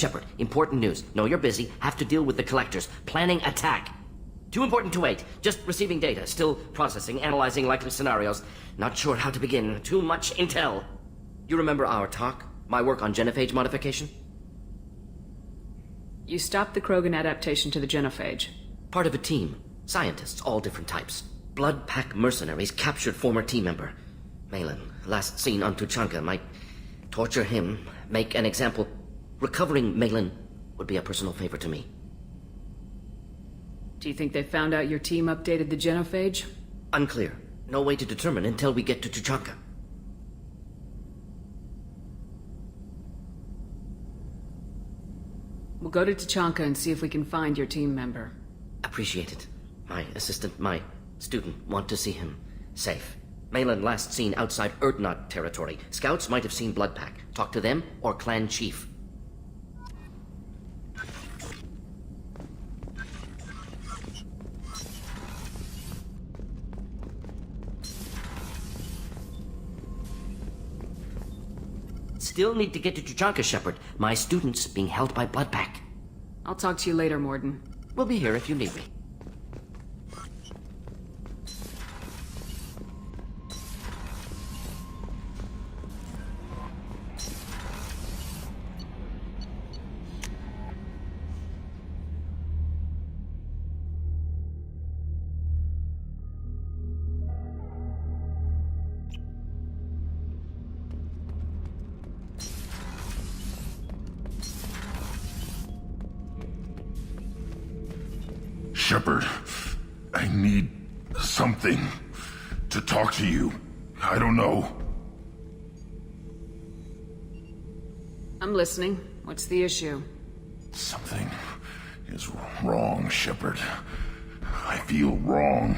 Shepard, important news. Know you're busy. Have to deal with the collectors. Planning attack. Too important to wait. Just receiving data. Still processing, analyzing likely scenarios. Not sure how to begin. Too much intel. You remember our talk? My work on genophage modification? You stopped the Krogan adaptation to the genophage. Part of a team. Scientists, all different types. Blood Pack mercenaries captured former team member. Malin, last seen on Tuchanka, might torture him, make an example. Recovering Malin would be a personal favor to me. Do you think they found out your team updated the genophage? Unclear. No way to determine until we get to Tuchanka. We'll go to Tuchanka and see if we can find your team member. Appreciate it. My assistant, my student, want to see him safe. Malin last seen outside Erdnot territory. Scouts might have seen Bloodpack. Talk to them or clan chief. Still need to get to Tuchanka, Shepard. My student's being held by Bloodpack. I'll talk to you later, Morden. We'll be here if you need me. Shepard, I need something to talk to you. I don't know. I'm listening. What's the issue? Something is wrong, Shepard. I feel wrong,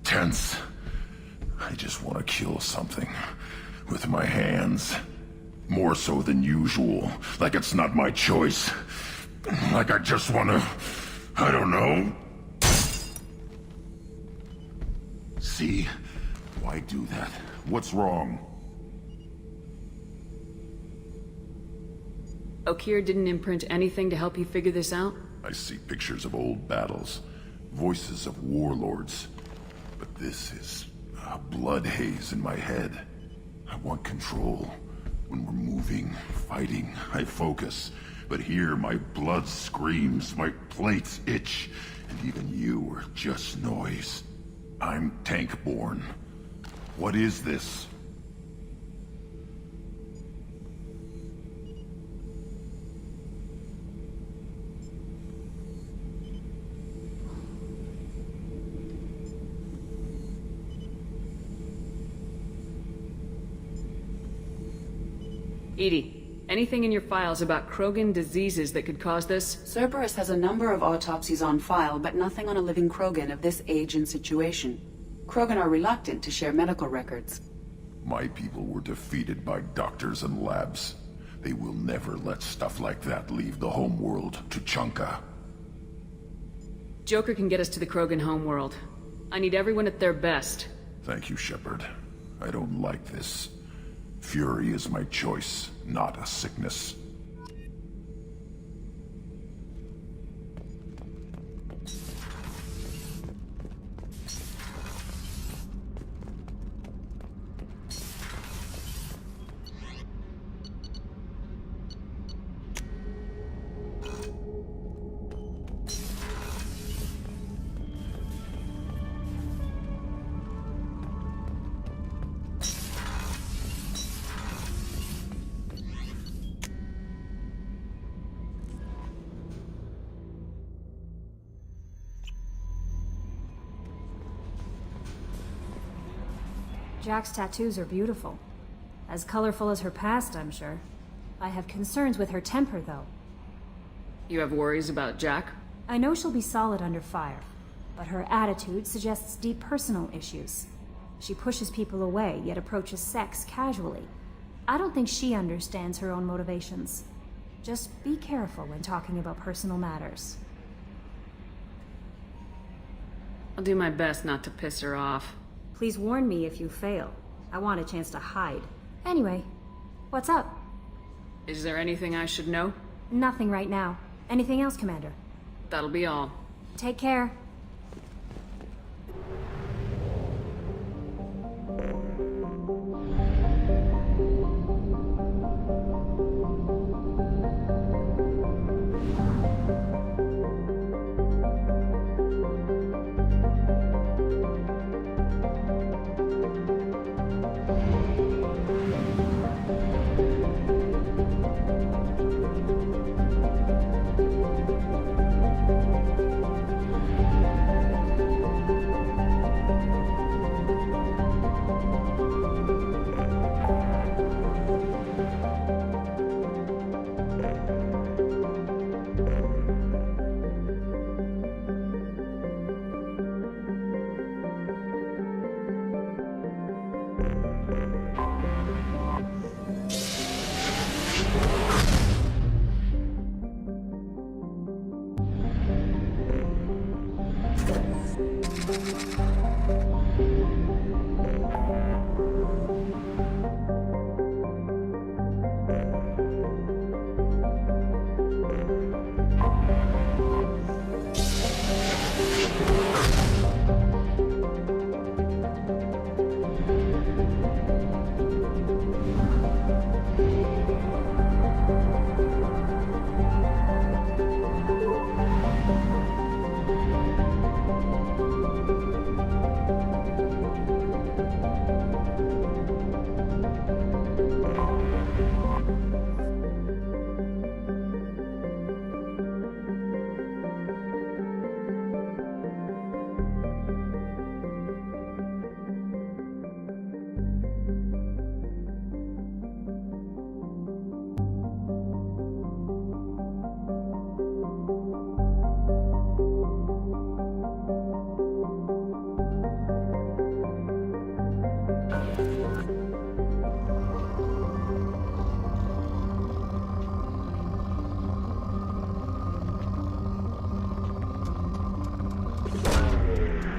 tense. I just want to kill something with my hands. More so than usual, like it's not my choice. Like I just want to, I don't know. See? Why do that? What's wrong? Okeer didn't imprint anything to help you figure this out? I see pictures of old battles, voices of warlords. But this is a blood haze in my head. I want control. When we're moving, fighting, I focus. But here my blood screams, my plates itch, and even you are just noise. I'm tank-born. What is this? Edie, anything in your files about Krogan diseases that could cause this? Cerberus has a number of autopsies on file, but nothing on a living Krogan of this age and situation. Krogan are reluctant to share medical records. My people were defeated by doctors and labs. They will never let stuff like that leave the homeworld to Tuchanka. Joker can get us to the Krogan homeworld. I need everyone at their best. Thank you, Shepard. I don't like this. Fury is my choice, not a sickness. Jack's tattoos are beautiful. As colorful as her past, I'm sure. I have concerns with her temper, though. You have worries about Jack? I know she'll be solid under fire, but her attitude suggests deep personal issues. She pushes people away, yet approaches sex casually. I don't think she understands her own motivations. Just be careful when talking about personal matters. I'll do my best not to piss her off. Please warn me if you fail. I want a chance to hide. Anyway, what's up? Is there anything I should know? Nothing right now. Anything else, Commander? That'll be all. Take care.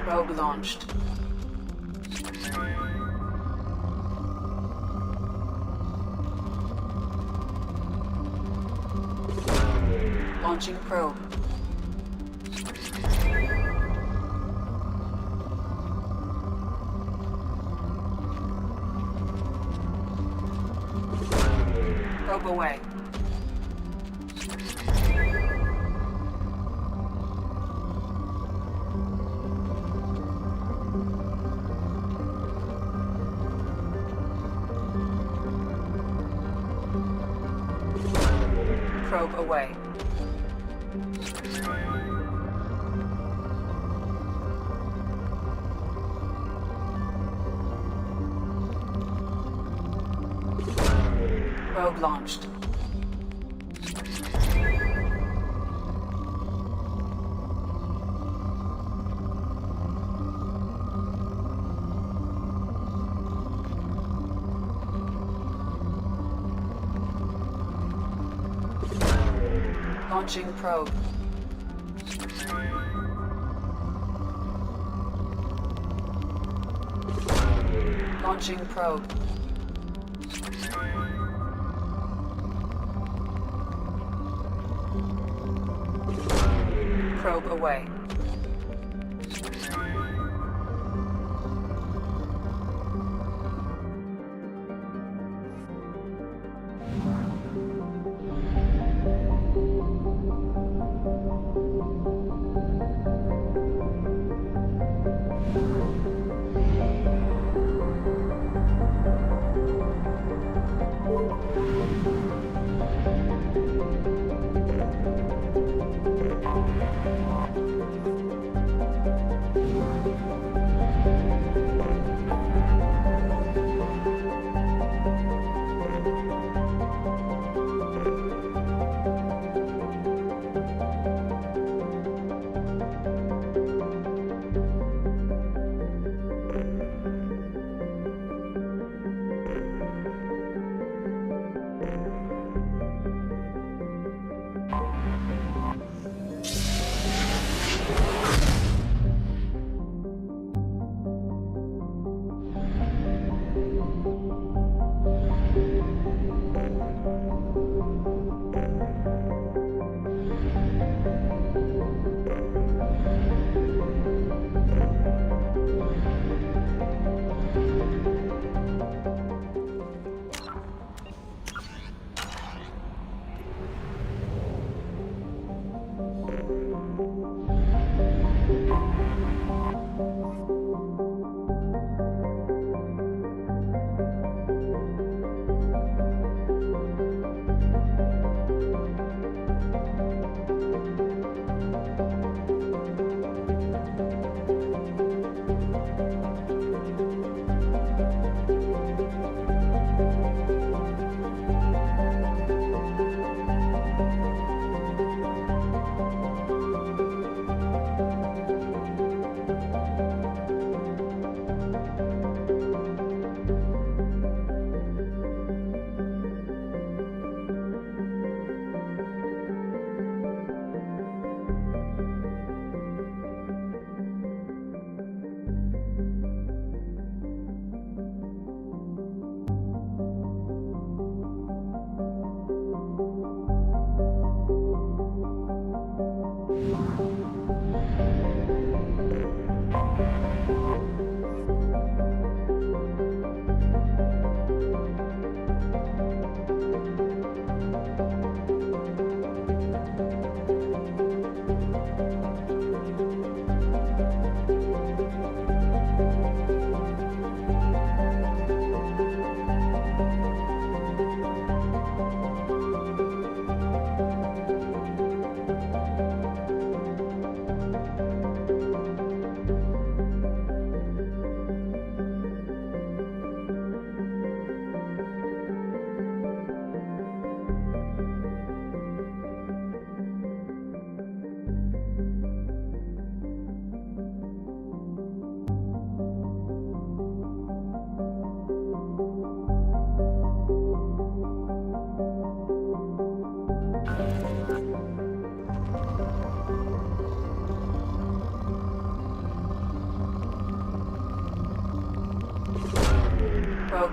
Probe launched. Launching probe. Probe away. Probe away. Probe launched. Launching probe. Launching probe. Probe away.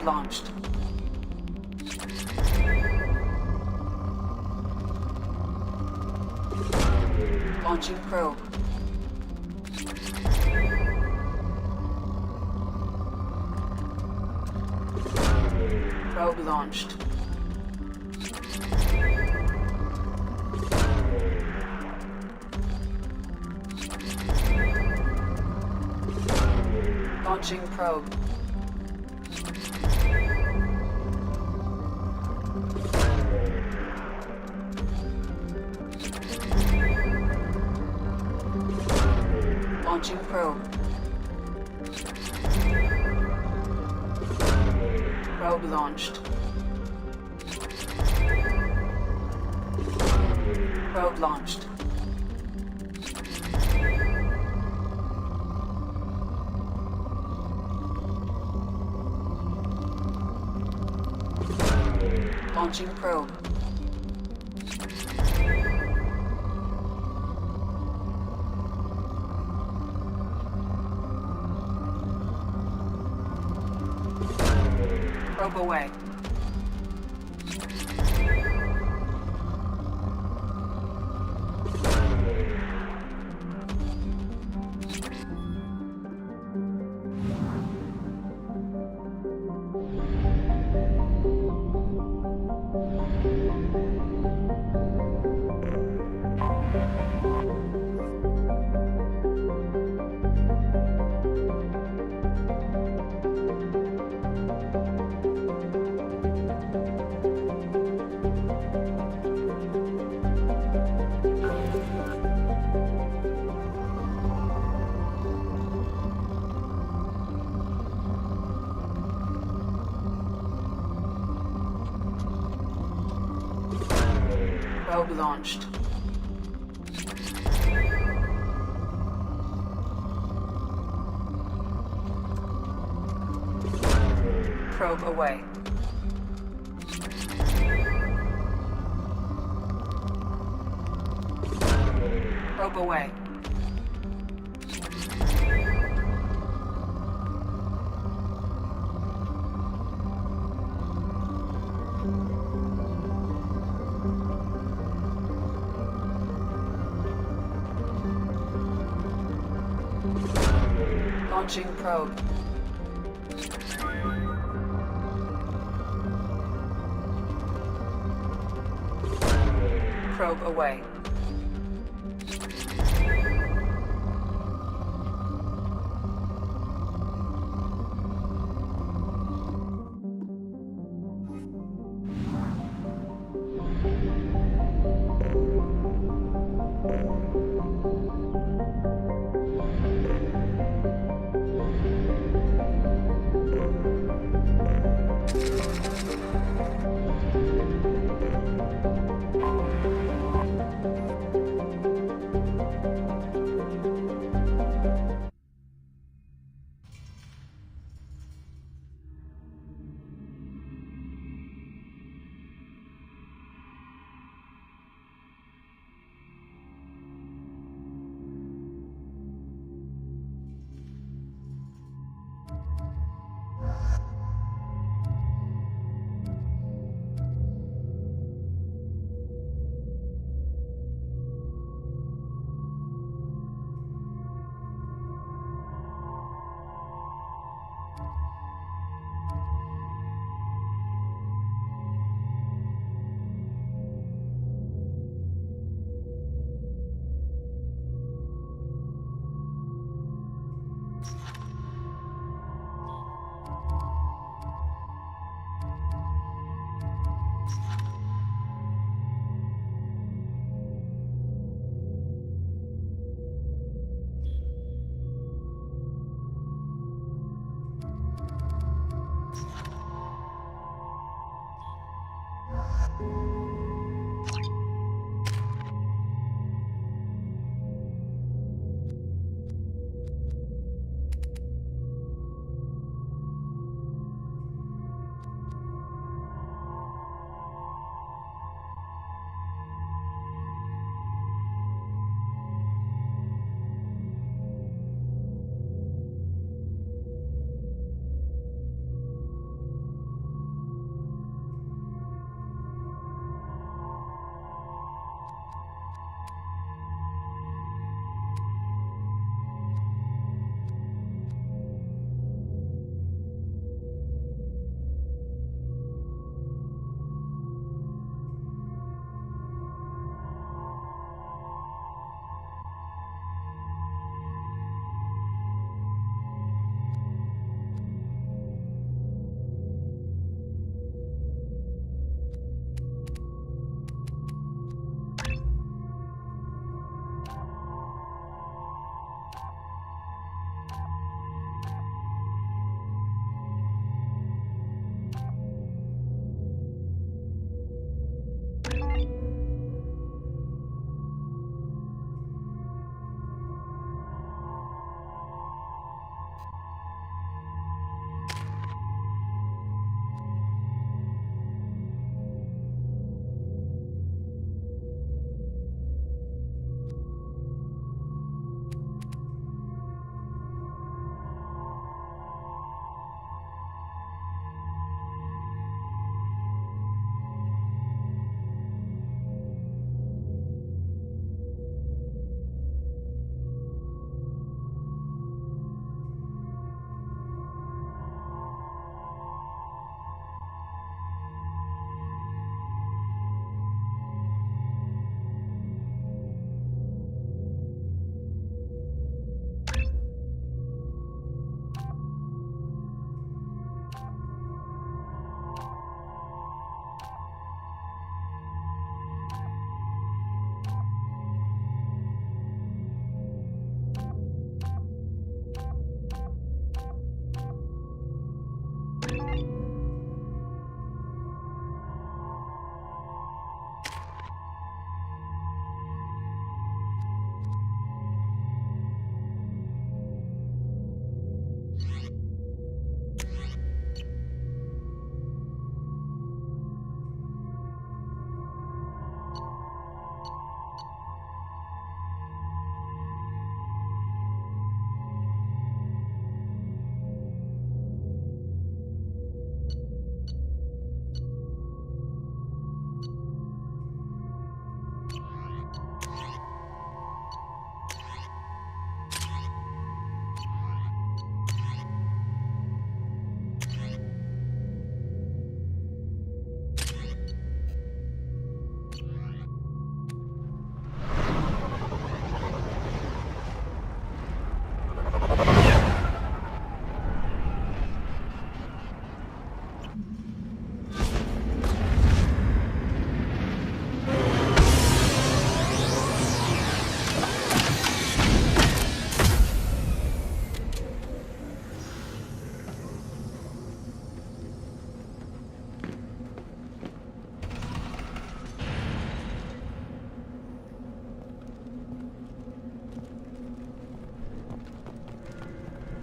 Probe launched. Launching probe. Probe launched. Launching probe. Launching probe. Probe launched. Probe launched. Launching probe. Probe away. Probe launched. Probe away. Probe away. Launching probe. Probe away.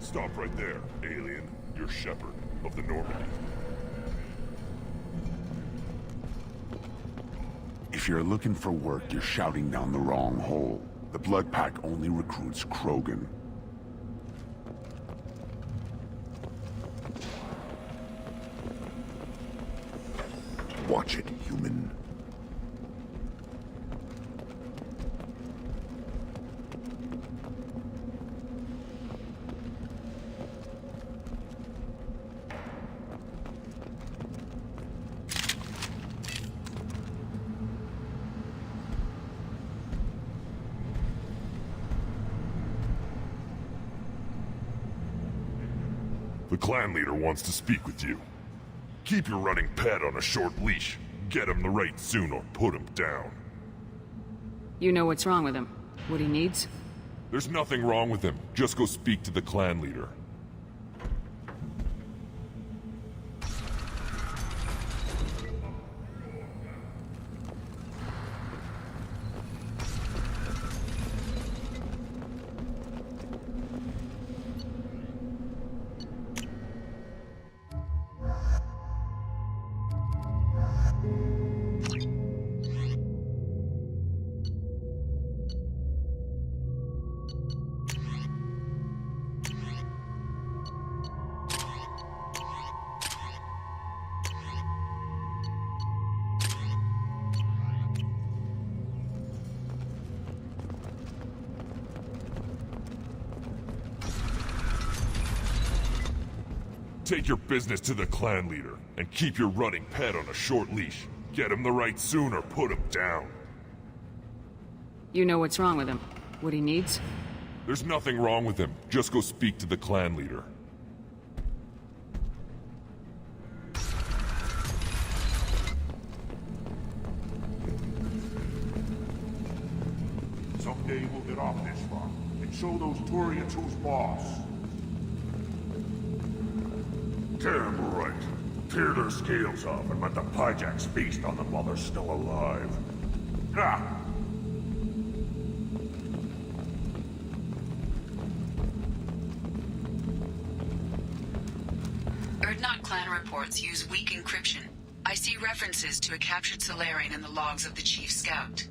Stop right there, alien. You're Shepard of the Normandy. If you're looking for work, you're shouting down the wrong hole. The Blood Pack only recruits Krogan. Watch it, human. The clan leader wants to speak with you. Keep your running pet on a short leash. Get him the right soon or put him down. You know what's wrong with him. What he needs? There's nothing wrong with him. Just go speak to the clan leader. Take your business to the clan leader, and keep your running pet on a short leash. Get him the right soon or put him down. You know what's wrong with him. What he needs? There's nothing wrong with him. Just go speak to the clan leader. Someday we'll get off this rock and show those Turians who's boss. Damn right. Tear their scales off and let the Pyjaks feast on them while they're still alive. Ha! Erdnot clan reports use weak encryption. I see references to a captured Solarian in the logs of the Chief Scout.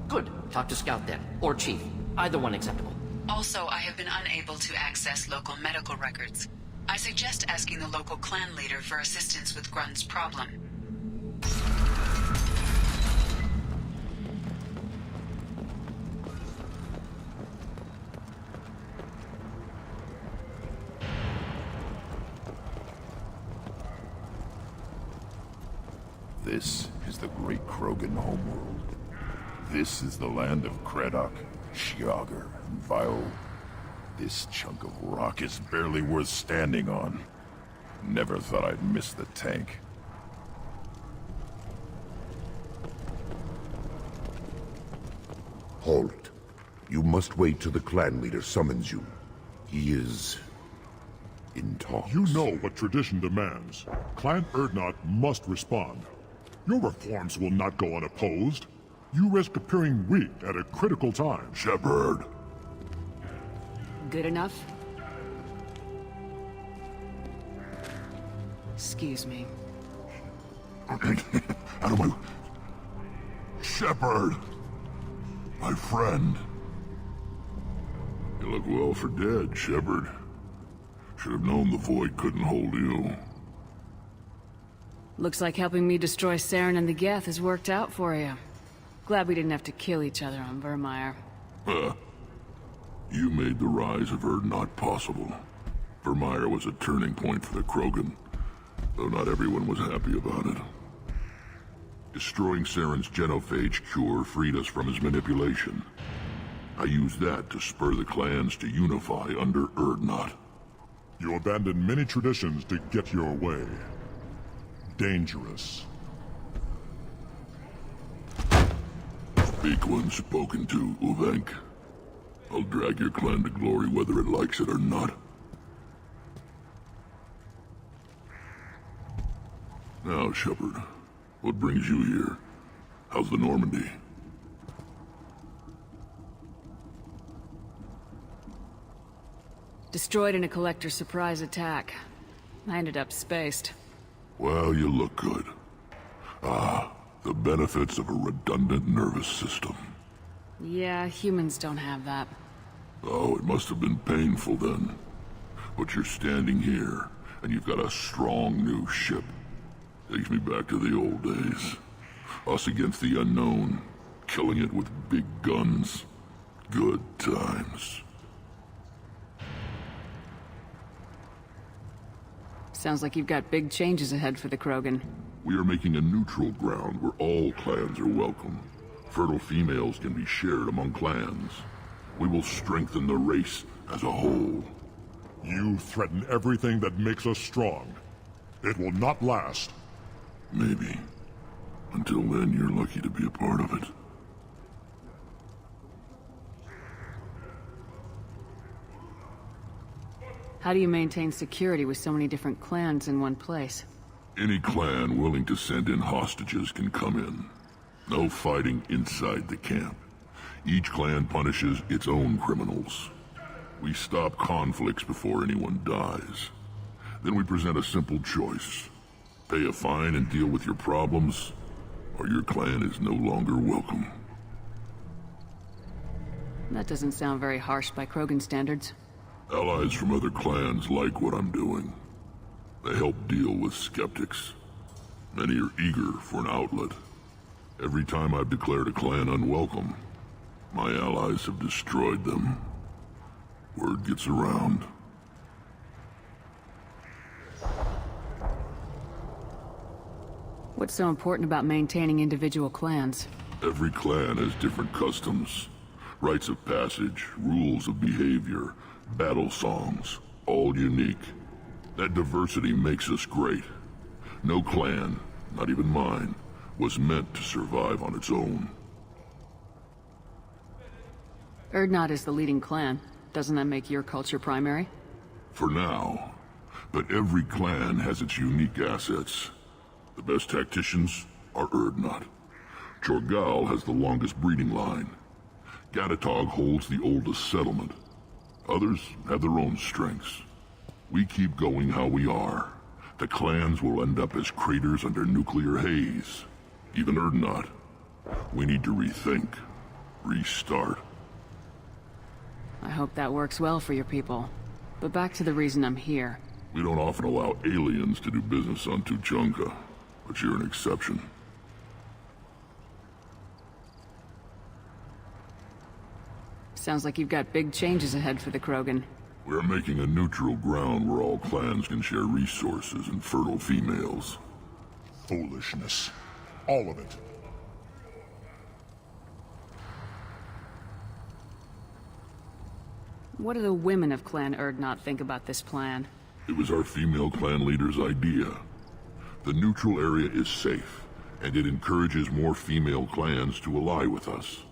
Good. Talk to Scout then. Or Chief. Either one acceptable. Also, I have been unable to access local medical records. I suggest asking the local clan leader for assistance with Grunt's problem. This is the great Krogan homeworld. This is the land of Kredok, Shiagar, and Vile. This chunk of rock is barely worth standing on. Never thought I'd miss the tank. Halt. You must wait till the clan leader summons you. He is in talks. You know what tradition demands. Clan Erdnot must respond. Your reforms will not go unopposed. You risk appearing weak at a critical time. Shepard! Good enough? Excuse me. Out of my... Shepard! My friend. You look well for dead, Shepard. Should have known the Void couldn't hold you. Looks like helping me destroy Saren and the Geth has worked out for you. Glad we didn't have to kill each other on Vermeer. You made the rise of Erdnot possible. Vermeer was a turning point for the Krogan, though not everyone was happy about it. Destroying Saren's genophage cure freed us from his manipulation. I used that to spur the clans to unify under Erdnot. You abandoned many traditions to get your way. Dangerous. Speak when spoken to, Uvenk. I'll drag your clan to glory whether it likes it or not. Now, Shepard, what brings you here? How's the Normandy? Destroyed in a collector surprise attack. I ended up spaced. Well, you look good. Ah, the benefits of a redundant nervous system. Yeah, humans don't have that. Oh, it must have been painful then. But you're standing here, and you've got a strong new ship. Takes me back to the old days. Us against the unknown, killing it with big guns. Good times. Sounds like you've got big changes ahead for the Krogan. We are making a neutral ground where all clans are welcome. Fertile females can be shared among clans. We will strengthen the race as a whole. You threaten everything that makes us strong. It will not last. Maybe. Until then, you're lucky to be a part of it. How do you maintain security with so many different clans in one place? Any clan willing to send in hostages can come in. No fighting inside the camp. Each clan punishes its own criminals. We stop conflicts before anyone dies. Then we present a simple choice. Pay a fine and deal with your problems, or your clan is no longer welcome. That doesn't sound very harsh by Krogan standards. Allies from other clans like what I'm doing. They help deal with skeptics. Many are eager for an outlet. Every time I've declared a clan unwelcome, my allies have destroyed them. Word gets around. What's so important about maintaining individual clans? Every clan has different customs, rites of passage, rules of behavior, battle songs, all unique. That diversity makes us great. No clan, not even mine, was meant to survive on its own. Urdnot is the leading clan. Doesn't that make your culture primary? For now. But every clan has its unique assets. The best tacticians are Urdnot. Chorgal has the longest breeding line. Gatatog holds the oldest settlement. Others have their own strengths. We keep going how we are. The clans will end up as craters under nuclear haze. Even Urdnot. We need to rethink. Restart. I hope that works well for your people. But back to the reason I'm here. We don't often allow aliens to do business on Tuchanka, but you're an exception. Sounds like you've got big changes ahead for the Krogan. We're making a neutral ground where all clans can share resources and fertile females. Foolishness. All of it. What do the women of Clan Urdnot think about this plan? It was our female clan leader's idea. The neutral area is safe, and it encourages more female clans to ally with us.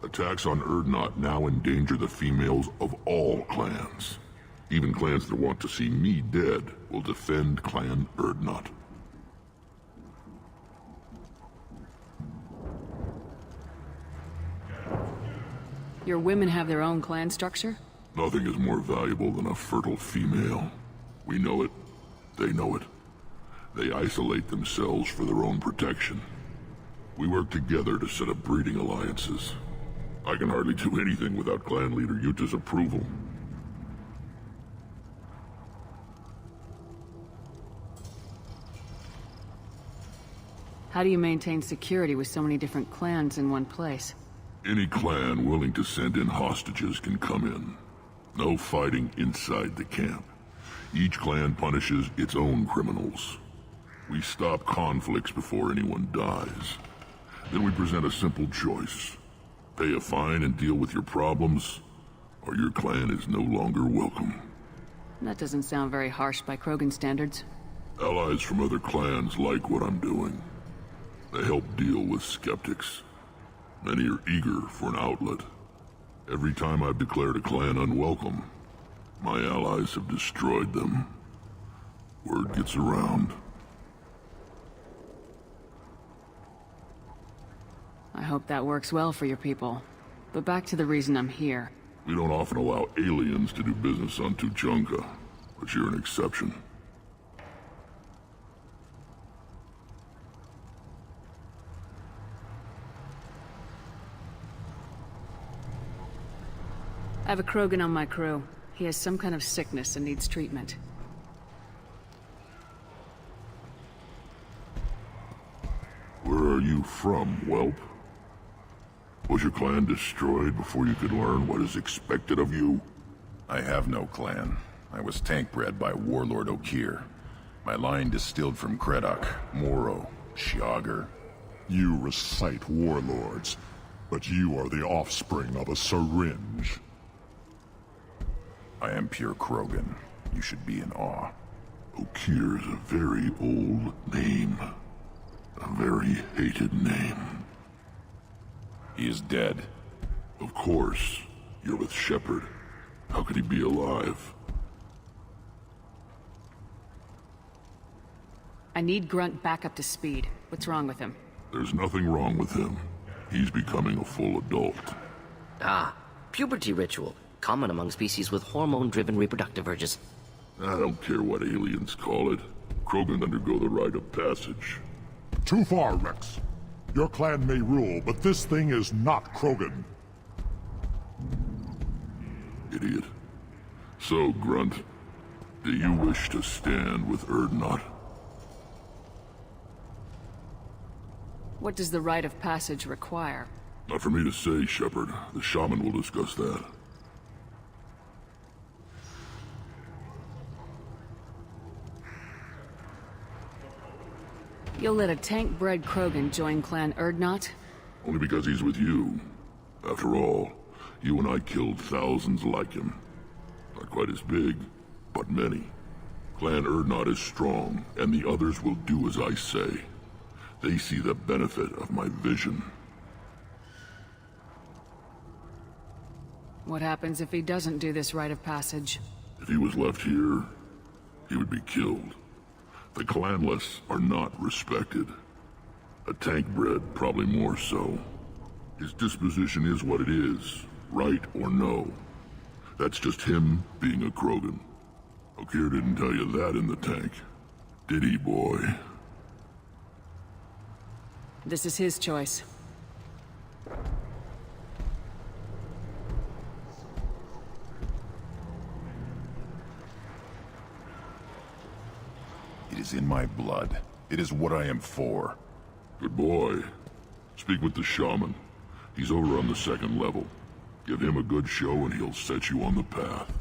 Attacks on Urdnot now endanger the females of all clans. Even clans that want to see me dead will defend Clan Urdnot. Your women have their own clan structure? Nothing is more valuable than a fertile female. We know it. They know it. They isolate themselves for their own protection. We work together to set up breeding alliances. I can hardly do anything without clan leader Yuta's approval. How do you maintain security with so many different clans in one place? Any clan willing to send in hostages can come in. No fighting inside the camp. Each clan punishes its own criminals. We stop conflicts before anyone dies. Then we present a simple choice. Pay a fine and deal with your problems, or your clan is no longer welcome. That doesn't sound very harsh by Krogan standards. Allies from other clans like what I'm doing. They help deal with skeptics. Many are eager for an outlet. Every time I've declared a clan unwelcome, my allies have destroyed them. Word gets around. I hope that works well for your people. But back to the reason I'm here. We don't often allow aliens to do business on Tuchanka, but you're an exception. I have a Krogan on my crew. He has some kind of sickness and needs treatment. Where are you from, whelp? Was your clan destroyed before you could learn what is expected of you? I have no clan. I was tank bred by Warlord Okir. My line distilled from Kredok, Moro, Shiagar. You recite warlords, but you are the offspring of a syringe. I am pure Krogan. You should be in awe. Okir is a very old name. A very hated name. He is dead. Of course. You're with Shepard. How could he be alive? I need Grunt back up to speed. What's wrong with him? There's nothing wrong with him. He's becoming a full adult. Ah, puberty ritual. Common among species with hormone-driven reproductive urges. I don't care what aliens call it. Krogan undergo the rite of passage. Too far, Rex. Your clan may rule, but this thing is not Krogan. Idiot. So, Grunt, do you wish to stand with Urdnot? What does the rite of passage require? Not for me to say, Shepard. The shaman will discuss that. You'll let a tank-bred Krogan join Clan Urdnot? Only because he's with you. After all, you and I killed thousands like him. Not quite as big, but many. Clan Urdnot is strong, and the others will do as I say. They see the benefit of my vision. What happens if he doesn't do this rite of passage? If he was left here, he would be killed. The clanless are not respected. A tank-bred, probably more so. His disposition is what it is, right or no. That's just him being a Krogan. Okir didn't tell you that in the tank, did he, boy? This is his choice. It is in my blood. It is what I am for. Good boy. Speak with the shaman. He's over on the second level. Give him a good show and he'll set you on the path.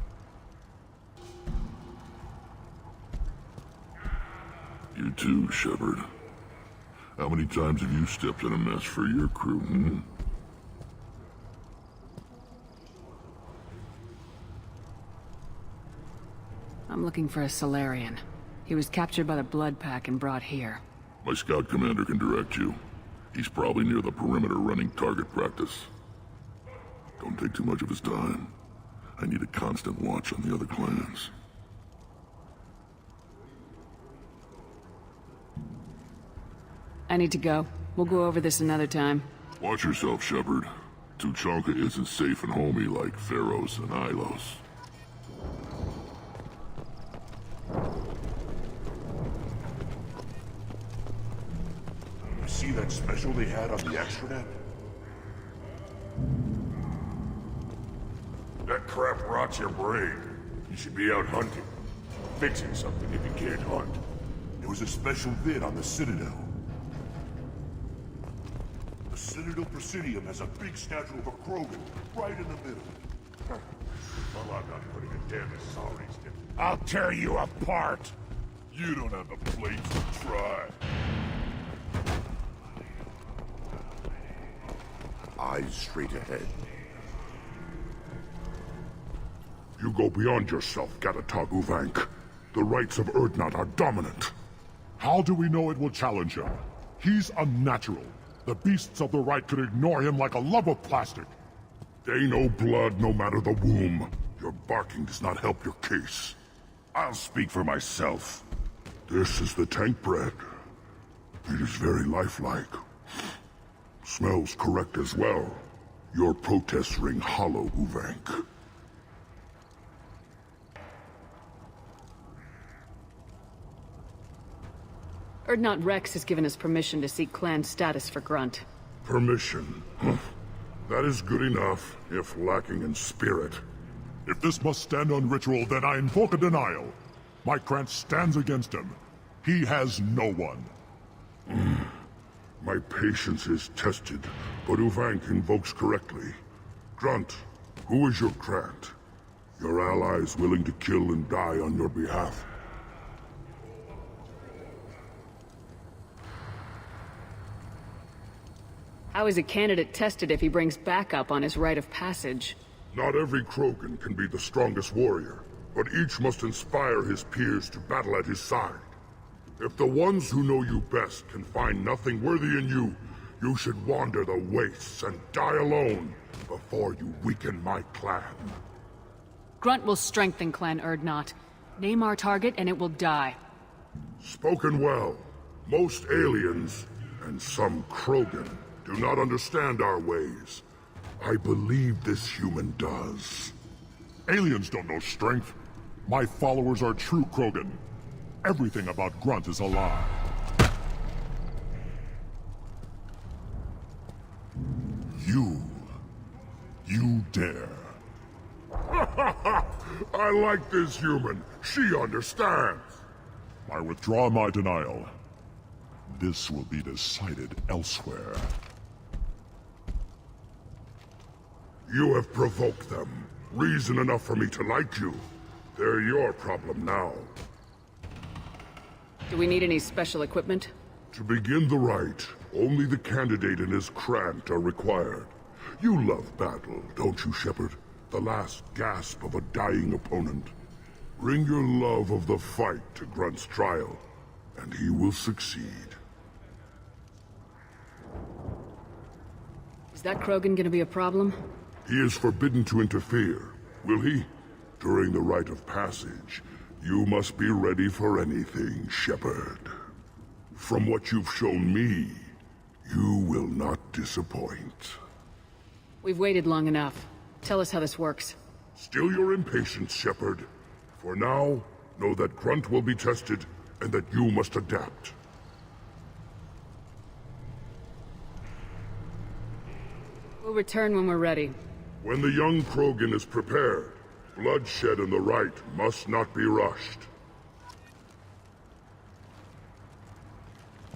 You too, Shepard. How many times have you stepped in a mess for your crew, hmm? I'm looking for a Solarian. He was captured by the Blood Pack and brought here. My scout commander can direct you. He's probably near the perimeter running target practice. Don't take too much of his time. I need a constant watch on the other clans. I need to go. We'll go over this another time. Watch yourself, Shepard. Tuchanka isn't safe and homey like Pharaohs and Ilos. You see that special they had on the extranet? That crap rots your brain. You should be out hunting. Fixing something if you can't hunt. There was a special vid on the Citadel. The Citadel Presidium has a big statue of a Krogan right in the middle. Well, I'm not putting a damn sorry stick. I'll tear you apart! You don't have the plates to try. Eyes straight ahead. You go beyond yourself, Gatatog Uvank. The rights of Urdnot are dominant. How do we know it will challenge him? He's unnatural. The beasts of the right could ignore him like a lump of plastic. They know blood no matter the womb. Your barking does not help your case. I'll speak for myself. This is the tank bread. It is very lifelike. Smells correct as well. Your protests ring hollow, Uvank. Urdnot Rex has given us permission to seek clan status for Grunt. Permission. Huh. That is good enough, if lacking in spirit. If this must stand on ritual, then I invoke a denial. My Krant stands against him. He has no one. My patience is tested, but Uvank invokes correctly. Grunt, who is your Krant? Your allies willing to kill and die on your behalf? How is a candidate tested if he brings backup on his rite of passage? Not every Krogan can be the strongest warrior, but each must inspire his peers to battle at his side. If the ones who know you best can find nothing worthy in you, you should wander the wastes and die alone before you weaken my clan. Grunt will strengthen Clan Urdnot. Name our target and it will die. Spoken well. Most aliens, and some Krogan, do not understand our ways. I believe this human does. Aliens don't know strength. My followers are true Krogan. Everything about Grunt is a lie. You dare. I like this human. She understands. I withdraw my denial. This will be decided elsewhere. You have provoked them. Reason enough for me to like you. They're your problem now. Do we need any special equipment? To begin the rite, only the candidate and his Krant are required. You love battle, don't you, Shepard? The last gasp of a dying opponent. Bring your love of the fight to Grunt's trial, and he will succeed. Is that Krogan gonna be a problem? He is forbidden to interfere, will he? During the rite of passage, you must be ready for anything, Shepard. From what you've shown me, you will not disappoint. We've waited long enough. Tell us how this works. Still your impatience, Shepard. For now, know that Grunt will be tested, and that you must adapt. We'll return when we're ready. When the young Krogan is prepared, bloodshed in the rite must not be rushed.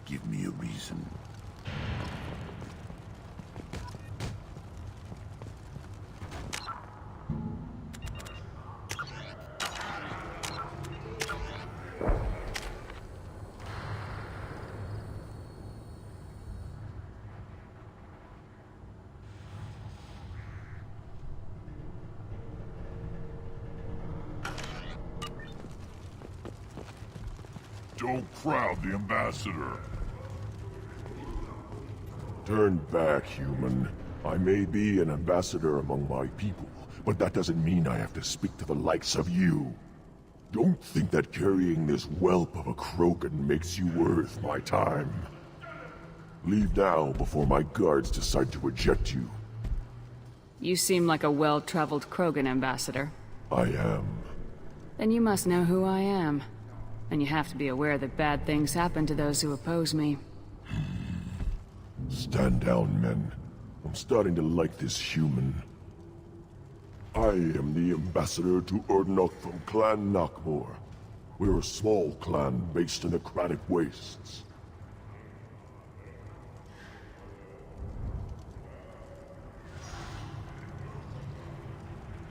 Give me a reason. Don't crowd the ambassador. Turn back, human. I may be an ambassador among my people, but that doesn't mean I have to speak to the likes of you. Don't think that carrying this whelp of a Krogan makes you worth my time. Leave now before my guards decide to eject you. You seem like a well-traveled Krogan ambassador. I am. Then you must know who I am. And you have to be aware that bad things happen to those who oppose me. Stand down, men. I'm starting to like this human. I am the ambassador to Urdnot from Clan Knockmore. We're a small clan based in the Kratic Wastes.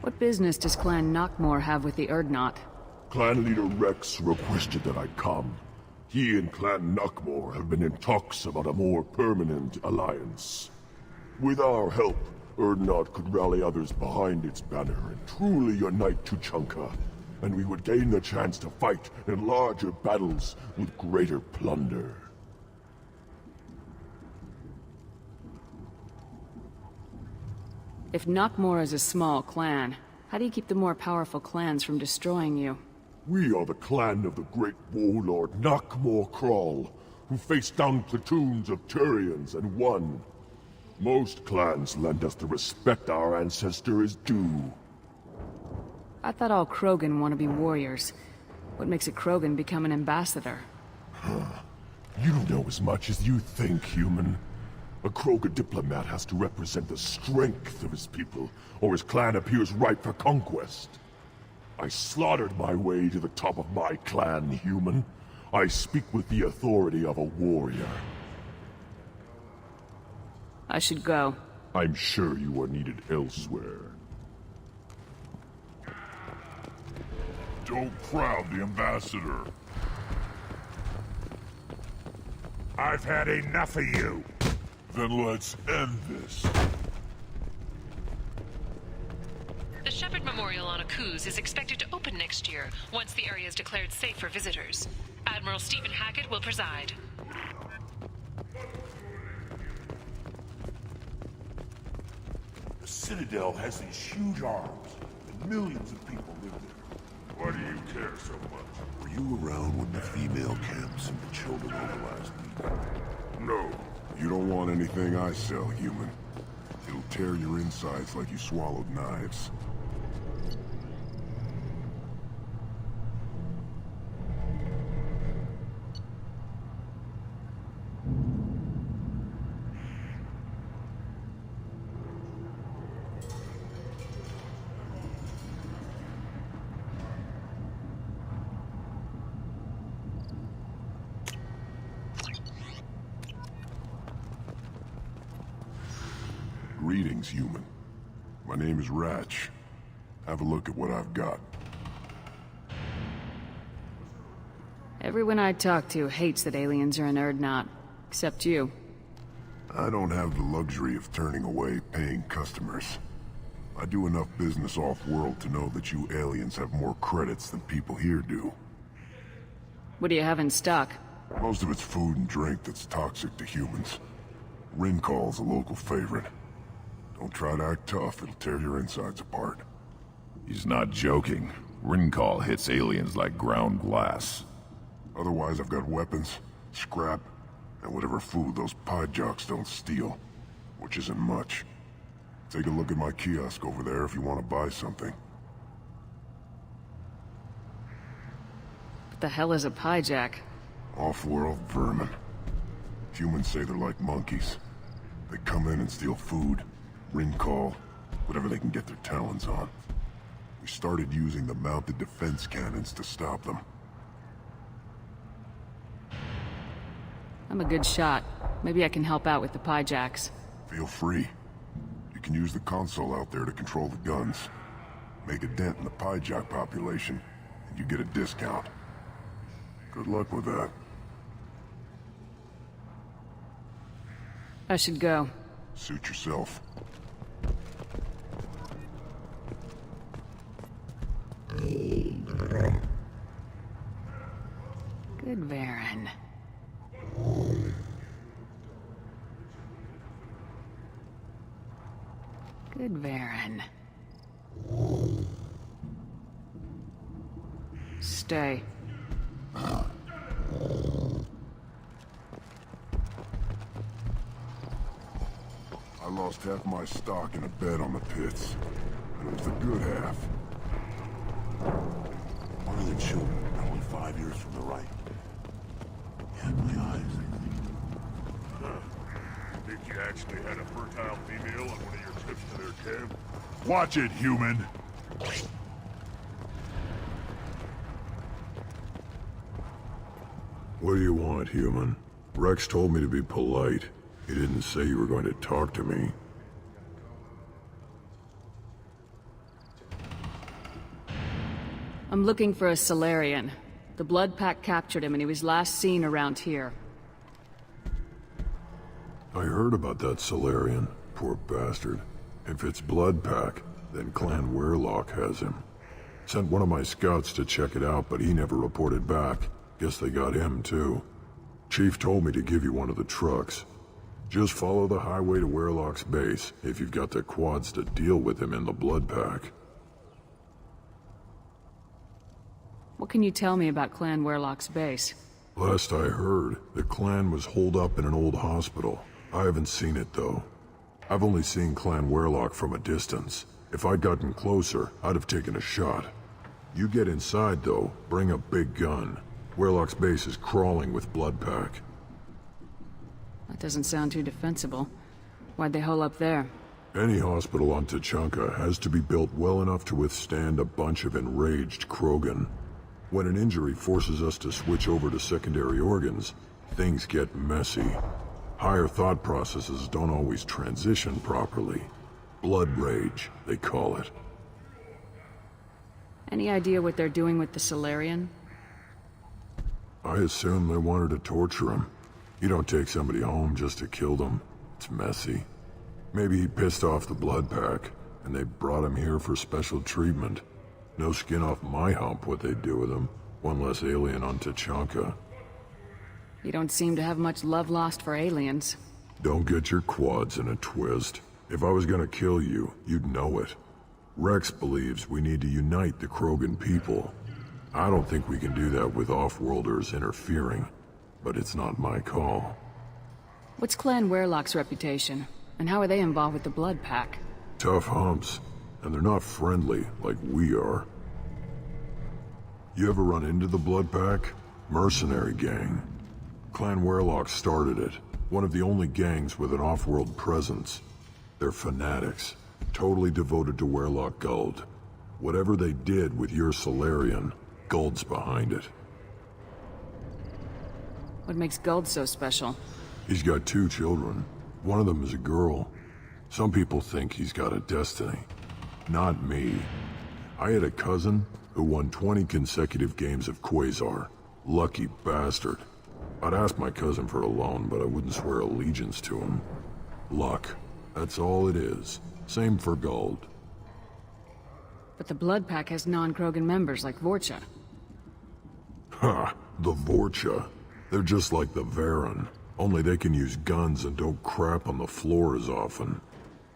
What business does Clan Knockmore have with the Urdnot? Clan leader Rex requested that I come. He and Clan Knockmore have been in talks about a more permanent alliance. With our help, Urdnot could rally others behind its banner and truly unite Tuchanka, and we would gain the chance to fight in larger battles with greater plunder. If Knockmore is a small clan, how do you keep the more powerful clans from destroying you? We are the clan of the great warlord Knockmore Crawl, who faced down platoons of Turians and won. Most clans lend us the respect our ancestor is due. I thought all Krogan want to be warriors. What makes a Krogan become an ambassador? You don't know as much as you think, human. A Krogan diplomat has to represent the strength of his people, or his clan appears ripe for conquest. I slaughtered my way to the top of my clan, human. I speak with the authority of a warrior. I should go. I'm sure you are needed elsewhere. Don't crowd the ambassador. I've had enough of you. Then let's end this. The Shepherd Memorial on Akuz is expected to open next year, once the area is declared safe for visitors. Admiral Stephen Hackett will preside. The Citadel has these huge arms, and millions of people live there. Why do you care so much? Were you around when the female camps and the children over last week? No. You don't want anything I sell, human. It'll tear your insides like you swallowed knives. Greetings, human. My name is Ratch. Have a look at what I've got. Everyone I talk to hates that aliens are an Urdnot. Except you. I don't have the luxury of turning away paying customers. I do enough business off-world to know that you aliens have more credits than people here do. What do you have in stock? Most of it's food and drink that's toxic to humans. Rincall's a local favorite. Don't try to act tough, it'll tear your insides apart. He's not joking. Rincall hits aliens like ground glass. Otherwise, I've got weapons, scrap, and whatever food those pie jocks don't steal. Which isn't much. Take a look at my kiosk over there if you want to buy something. What the hell is a piejack? Off-world vermin. Humans say they're like monkeys. They come in and steal food, Rincall, whatever they can get their talons on. We started using the mounted defense cannons to stop them. I'm a good shot. Maybe I can help out with the piejacks. Feel free. You can use the console out there to control the guns. Make a dent in the piejack population, and you get a discount. Good luck with that. I should go. Suit yourself. Good Varen. Good Varen. Stay. I lost half my stock in a bet on the pits. And it was the good half. One of the children, only 5 years from the right. Yeah, my eyes, I think. Think you actually had a fertile female on one of your trips to their camp? Watch it, human! What do you want, human? Rex told me to be polite. He didn't say you were going to talk to me. I'm looking for a Solarian. The Blood Pack captured him and he was last seen around here. I heard about that Solarian. Poor bastard. If it's Blood Pack, then Clan Weirlock has him. Sent one of my scouts to check it out, but he never reported back. Guess they got him, too. Chief told me to give you one of the trucks. Just follow the highway to Weirlock's base, if you've got the quads to deal with him in the Blood Pack. What can you tell me about Clan Weirlock's base? Last I heard, the clan was holed up in an old hospital. I haven't seen it, though. I've only seen Clan Weirlock from a distance. If I'd gotten closer, I'd have taken a shot. You get inside, though, bring a big gun. Weirlock's base is crawling with Blood Pack. Doesn't sound too defensible. Why'd they hole up there? Any hospital on Tachanka has to be built well enough to withstand a bunch of enraged Krogan. When an injury forces us to switch over to secondary organs, things get messy. Higher thought processes don't always transition properly. Blood rage, they call it. Any idea what they're doing with the Solarian? I assume they wanted to torture him. You don't take somebody home just to kill them. It's messy. Maybe he pissed off the blood pack, and they brought him here for special treatment. No skin off my hump what they'd do with him. One less alien on Tachanka. You don't seem to have much love lost for aliens. Don't get your quads in a twist. If I was gonna kill you, you'd know it. Rex believes we need to unite the Krogan people. I don't think we can do that with off-worlders interfering, but it's not my call. What's Clan Werelock's reputation? And how are they involved with the Blood Pack? Tough humps, and they're not friendly like we are. You ever run into the Blood Pack? Mercenary gang. Clan Werelock started it, one of the only gangs with an off-world presence. They're fanatics, totally devoted to Werelock Guld. Whatever they did with your Solarian, Guld's behind it. What makes Guld so special? He's got 2 children. One of them is a girl. Some people think he's got a destiny. Not me. I had a cousin who won 20 consecutive games of Quasar. Lucky bastard. I'd ask my cousin for a loan, but I wouldn't swear allegiance to him. Luck. That's all it is. Same for Guld. But the Blood Pack has non-Krogan members like Vorcha. Ha! The Vorcha. They're just like the Varen. Only they can use guns and don't crap on the floor as often.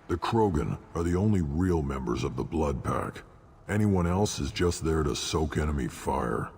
The Krogan are the only real members of the Blood Pack. Anyone else is just there to soak enemy fire.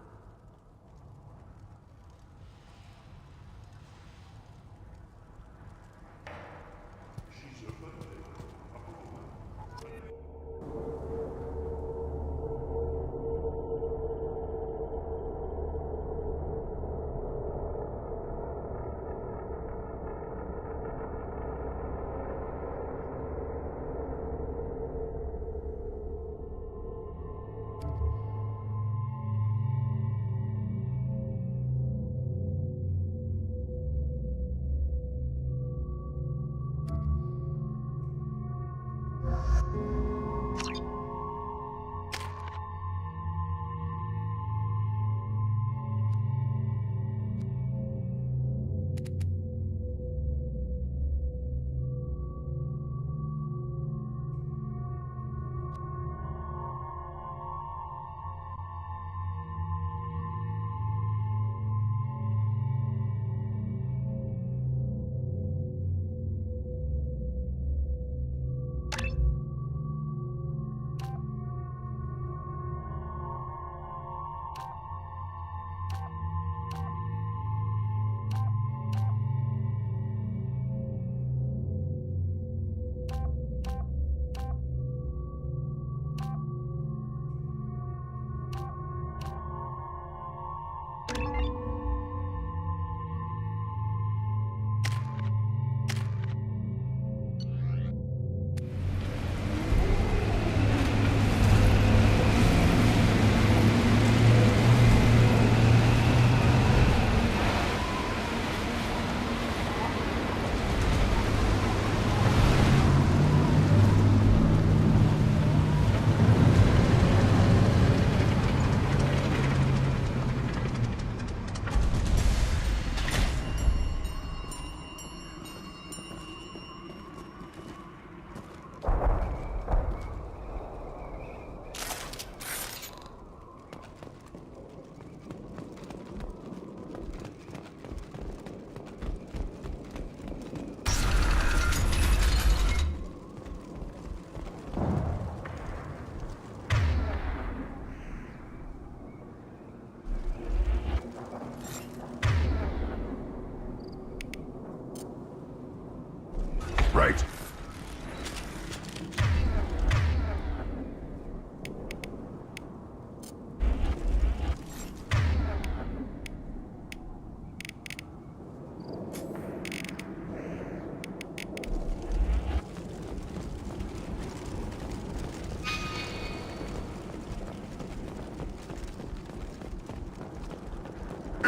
Right.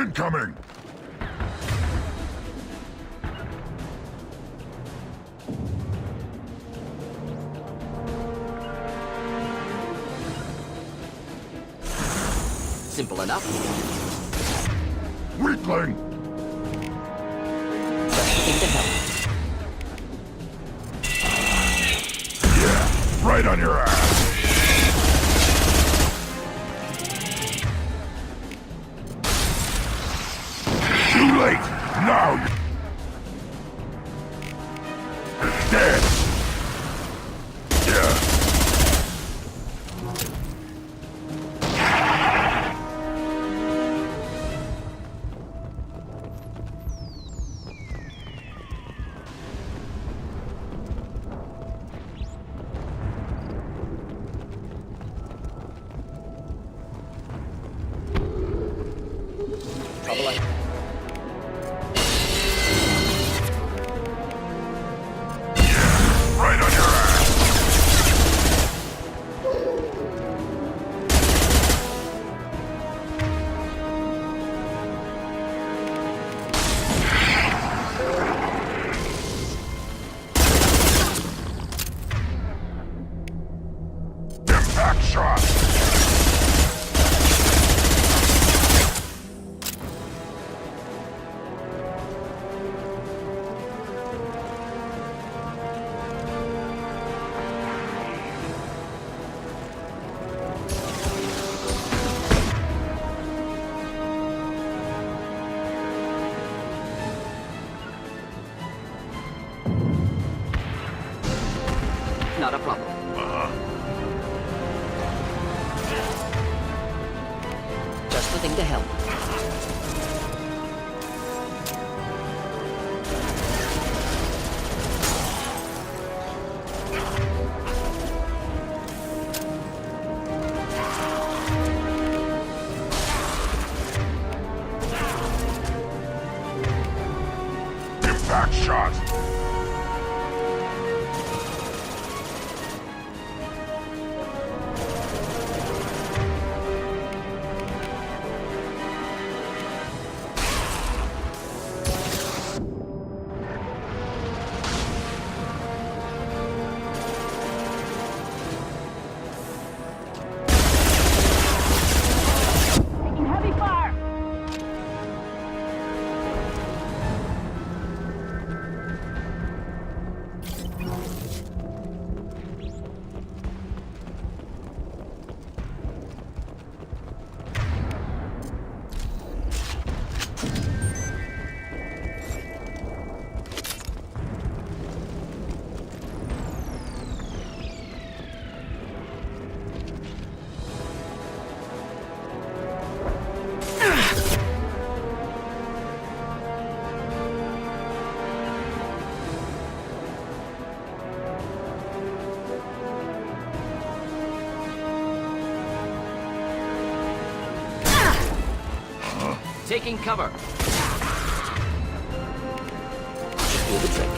Incoming! Simple enough. Weakling! Think to help. Yeah, right on your ass! Too late! Now you're dead! Yeah. Trouble ahead. Right on your ass! Impact shot! Not a problem. Just the thing to help. Impact shot! Taking cover. Do the trick.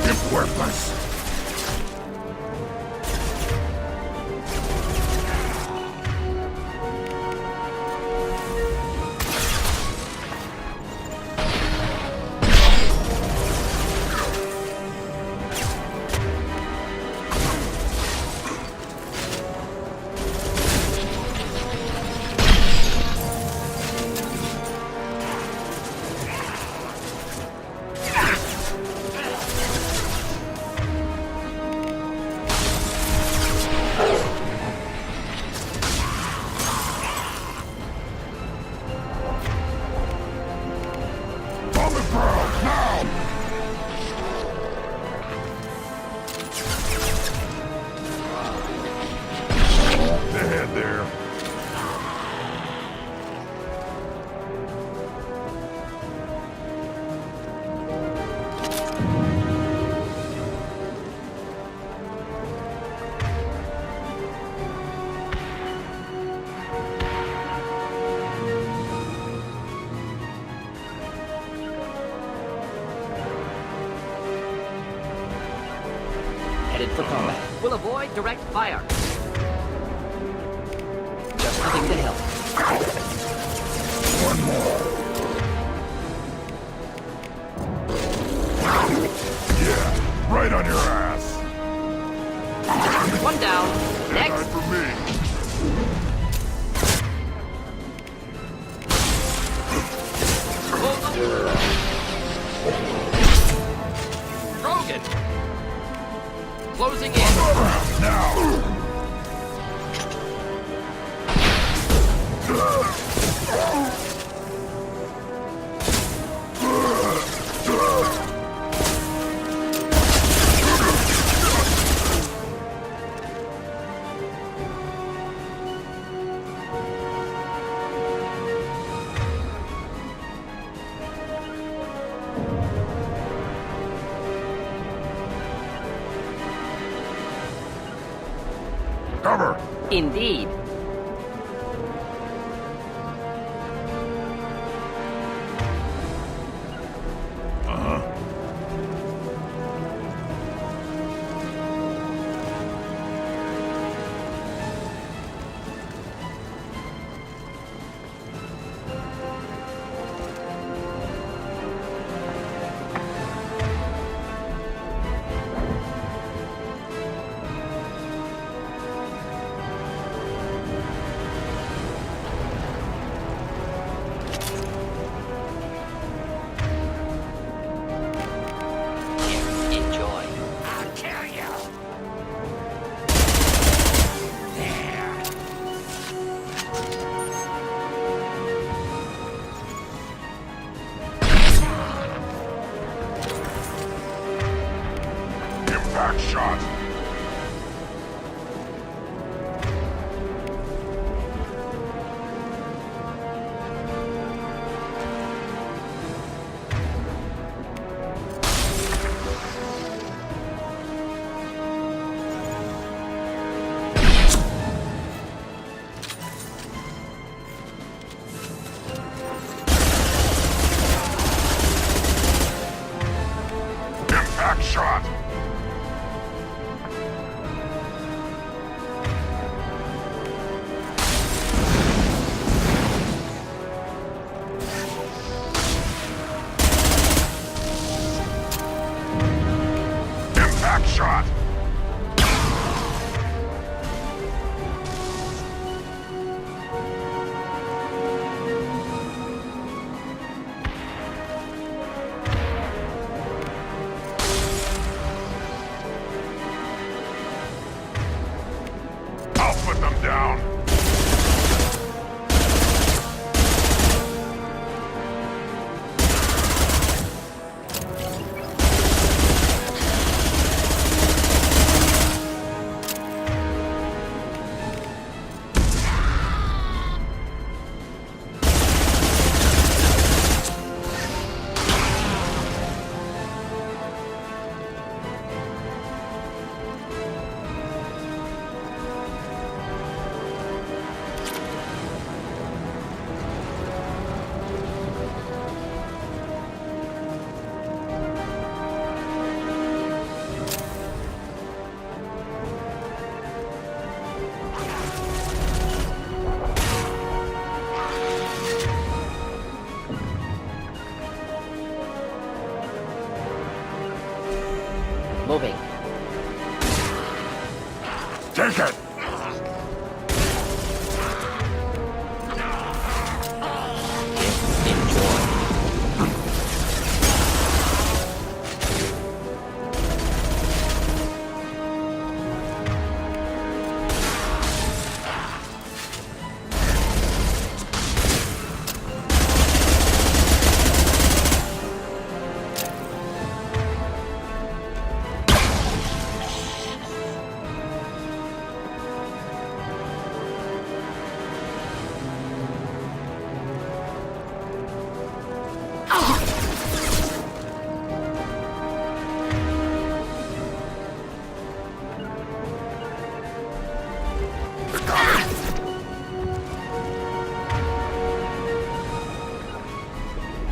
It's worthless! On the ground, now! The head there. headed for combat. We'll avoid direct fire. Just the thing to help. One more. Yeah, right on your ass. One down. Next. Time for me. Krogan! Closing in. Now! Cover! Indeed. Impact shot! Impact shot! Impact shot! I'll put them down! Moving. Take it!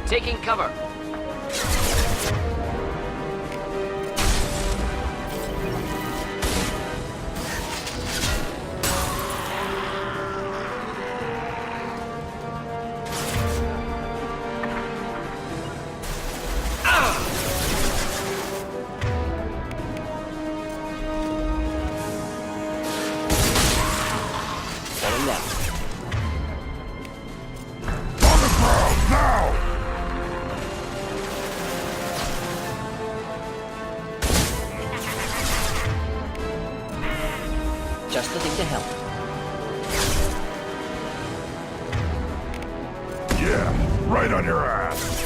Taking cover. right on your ass!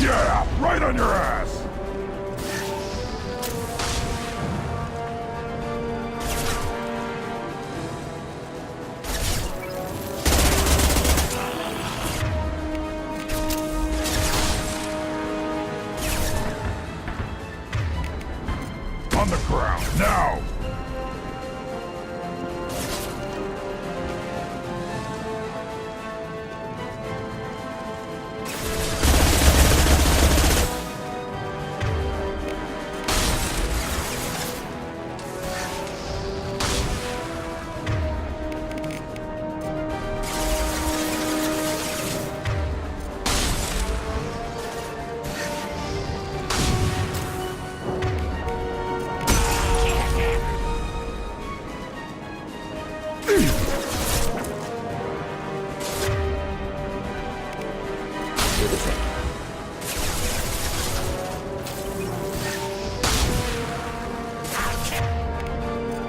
Yeah, right on your ass! On the ground, now! Do the trick.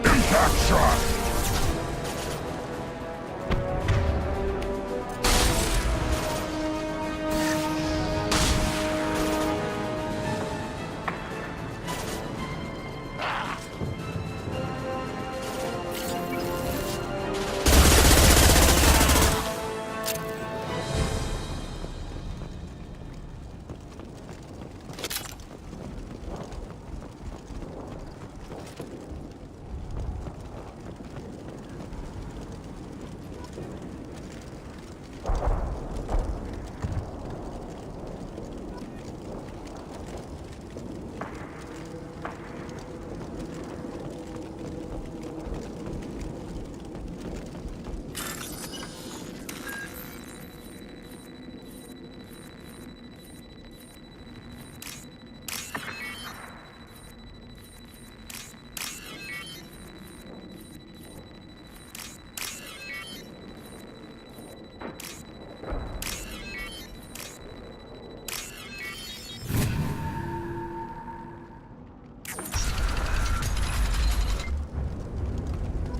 Impact shot!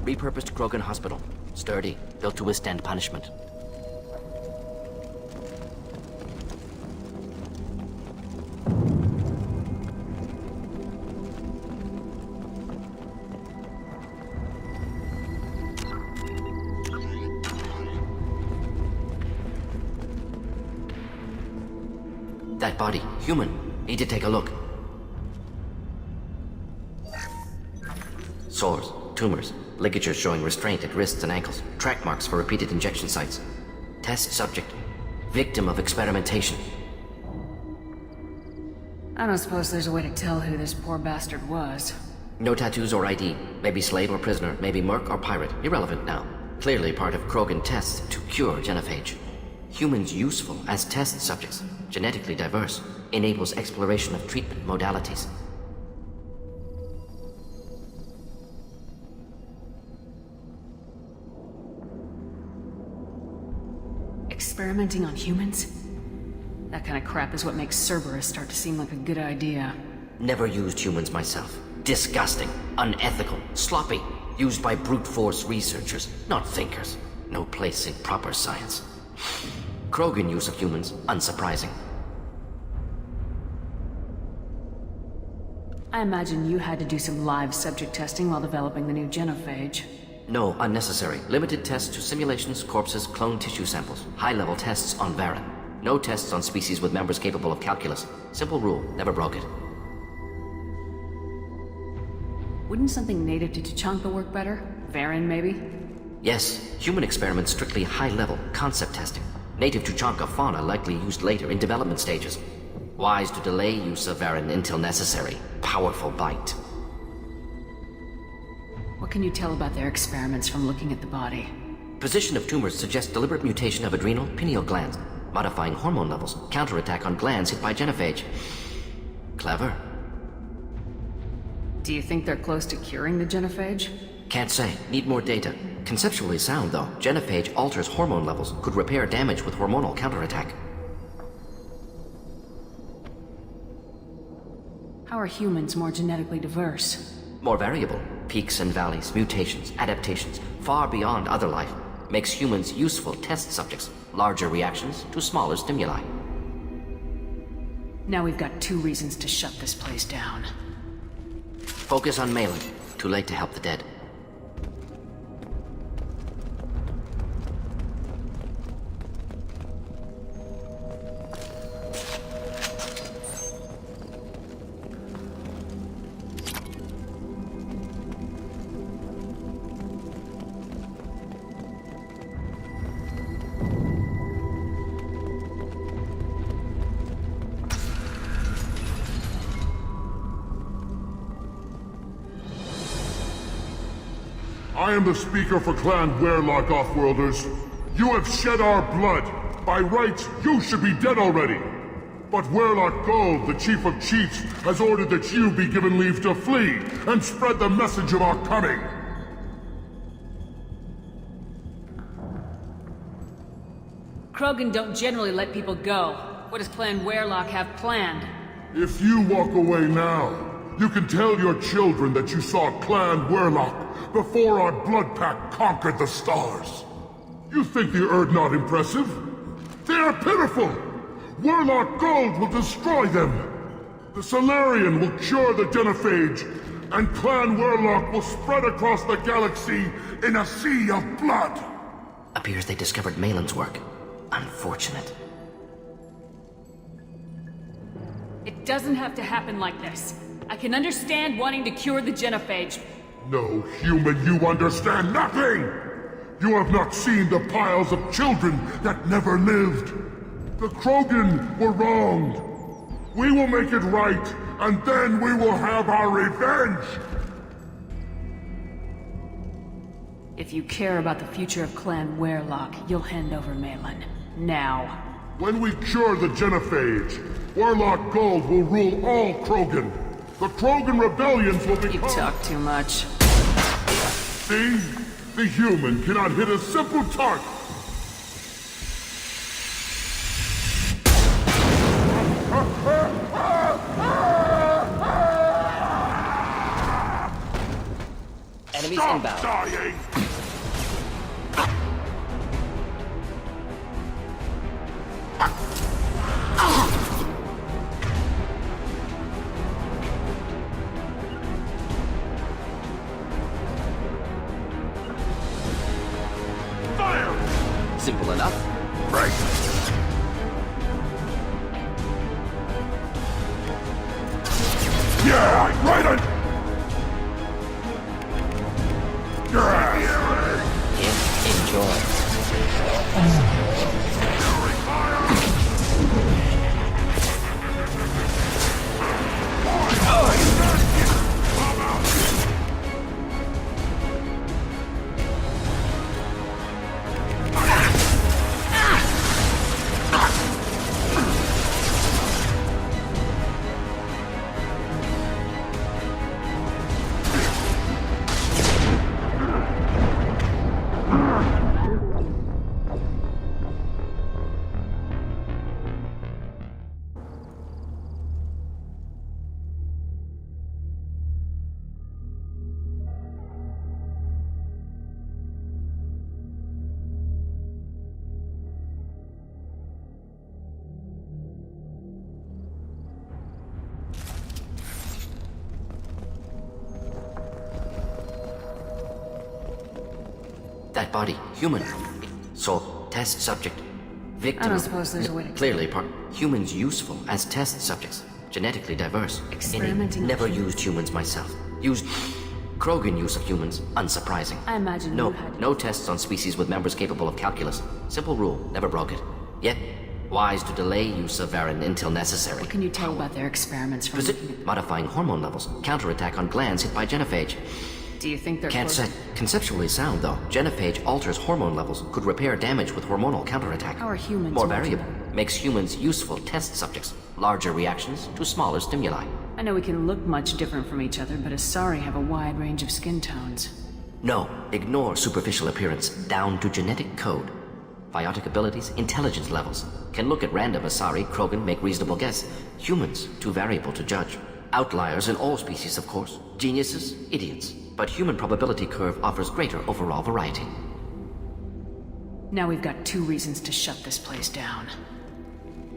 Repurposed Krogan Hospital. Sturdy, built to withstand punishment. That body, human. Need to take a look. Sores, tumors, ligatures showing restraint at wrists and ankles, track marks for repeated injection sites. Test subject, victim of experimentation. I don't suppose there's a way to tell who this poor bastard was. No tattoos or ID. Maybe slave or prisoner, maybe merc or pirate. Irrelevant now. Clearly part of Krogan tests to cure genophage. Humans useful as test subjects. Genetically diverse. Enables exploration of treatment modalities. Experimenting on humans? That kind of crap is what makes Cerberus start to seem like a good idea. Never used humans myself. Disgusting, unethical, sloppy. Used by brute force researchers, not thinkers. No place in proper science. Krogan use of humans, unsurprising. I imagine you had to do some live subject testing while developing the new genophage. No, unnecessary. Limited tests to simulations, corpses, cloned tissue samples. High-level tests on Varen. No tests on species with members capable of calculus. Simple rule, never broke it. Wouldn't something native to Tuchanka work better? Varen, maybe? Yes, human experiments strictly high-level, concept testing. Native Tuchanka fauna likely used later in development stages. Wise to delay use of Varen until necessary. Powerful bite. What can you tell about their experiments from looking at the body? Position of tumors suggests deliberate mutation of adrenal, pineal glands, modifying hormone levels, counterattack on glands hit by genophage. Clever. Do you think they're close to curing the genophage? Can't say. Need more data. Conceptually sound, though. Genophage alters hormone levels. Could repair damage with hormonal counterattack. How are humans more genetically diverse? More variable. Peaks and valleys, mutations, adaptations, far beyond other life. Makes humans useful test subjects. Larger reactions to smaller stimuli. Now we've got 2 reasons to shut this place down. Focus on Malin. Too late to help the dead. I am the speaker for Clan Werelock, Offworlders. You have shed our blood. By rights, you should be dead already. But Werelock Gold, the Chief of Chiefs, has ordered that you be given leave to flee and spread the message of our coming. Krogan don't generally let people go. What does Clan Werelock have planned? If you walk away now, you can tell your children that you saw Clan Werelock before our blood pact conquered the stars. You think the Erd not impressive? They are pitiful! Werelock Gold will destroy them! The Solarian will cure the Genophage, and Clan Werelock will spread across the galaxy in a sea of blood! Appears they discovered Malin's work. Unfortunate. It doesn't have to happen like this. I can understand wanting to cure the Genophage. No, human, you understand nothing! You have not seen the piles of children that never lived. The Krogan were wronged. We will make it right, and then we will have our revenge! If you care about the future of Clan Werelock, you'll hand over Malin. Now. When we cure the Genophage, Werelock Gold will rule all Krogan. The Krogan rebellions will become— You talk too much. See? The human cannot hit a simple target. Enemies Stop inbound. dying! Simple enough. Right. Yeah, right on. Enjoy. That body, human. Soul, test subject. Victim. I don't suppose there's a way to... Clearly, humans useful as test subjects. Genetically diverse. Experimenting Never with used humans myself. Used Krogan use of humans, unsurprising. I imagine you had... No tests on species with members capable of calculus. Simple rule, never broke it. Yet, wise to delay use of Varen until necessary. What can you tell about their experiments from... Modifying hormone levels. Counterattack on glands hit by Genophage. Do you think they're... Can't say. Conceptually sound, though. Genophage alters hormone levels. Could repair damage with hormonal counterattack. How are humans... More variable. Makes humans useful test subjects. Larger reactions to smaller stimuli. I know we can look much different from each other, but Asari have a wide range of skin tones. No, ignore superficial appearance, down to genetic code. Biotic abilities, intelligence levels. Can look at random Asari, Krogan, make reasonable guess. Humans, too variable to judge. Outliers in all species, of course. Geniuses, idiots. But human probability curve offers greater overall variety. Now we've got 2 reasons to shut this place down.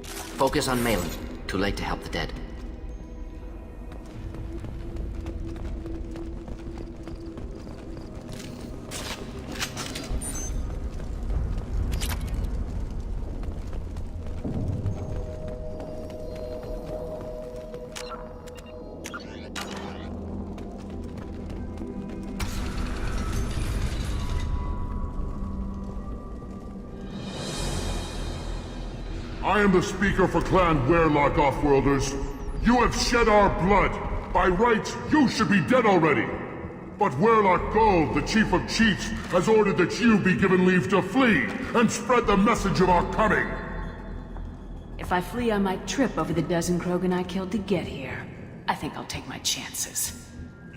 Focus on Malin. Too late to help the dead. I am the speaker for Clan Werelock, Offworlders. You have shed our blood. By rights, you should be dead already. But Werelock Gold, the Chief of Chiefs, has ordered that you be given leave to flee and spread the message of our coming. If I flee, I might trip over the dozen Krogan I killed to get here. I think I'll take my chances.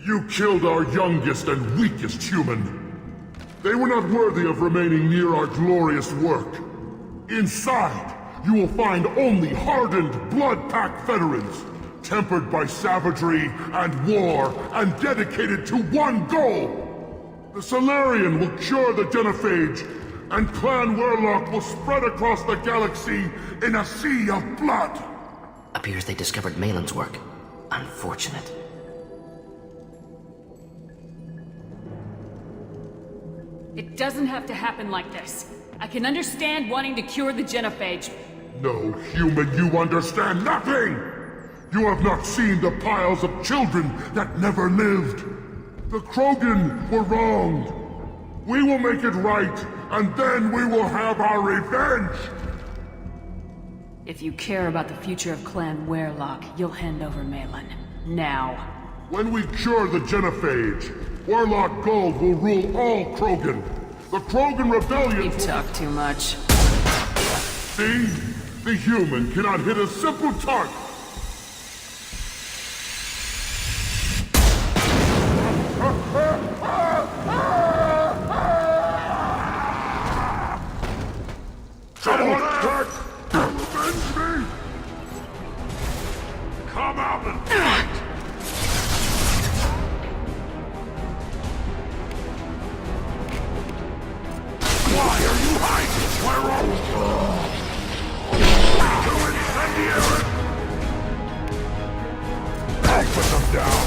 You killed our youngest and weakest human. They were not worthy of remaining near our glorious work. Inside, you will find only hardened, blood-packed veterans, tempered by savagery and war, and dedicated to one goal! The Solarian will cure the genophage, and Clan Werelock will spread across the galaxy in a sea of blood! Appears they discovered Malin's work. Unfortunate. It doesn't have to happen like this. I can understand wanting to cure the genophage. No, human, you understand nothing! You have not seen the piles of children that never lived. The Krogan were wronged. We will make it right, and then we will have our revenge! If you care about the future of Clan Werelock, you'll hand over Malin. Now. When we cure the genophage, Werelock Gold will rule all Krogan. The Krogan rebellion. You talk too much. See? The human cannot hit a simple target. Someone avenge me! Come out and fight! Why are you hiding? Where are we? I'll put them down!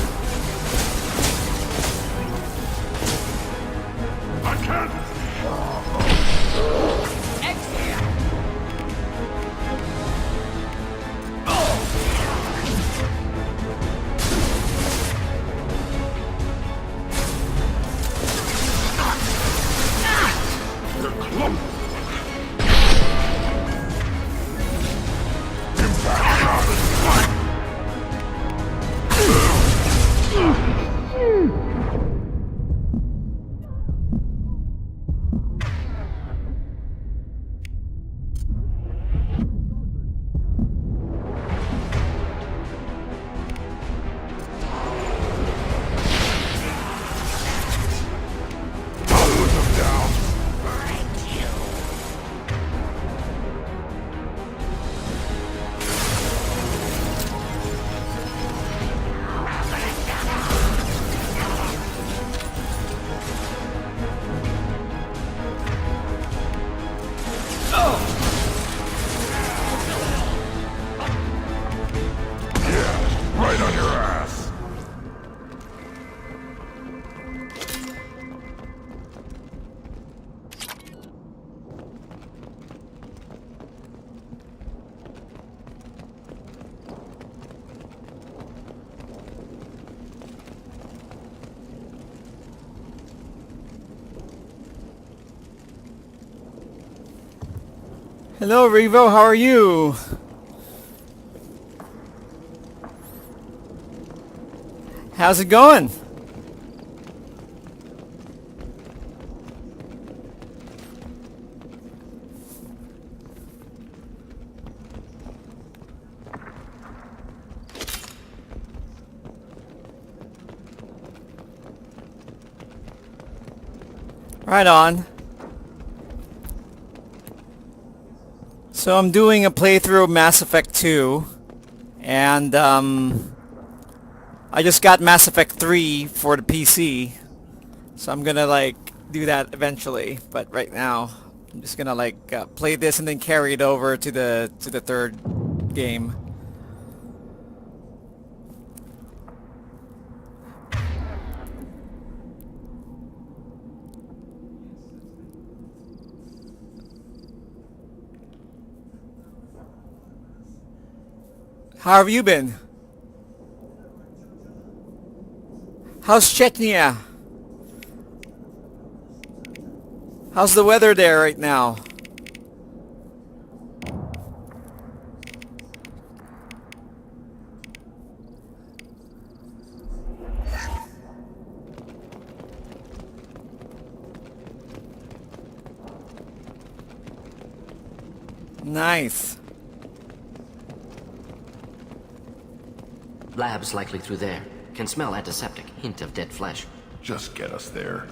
I can't! They're close! Hello, Revo. How are you? How's it going? Right on. So I'm doing a playthrough of Mass Effect 2, and I just got Mass Effect 3 for the PC, so I'm gonna like do that eventually. But right now, I'm just gonna like play this and then carry it over to the third game. How have you been? How's Chechnya? How's the weather there right now? Nice. Lab's likely through there. Can smell antiseptic. Hint of dead flesh. Just get us there.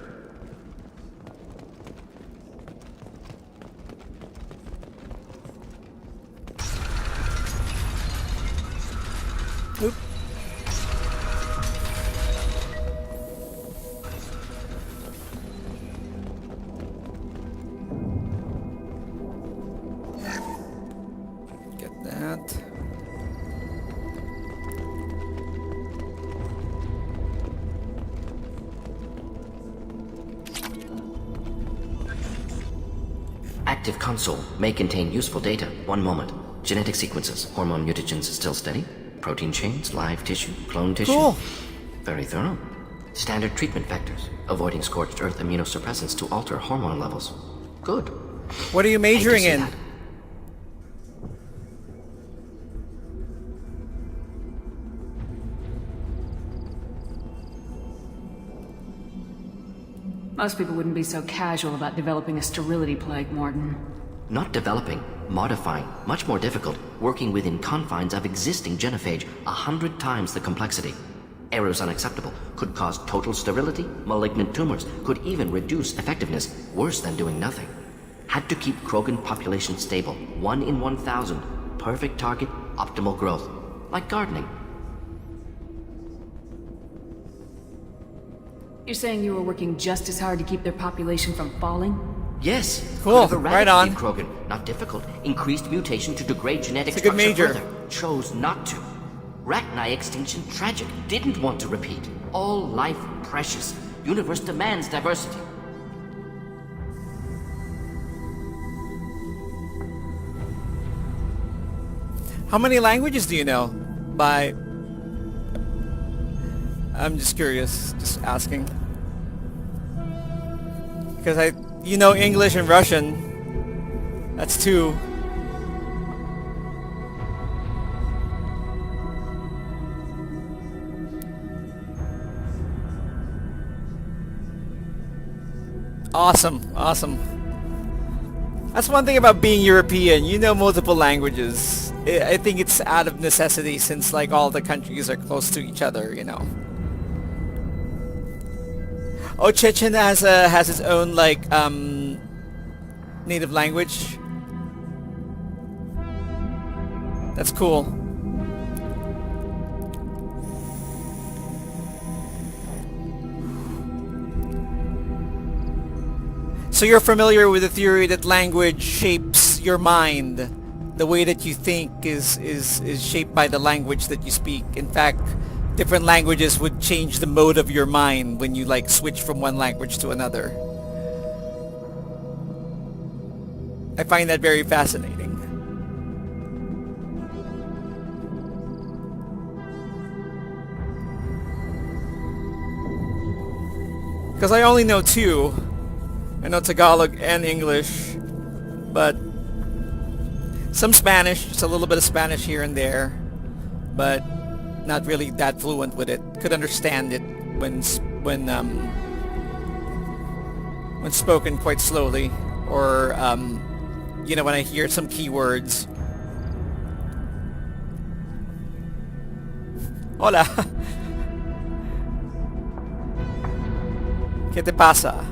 Oop. Get that. Active console may contain useful data. One moment. Genetic sequences. Hormone mutagens still steady. Protein chains, live tissue, clone tissue. Cool. Very thorough. Standard treatment vectors. Avoiding scorched earth immunosuppressants to alter hormone levels. Good. What are you majoring in? That. Most people wouldn't be so casual about developing a sterility plague, Morton. Not developing, modifying, much more difficult, working within confines of existing genophage, 100 times the complexity. Errors unacceptable, could cause total sterility, malignant tumors, could even reduce effectiveness, worse than doing nothing. Had to keep Krogan population stable, 1 in 1,000, perfect target, optimal growth, like gardening. You're saying you were working just as hard to keep their population from falling? Yes. Cool. Could have Right on. eradicated Krogan. Not difficult. Increased mutation to degrade genetic It's a good structure major. further. Chose not to. Rachni extinction tragic. Didn't want to repeat. All life precious. Universe demands diversity. How many languages do you know? By... I'm just curious, just asking. Because you know English and Russian. That's 2. Awesome, awesome. That's one thing about being European. You know multiple languages. I think it's out of necessity since like all the countries are close to each other, you know. Oh, Chechen has its own like native language. That's cool. So you're familiar with the theory that language shapes your mind. The way that you think is shaped by the language that you speak. In fact, different languages would change the mode of your mind when you like switch from one language to another. I find that very fascinating. Because I only know 2. I know Tagalog and English, but some Spanish, just a little bit of Spanish here and there, but not really that fluent with it. Could understand it when spoken quite slowly, or you know, when I hear some keywords. Hola. ¿Qué te pasa?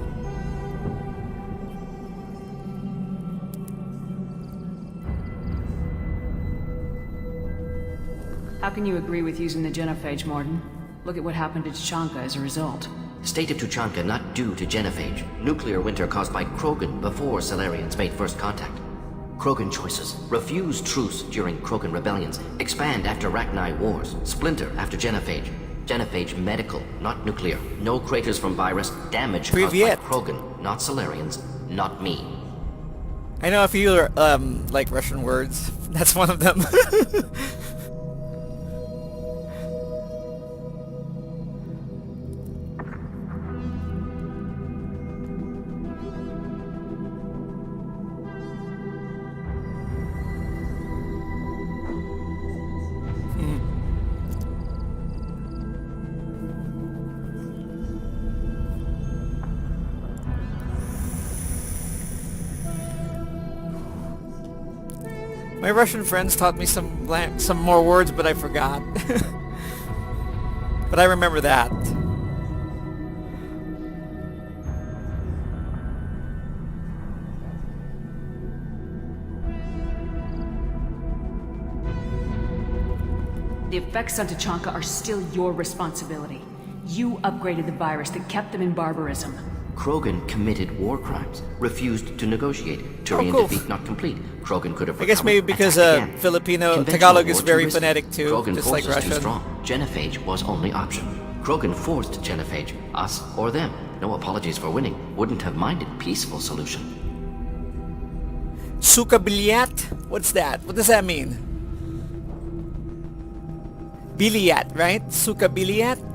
How can you agree with using the genophage, Morden? Look at what happened to Tuchanka as a result. State of Tuchanka not due to genophage. Nuclear winter caused by Krogan before Solarians made first contact. Krogan choices. Refuse truce during Krogan rebellions. Expand after Rachni wars. Splinter after genophage. Genophage medical, not nuclear. No craters from virus. Damage caused by Krogan, not Solarians, not me. I know a few like Russian words. That's one of them. My Russian friends taught me some more words, but I forgot. But I remember that. The effects on Tuchanka are still your responsibility. You upgraded the virus that kept them in barbarism. Krogan committed war crimes, refused to negotiate. Turian defeat not complete. Krogan could have I guess maybe because Filipino Tagalog is very phonetic too, Krogan just like Russian. Too strong. Genophage was only option. Krogan forced genophage, us or them. No apologies for winning. Wouldn't have minded peaceful solution. Sukabiliat? What's that? What does that mean? Biliat, right? Sukabiliat?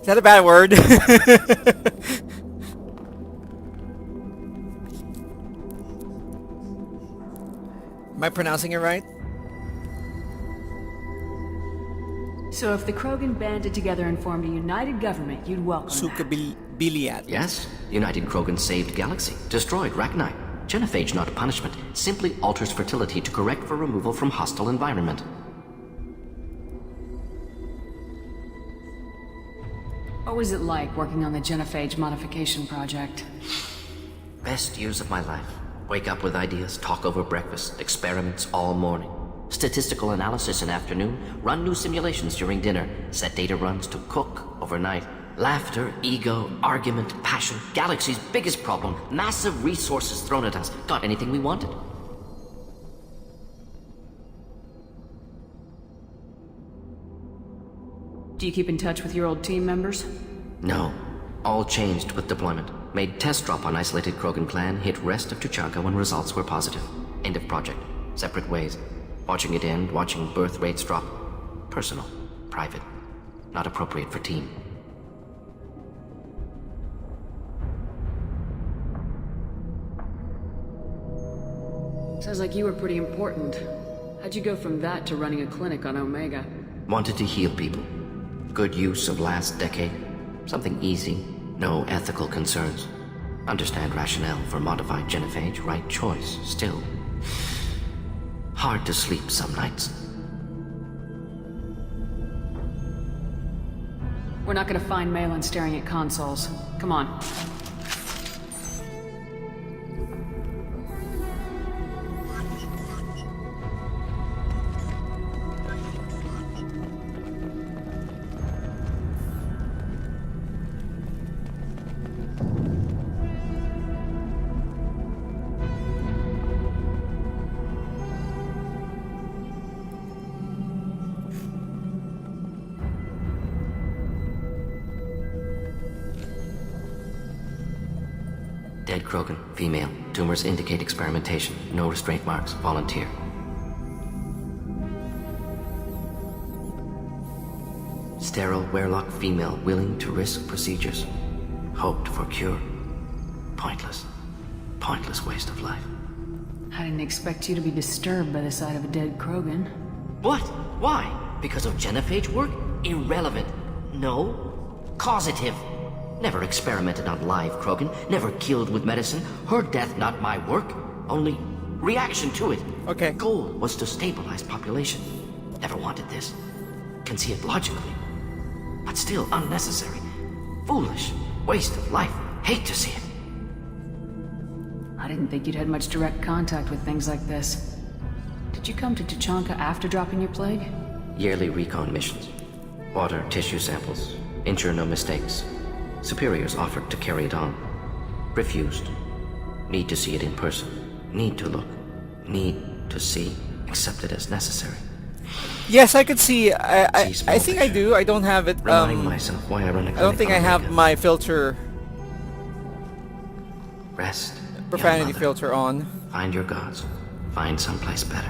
Is that a bad word? Am I pronouncing it right? So if the Krogan banded together and formed a united government, you'd welcome Sukabiliat. Yes. United Krogan saved Galaxy. Destroyed Rachni. Genophage not punishment. Simply alters fertility to correct for removal from hostile environment. What was it like working on the genophage modification project? Best years of my life. Wake up with ideas, talk over breakfast, experiments all morning. Statistical analysis in afternoon, run new simulations during dinner, set data runs to cook overnight. Laughter, ego, argument, passion. Galaxy's biggest problem, massive resources thrown at us. Got anything we wanted. Do you keep in touch with your old team members? No. All changed with deployment. Made test drop on isolated Krogan clan, hit rest of Tuchanka when results were positive. End of project. Separate ways. Watching it end, watching birth rates drop. Personal. Private. Not appropriate for team. Sounds like you were pretty important. How'd you go from that to running a clinic on Omega? Wanted to heal people. Good use of last decade. Something easy. No ethical concerns. Understand rationale for modified genophage. Right choice. Still. Hard to sleep some nights. We're not gonna find Malin staring at consoles. Come on. Dead Krogan, female. Tumors indicate experimentation. No restraint marks. Volunteer. Sterile, werelock female, willing to risk procedures. Hoped for cure. Pointless. Pointless waste of life. I didn't expect you to be disturbed by the sight of a dead Krogan. What? Why? Because of genophage work? Irrelevant. No. Causative. Never experimented on live Krogan. Never killed with medicine. Her death not my work. Only reaction to it. Okay. Goal was to stabilize population. Never wanted this. Can see it logically. But still unnecessary. Foolish. Waste of life. Hate to see it. I didn't think you'd had much direct contact with things like this. Did you come to Tuchanka after dropping your plague? Yearly recon missions. Water, tissue samples. Ensure no mistakes. Superiors offered to carry it on. Refused. Need to see it in person. Need to look. Need to see. Accept it as necessary. Yes, I could see. I small think I picture. do. I don't have it. Remind myself why I run a clinic I don't think I on have Renegade. my filter, Rest. profanity young mother. filter on. Find your gods. Find someplace better.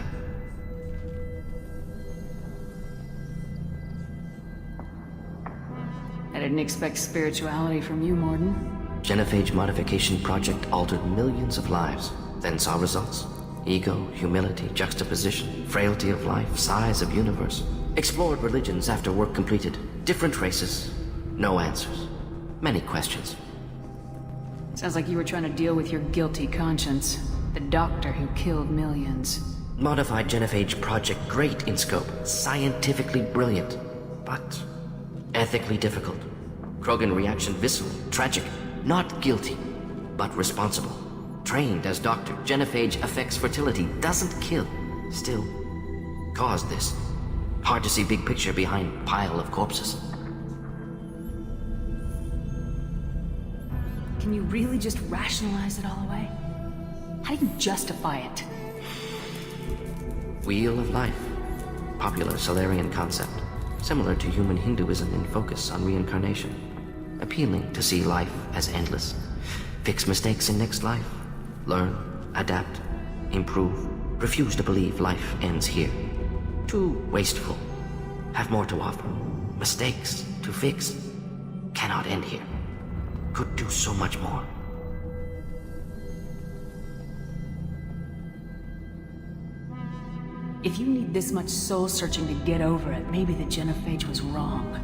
I didn't expect spirituality from you, Morden. Genophage modification project altered millions of lives, then saw results. Ego, humility, juxtaposition, frailty of life, size of universe. Explored religions after work completed. Different races. No answers. Many questions. Sounds like you were trying to deal with your guilty conscience. The doctor who killed millions. Modified genophage project great in scope. Scientifically brilliant. But ethically difficult. Krogan reaction visceral, tragic. Not guilty, but responsible. Trained as doctor, genophage affects fertility, doesn't kill. Still, caused this. Hard to see big picture behind pile of corpses. Can you really just rationalize it all away? How do you justify it? Wheel of life. Popular Solarian concept. Similar to human Hinduism in focus on reincarnation. Appealing to see life as endless. Fix mistakes in next life. Learn, adapt, improve. Refuse to believe life ends here. Too wasteful. Have more to offer. Mistakes to fix. Cannot end here. Could do so much more. If you need this much soul-searching to get over it, maybe the genophage was wrong.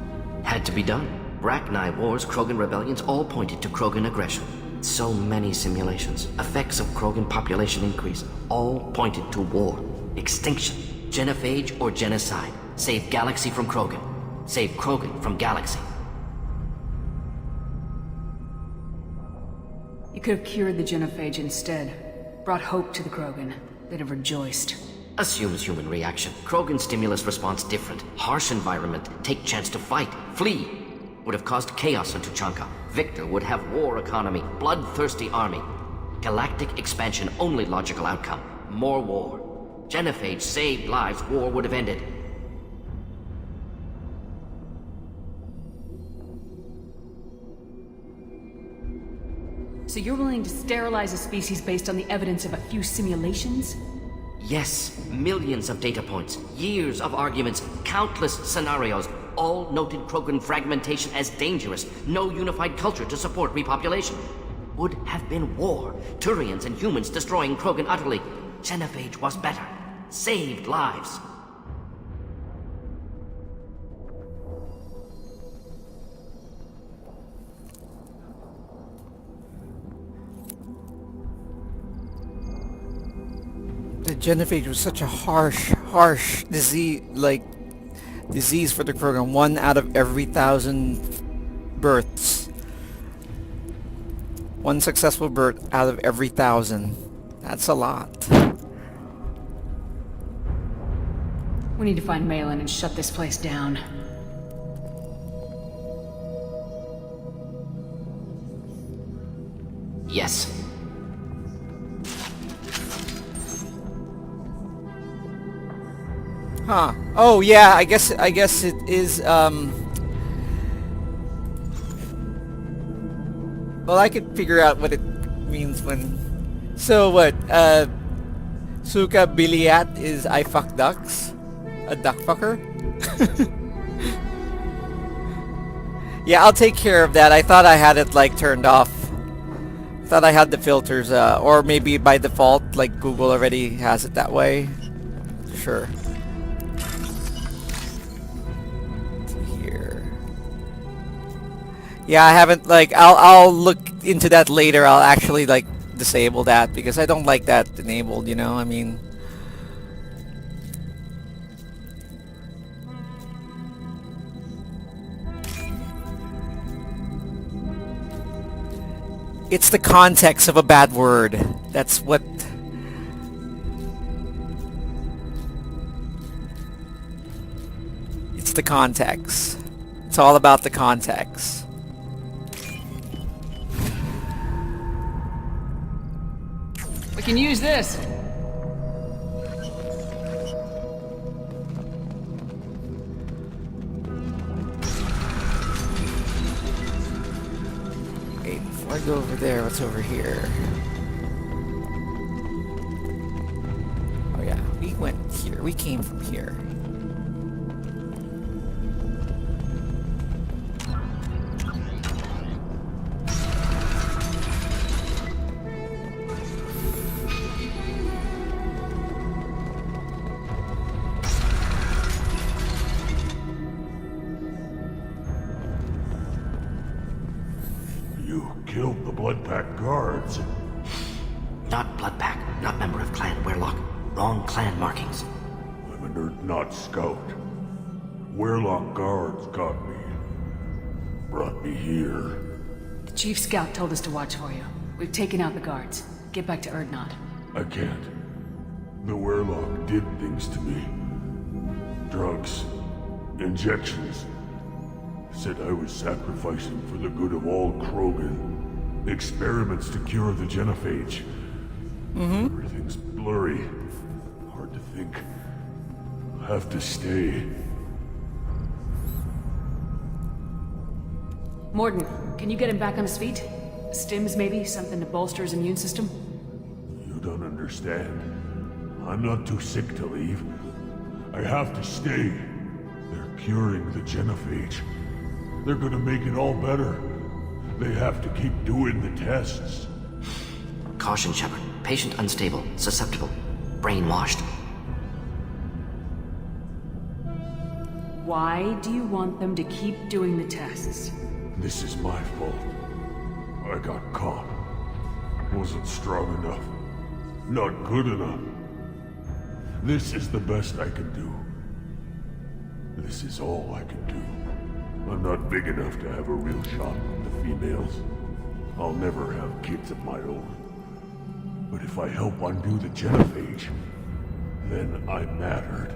Had to be done. Rachni wars, Krogan rebellions, all pointed to Krogan aggression. So many simulations, effects of Krogan population increase, all pointed to war, extinction, genophage or genocide. Save galaxy from Krogan. Save Krogan from galaxy. You could have cured the genophage instead. Brought hope to the Krogan. They'd have rejoiced. Assumes human reaction. Krogan stimulus response different. Harsh environment. Take chance to fight. Flee. Would have caused chaos in Tuchanka. Victor would have war economy. Bloodthirsty army. Galactic expansion only logical outcome. More war. Genophage saved lives. War would have ended. So you're willing to sterilize a species based on the evidence of a few simulations? Yes, millions of data points, years of arguments, countless scenarios, all noted Krogan fragmentation as dangerous, no unified culture to support repopulation. Would have been war, Turians and humans destroying Krogan utterly. Genophage was better, saved lives. The genophage was such a harsh disease for the Krogan. 1 out of every 1,000 births. 1 successful birth out of every 1,000. That's a lot. We need to find Malin and shut this place down. Yes. Huh. Oh yeah, I guess it is well, I could figure out what it means when so what Suka Biliat is I fuck ducks? A duck fucker? Yeah, I'll take care of that. I thought I had it like turned off. Thought I had the filters or maybe by default like Google already has it that way. Sure. Yeah, I haven't like I'll look into that later. I'll actually like disable that because I don't like that enabled, you know? I mean, It's the context of a bad word. That's what... It's the context. It's all about the context. We can use this. Okay, before I go over there, what's over here? Oh yeah, we went here. We came from here. You killed the Bloodpack guards. Not Bloodpack, not member of Clan Weirlock. Wrong clan markings. I'm an Urdnot scout. Weirlock guards got me. Brought me here. The Chief Scout told us to watch for you. We've taken out the guards. Get back to Urdnot. I can't. The Weirlock did things to me. Drugs. Injections. Said I was sacrificing for the good of all Krogan. Experiments to cure the genophage. Everything's blurry. Hard to think. Have to stay. Morden, can you get him back on his feet? Stims, maybe? Something to bolster his immune system? You don't understand. I'm not too sick to leave. I have to stay. They're curing the genophage. They're gonna make it all better. They have to keep doing the tests. Caution, Shepard. Patient unstable, susceptible, brainwashed. Why do you want them to keep doing the tests? This is my fault. I got caught. Wasn't strong enough. Not good enough. This is the best I can do. This is all I can do. I'm not big enough to have a real shot with the females. I'll never have kids of my own. But if I help undo the genophage, then I mattered.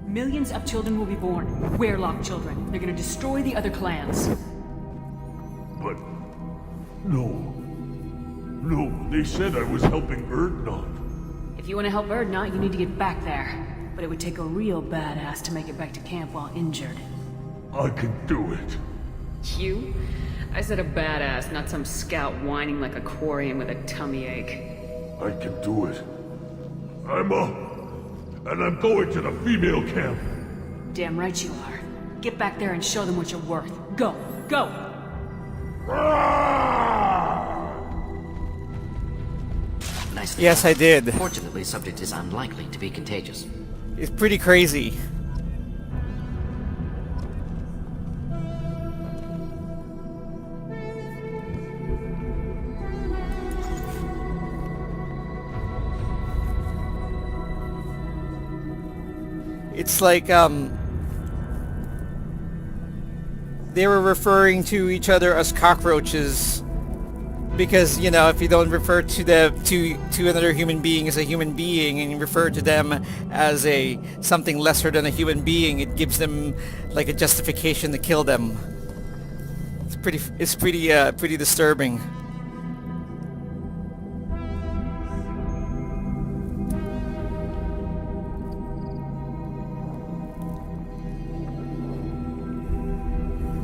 Millions of children will be born. Weirlock children. They're gonna destroy the other clans. But... No. No, they said I was helping Urdnot. If you want to help Urdnot, you need to get back there. But it would take a real badass to make it back to camp while injured. I can do it. You? I said a badass, not some scout whining like a Quarian with a tummy ache. I can do it. I'm up. And I'm going to the female camp. Damn right you are. Get back there and show them what you're worth. Go! Go! Nicely Yes, done. I did. Fortunately, subject is unlikely to be contagious. It's pretty crazy. It's like, they were referring to each other as cockroaches because, you know, if you don't refer to to another human being as a human being and you refer to them as something lesser than a human being, it gives them like a justification to kill them. It's pretty disturbing.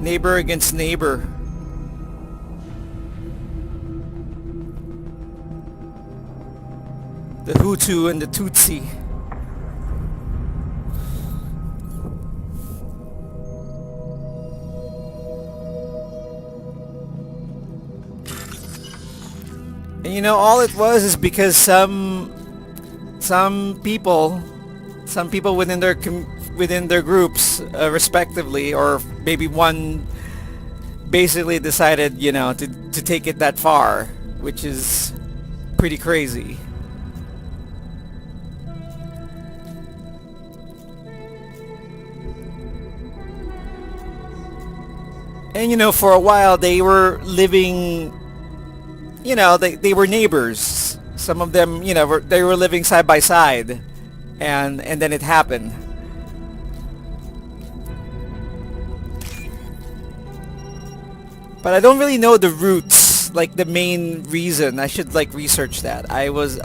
Neighbor against neighbor. The Hutu and the Tutsi. And you know, all it was is because some people within their groups, respectively, or maybe one basically decided, you know, to take it that far, which is pretty crazy. And you know, for a while they were living, you know, they were neighbors. Some of them, you know, they were living side by side, and then it happened. But I don't really know the roots, like the main reason. I should like research that. I was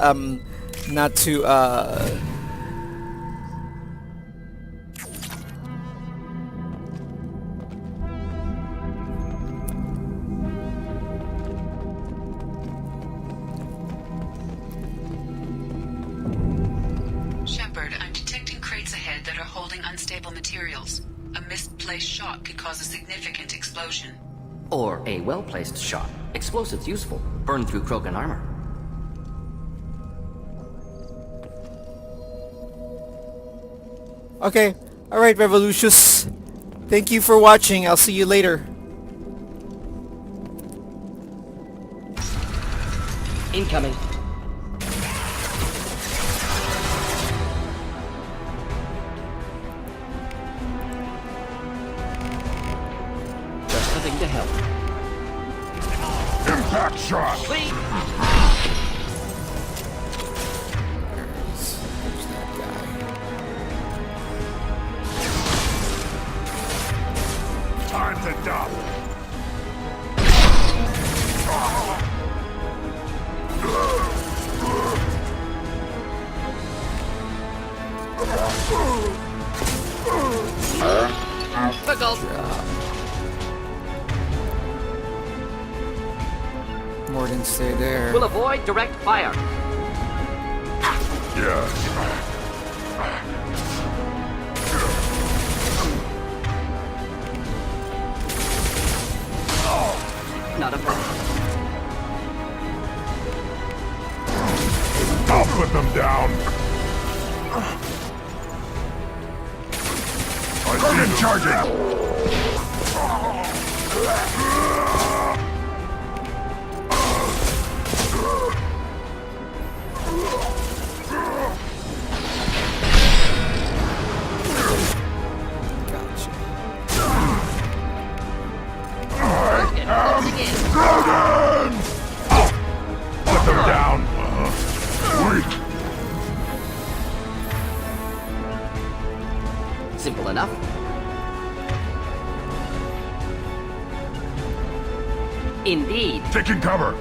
not too Shepard, I'm detecting crates ahead that are holding unstable materials. A misplaced shot could cause a significant explosion. Or a well-placed shot. Explosives useful. Burn through Krogan armor. Okay. Alright, Revolucious. Thank you for watching. I'll see you later. Incoming. Just the thing to help. Impact shot! Please. There's that guy. Time to die! Buckles. Morden, stay there. We'll avoid direct fire. Yeah. Not a problem. I'll put them down! Krogan charging! Gotcha. Closing in. Krogan! Put them down! Weak! Simple enough. Indeed. Taking cover!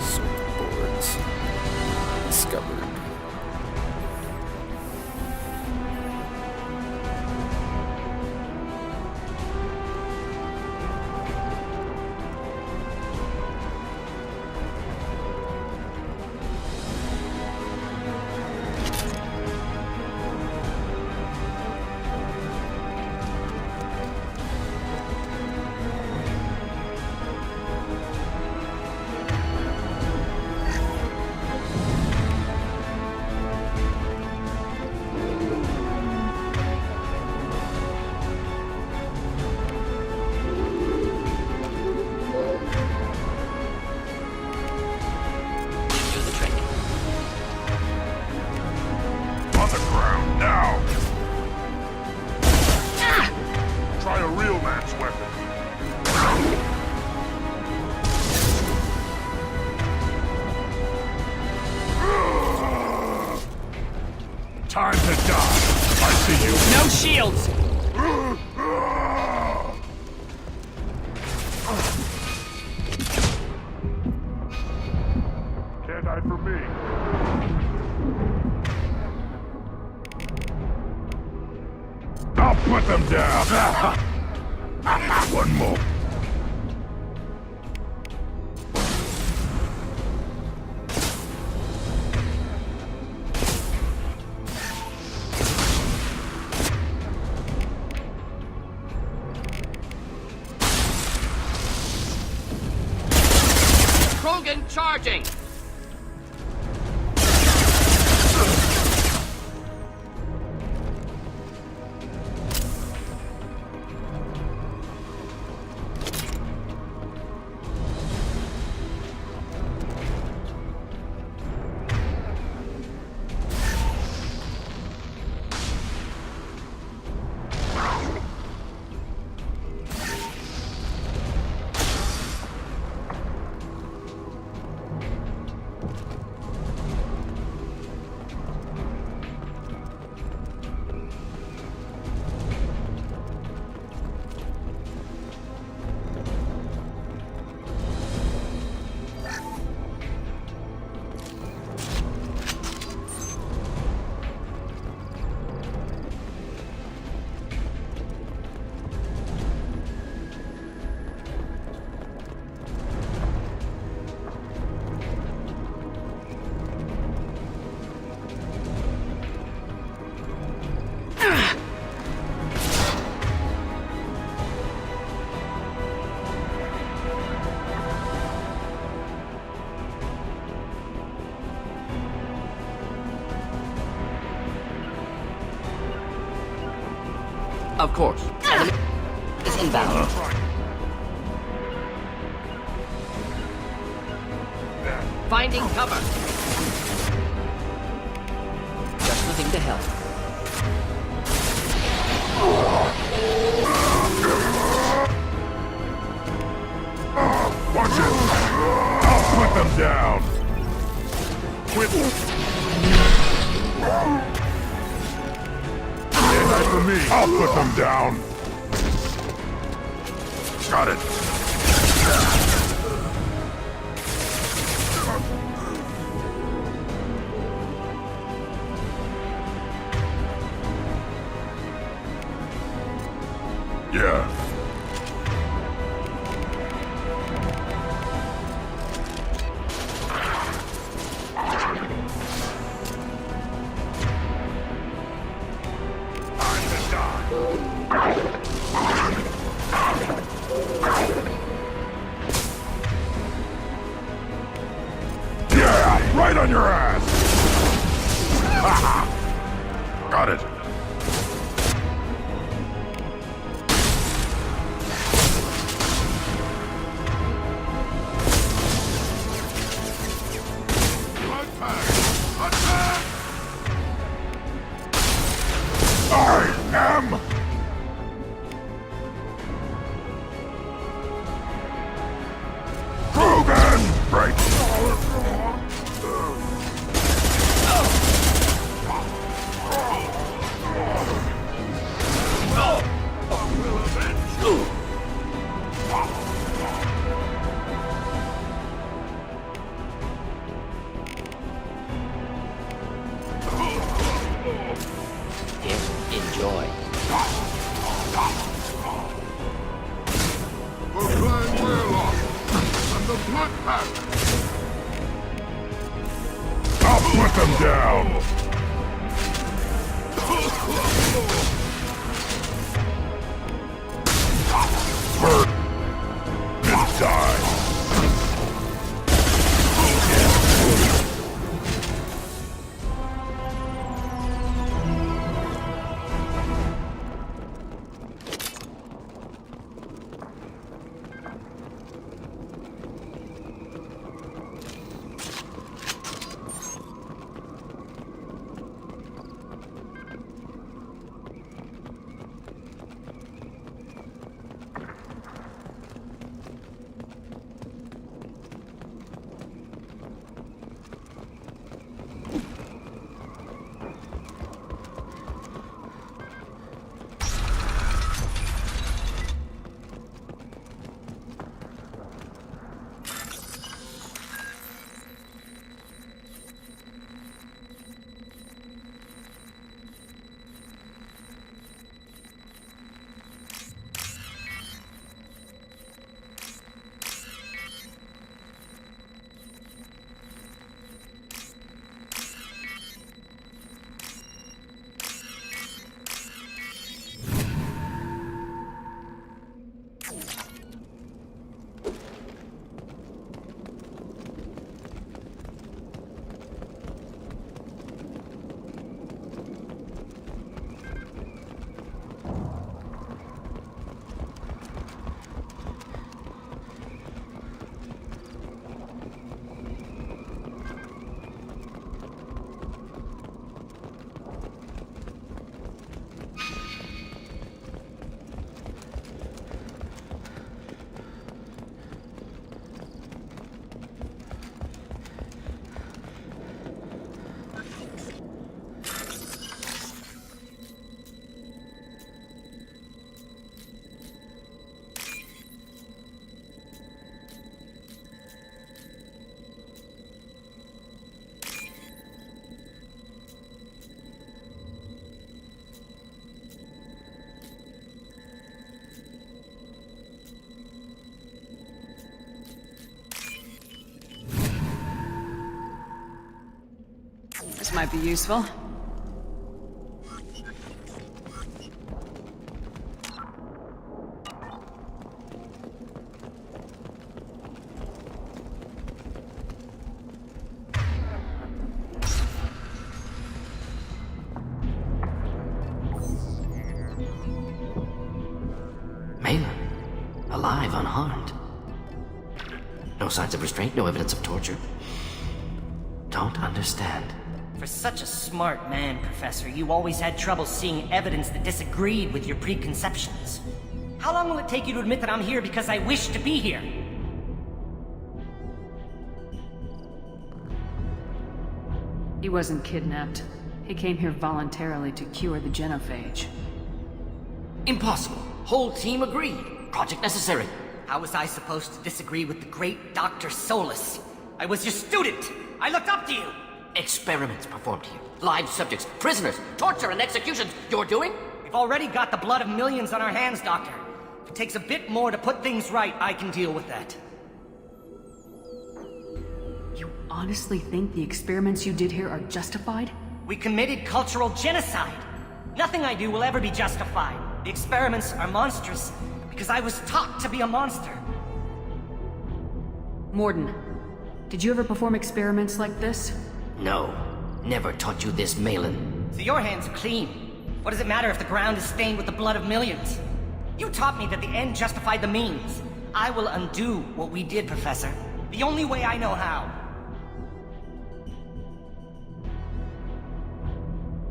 Circuit boards. Discovered. Do the trick. On the ground, now! Try a real man's weapon. Time to die! I see you! No shields! Can't hide from me. I'll put them down! One more. Krogan charging! Of course. Enemy is inbound. Finding cover. Just looking to help. Watch it! I'll put them down! Quit! Stand for me! I'll put them down! Got it! Yeah. Yeah, right on your ass! Got it. Enjoy. For Clan Warlock and the Blood Pack! I'll put them down! Burn and die! This might be useful. unharmed. No signs of restraint, no evidence of torture. Don't understand. For such a smart man, Professor, you always had trouble seeing evidence that disagreed with your preconceptions. How long will it take you to admit that I'm here because I wish to be here? He wasn't kidnapped. He came here voluntarily to cure the genophage. Impossible. Whole team agreed. Project necessary. How was I supposed to disagree with the great Dr. Solus? I was your student! I looked up to you! Experiments performed here. Live subjects, prisoners, torture and executions. You're doing? We've already got the blood of millions on our hands, Doctor. If it takes a bit more to put things right, I can deal with that. You honestly think the experiments you did here are justified? We committed cultural genocide. Nothing I do will ever be justified. The experiments are monstrous because I was taught to be a monster. Morden, did you ever perform experiments like this? No. Never taught you this, Malin. So your hands are clean. What does it matter if the ground is stained with the blood of millions? You taught me that the end justified the means. I will undo what we did, Professor. The only way I know how.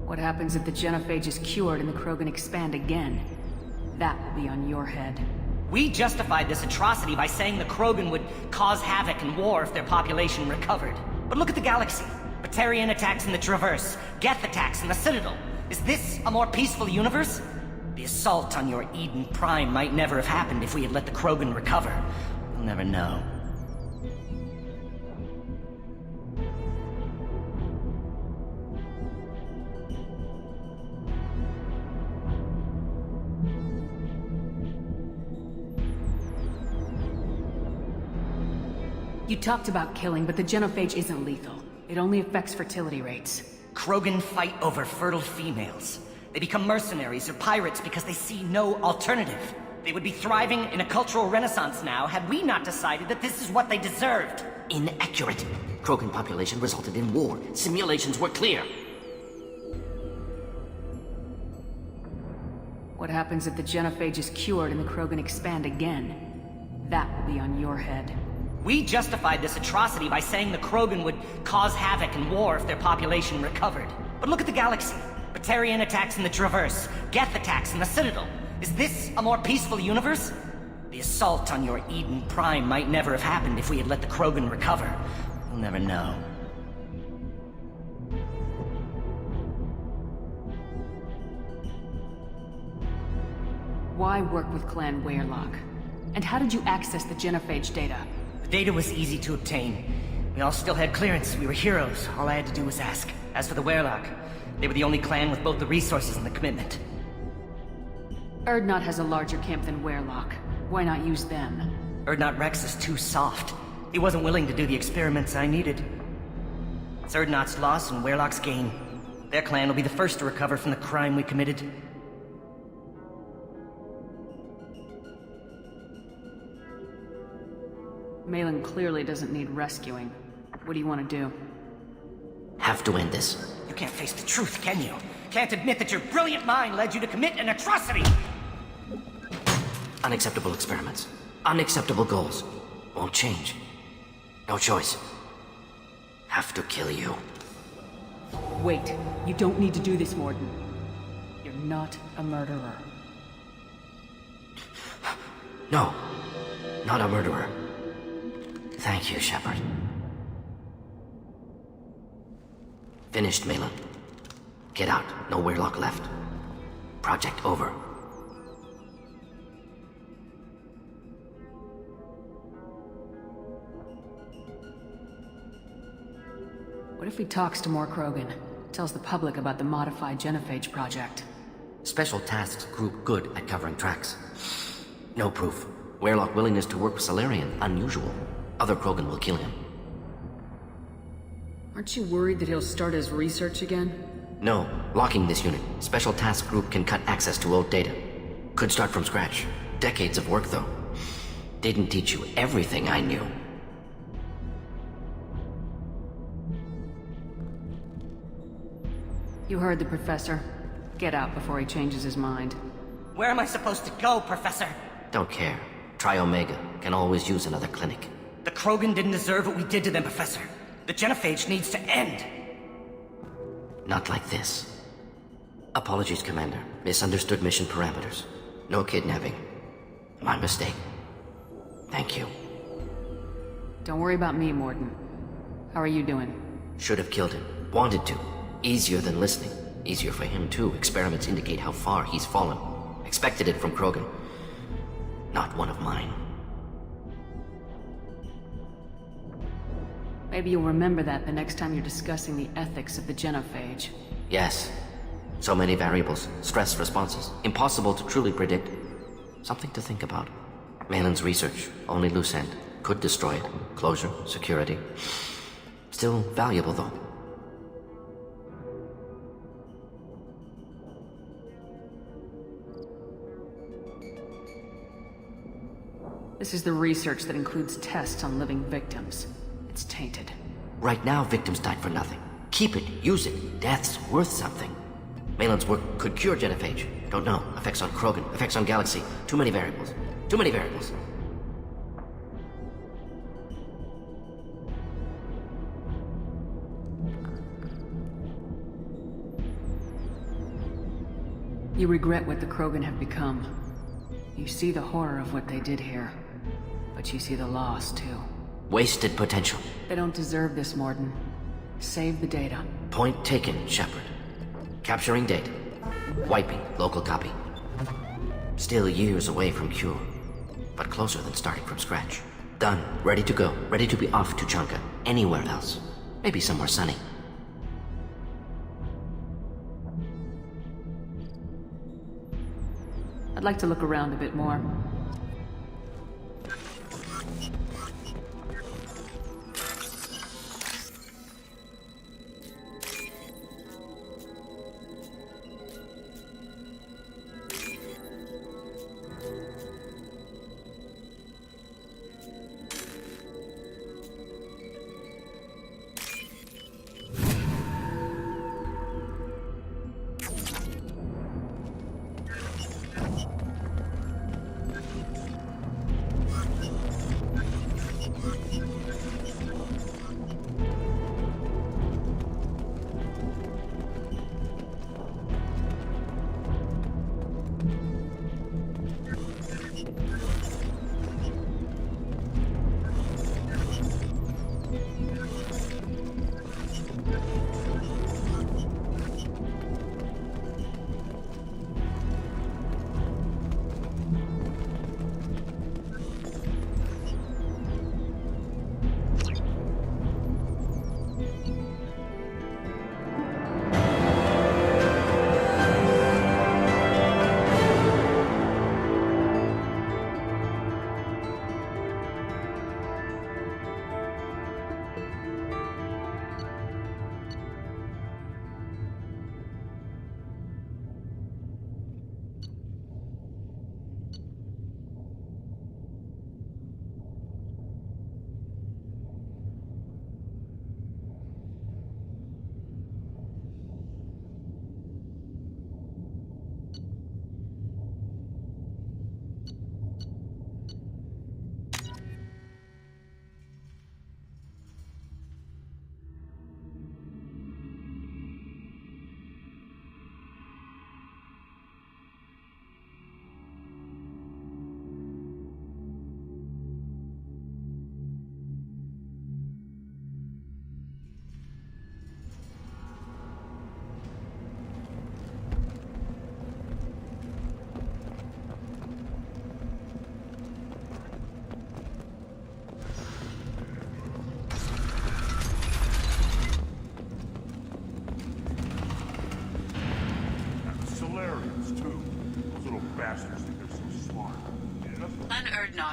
What happens if the genophage is cured and the Krogan expand again? That will be on your head. We justified this atrocity by saying the Krogan would cause havoc and war if their population recovered. But look at the galaxy. Batarian attacks in the Traverse, Geth attacks in the Citadel. Is this a more peaceful universe? The assault on your Eden Prime might never have happened if we had let the Krogan recover. We'll never know. You talked about killing, but the genophage isn't lethal. It only affects fertility rates. Krogan fight over fertile females. They become mercenaries or pirates because they see no alternative. They would be thriving in a cultural renaissance now had we not decided that this is what they deserved. Inaccurate. Krogan population resulted in war. Simulations were clear. What happens if the genophage is cured and the Krogan expand again? That will be on your head. We justified this atrocity by saying the Krogan would cause havoc and war if their population recovered. But look at the galaxy. Batarian attacks in the Traverse, Geth attacks in the Citadel. Is this a more peaceful universe? The assault on your Eden Prime might never have happened if we had let the Krogan recover. We'll never know. Why work with Clan Weyrloc? And how did you access the genophage data? The data was easy to obtain. We all still had clearance. We were heroes. All I had to do was ask. As for the Weyrloc, they were the only clan with both the resources and the commitment. Urdnot has a larger camp than Weyrloc. Why not use them? Urdnot Rex is too soft. He wasn't willing to do the experiments I needed. It's Urdnot's loss and Weyrloc's gain. Their clan will be the first to recover from the crime we committed. Malin clearly doesn't need rescuing. What do you want to do? Have to end this. You can't face the truth, can you? Can't admit that your brilliant mind led you to commit an atrocity! Unacceptable experiments. Unacceptable goals. Won't change. No choice. Have to kill you. Wait. You don't need to do this, Morden. You're not a murderer. No. Not a murderer. Thank you, Shepard. Finished, Malin. Get out. No Weyrloc left. Project over. What if he talks to more Krogan? Tells the public about the modified genophage project? Special Tasks Group good at covering tracks. No proof. Weyrloc willingness to work with Salarian, unusual. Other Krogan will kill him. Aren't you worried that he'll start his research again? No. Locking this unit. Special Task Group can cut access to old data. Could start from scratch. Decades of work, though. Didn't teach you everything I knew. You heard the professor. Get out before he changes his mind. Where am I supposed to go, Professor? Don't care. Try Try Omega. Can always use another clinic. The Krogan didn't deserve what we did to them, Professor. The genophage needs to end. Not like this. Apologies, Commander. Misunderstood mission parameters. No kidnapping. My mistake. Thank you. Don't worry about me, Morden. How are you doing? Should have killed him. Wanted to. Easier than listening. Easier for him, too. Experiments indicate how far he's fallen. Expected it from Krogan. Not one of mine. Maybe you'll remember that the next time you're discussing the ethics of the genophage. Yes. So many variables. Stress responses. Impossible to truly predict. Something to think about. Malin's research. Only loose end. Could destroy it. Closure. Security. Still valuable, though. This is the research that includes tests on living victims. It's tainted. Right now, victims died for nothing. Keep it. Use it. Death's worth something. Malin's work could cure genophage. Don't know. Effects on Krogan. Effects on Galaxy. Too many variables. Too many variables. You regret what the Krogan have become. You see the horror of what they did here. But you see the loss, too. Wasted potential. They don't deserve this, Morden. Save the data. Point taken, Shepard. Capturing data. Wiping local copy. Still years away from cure. But closer than starting from scratch. Done. Ready to go. Ready to be off to Chanka. Anywhere else. Maybe somewhere sunny. I'd like to look around a bit more.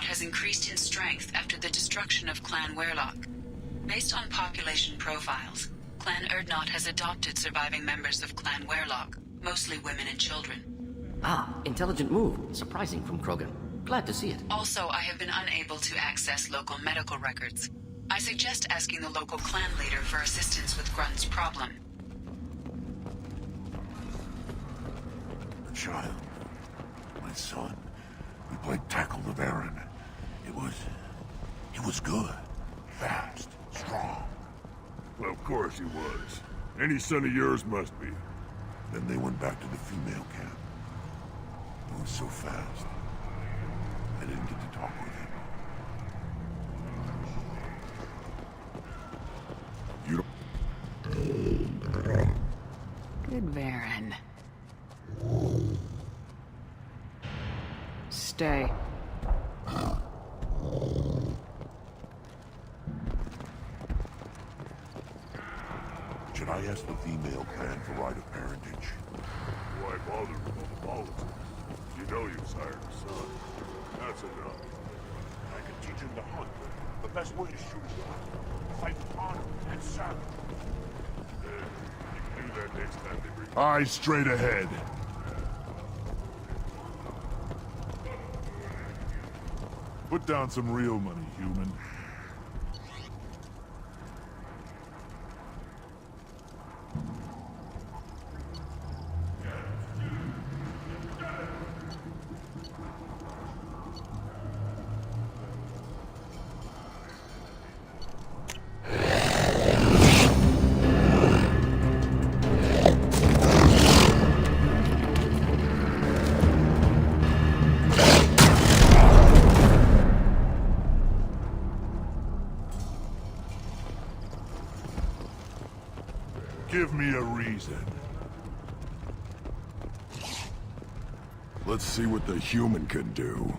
Has increased in strength after the destruction of Clan Werlock. Based on population profiles, Clan Erdnot has adopted surviving members of Clan Werlock, mostly women and children. Ah, intelligent move. Surprising from Krogan. Glad to see it. Also, I have been unable to access local medical records. I suggest asking the local clan leader for assistance with Grunt's problem. Child. My son. We played tackle the Baron. It was good. Fast. Strong. Well, of course he was. Any son of yours must be. Then they went back to the female camp. It was so fast. I didn't get to talk with him. You don't... Good Varen. Stay. Should I ask the female clan for right of parentage? Why bother with all the politics? You know you've sired a son. That's enough. I can teach him to hunt. The best way to shoot a fight with honor and savage. You can do that next time they bring... Eyes straight ahead. Put down some real money, human. Give me a reason. Let's see what the human can do.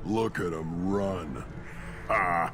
Look at him run. Ah.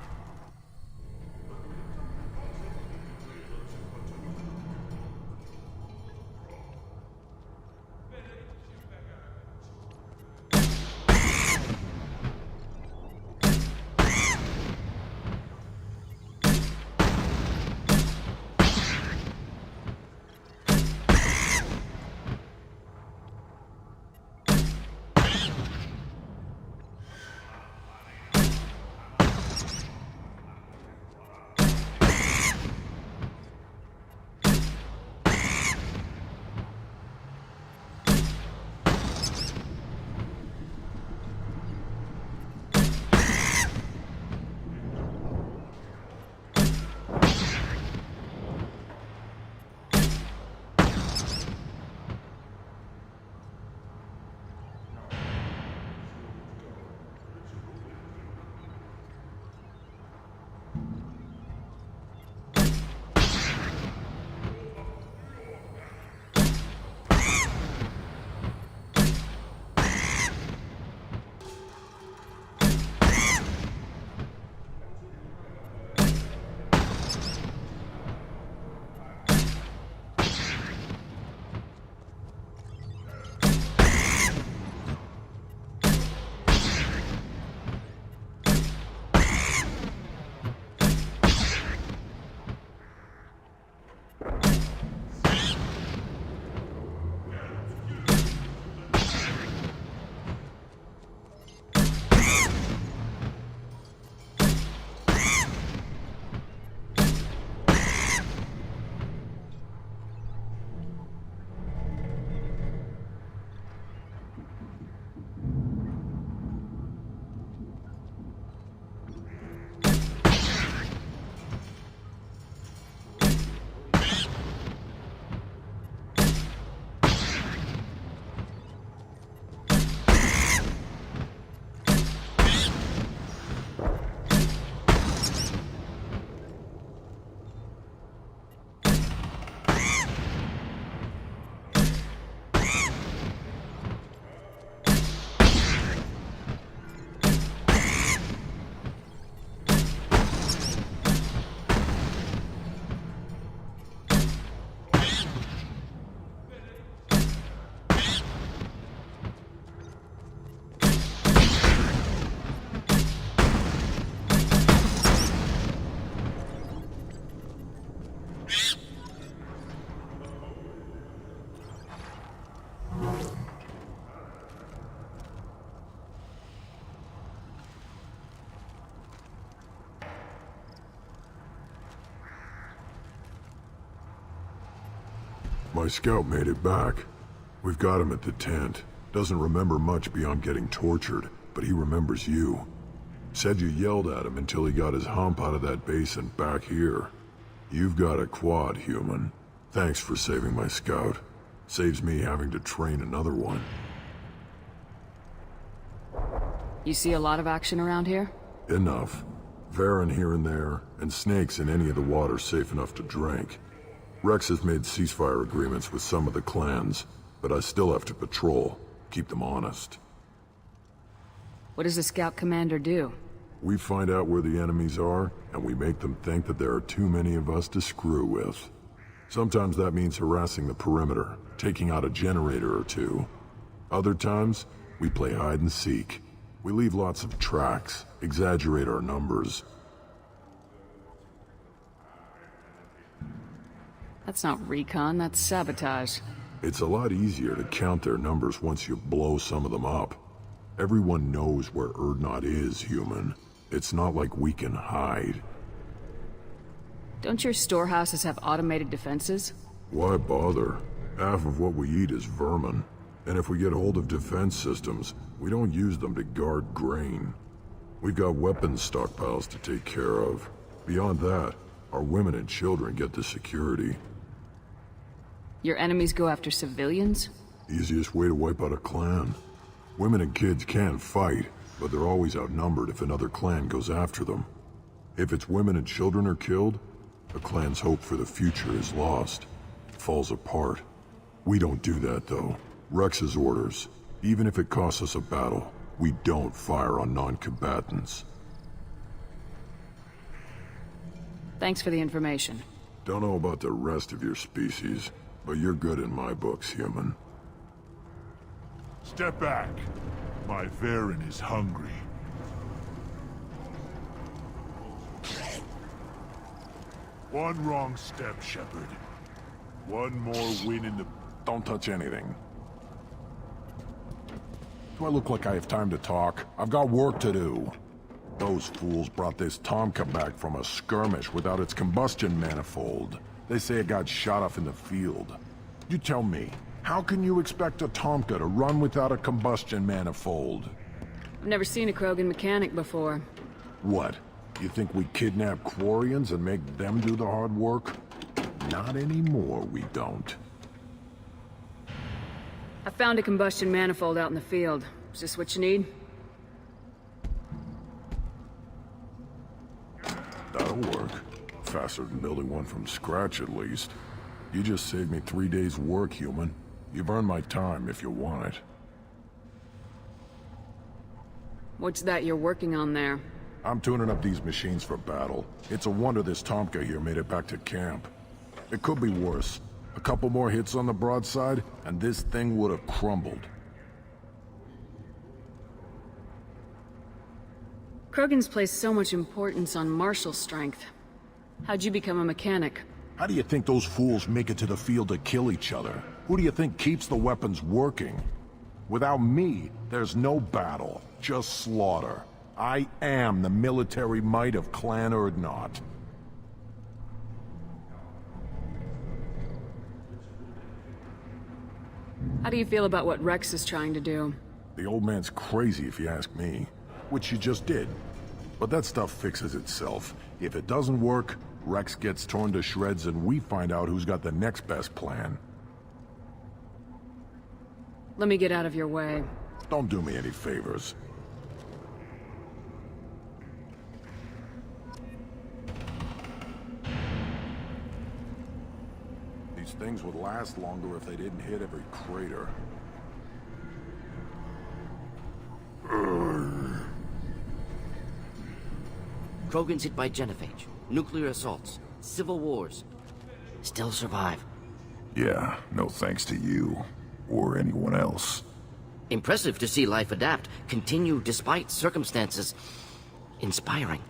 My scout made it back. We've got him at the tent. Doesn't remember much beyond getting tortured, but he remembers you. Said you yelled at him until he got his hump out of that basin back here. You've got a quad, human. Thanks for saving my scout. Saves me having to train another one. You see a lot of action around here? Enough. Varen here and there, and snakes in any of the water safe enough to drink. Rex has made ceasefire agreements with some of the clans, but I still have to patrol, keep them honest. What does the scout commander do? We find out where the enemies are, and we make them think that there are too many of us to screw with. Sometimes that means harassing the perimeter, taking out a generator or two. Other times, we play hide and seek. We leave lots of tracks, exaggerate our numbers. That's not recon, that's sabotage. It's a lot easier to count their numbers once you blow some of them up. Everyone knows where Urdnot is, human. It's not like we can hide. Don't your storehouses have automated defenses? Why bother? Half of what we eat is vermin. And if we get hold of defense systems, we don't use them to guard grain. We've got weapons stockpiles to take care of. Beyond that, our women and children get the security. Your enemies go after civilians? Easiest way to wipe out a clan. Women and kids can fight, but they're always outnumbered if another clan goes after them. If its women and children are killed, a clan's hope for the future is lost. It falls apart. We don't do that, though. Rex's orders. Even if it costs us a battle, we don't fire on non-combatants. Thanks for the information. Don't know about the rest of your species, but you're good in my books, human. Step back. My Varen is hungry. One wrong step, Shepard. One more win in the... Don't touch anything. Do I look like I have time to talk? I've got work to do. Those fools brought this Tomka back from a skirmish without its combustion manifold. They say it got shot off in the field. You tell me, how can you expect a Tomka to run without a combustion manifold? I've never seen a Krogan mechanic before. What? You think we kidnap Quarians and make them do the hard work? Not anymore, we don't. I found a combustion manifold out in the field. Is this what you need? That'll work. Faster than building one from scratch, at least. You just saved me 3 days' work, human. You've earned my time if you want it. What's that you're working on there? I'm tuning up these machines for battle. It's a wonder this Tomka here made it back to camp. It could be worse. A couple more hits on the broadside, and this thing would have crumbled. Krogans place so much importance on martial strength. How'd you become a mechanic? How do you think those fools make it to the field to kill each other? Who do you think keeps the weapons working? Without me, there's no battle, just slaughter. I am the military might of Clan Urdnot. How do you feel about what Rex is trying to do? The old man's crazy if you ask me, which you just did. But that stuff fixes itself. If it doesn't work, Rex gets torn to shreds and we find out who's got the next best plan. Let me get out of your way. Don't do me any favors. These things would last longer if they didn't hit every crater. Krogans hit by genophage, nuclear assaults, civil wars. Still survive. Yeah, no thanks to you. Or anyone else. Impressive to see life adapt, continue despite circumstances. Inspiring.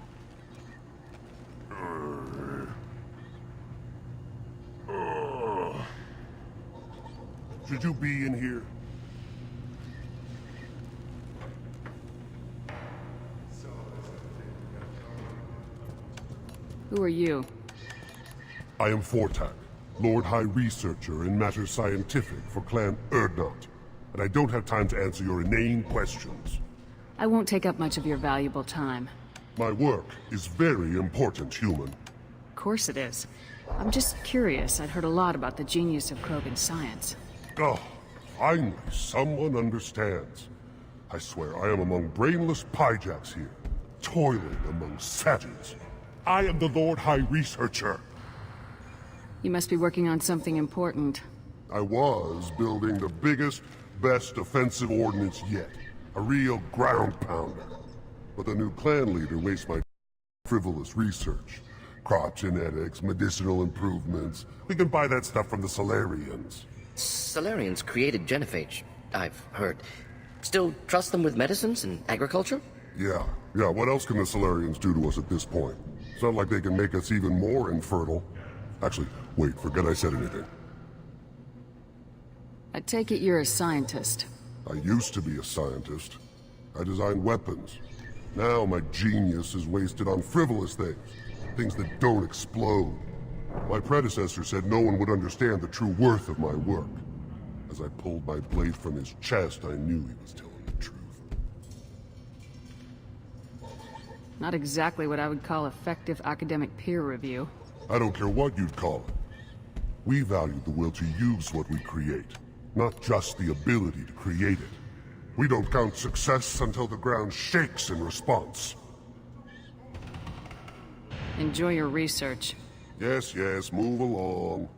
Should you be in here? Who are you? I am Fortak, Lord High Researcher in matters scientific for Clan Urdnot, and I don't have time to answer your inane questions. I won't take up much of your valuable time. My work is very important, human. Of course it is. I'm just curious. I'd heard a lot about the genius of Krogan's science. Oh, finally, someone understands. I swear I am among brainless pyjacks here, toiling among savages. I am the Lord High Researcher. You must be working on something important. I was building the biggest, best offensive ordnance yet. A real ground pounder. But the new clan leader wastes my frivolous research. Crop genetics, medicinal improvements. We can buy that stuff from the Solarians. Solarians created genophage, I've heard. Still trust them with medicines and agriculture? Yeah. What else can the Solarians do to us at this point? It's not like they can make us even more infertile. Actually, wait, forget I said anything. I take it you're a scientist. I used to be a scientist. I designed weapons. Now my genius is wasted on frivolous things. Things that don't explode. My predecessor said no one would understand the true worth of my work. As I pulled my blade from his chest, I knew he was telling the truth. Not exactly what I would call effective academic peer review. I don't care what you'd call it. We value the will to use what we create, not just the ability to create it. We don't count success until the ground shakes in response. Enjoy your research. Yes, move along.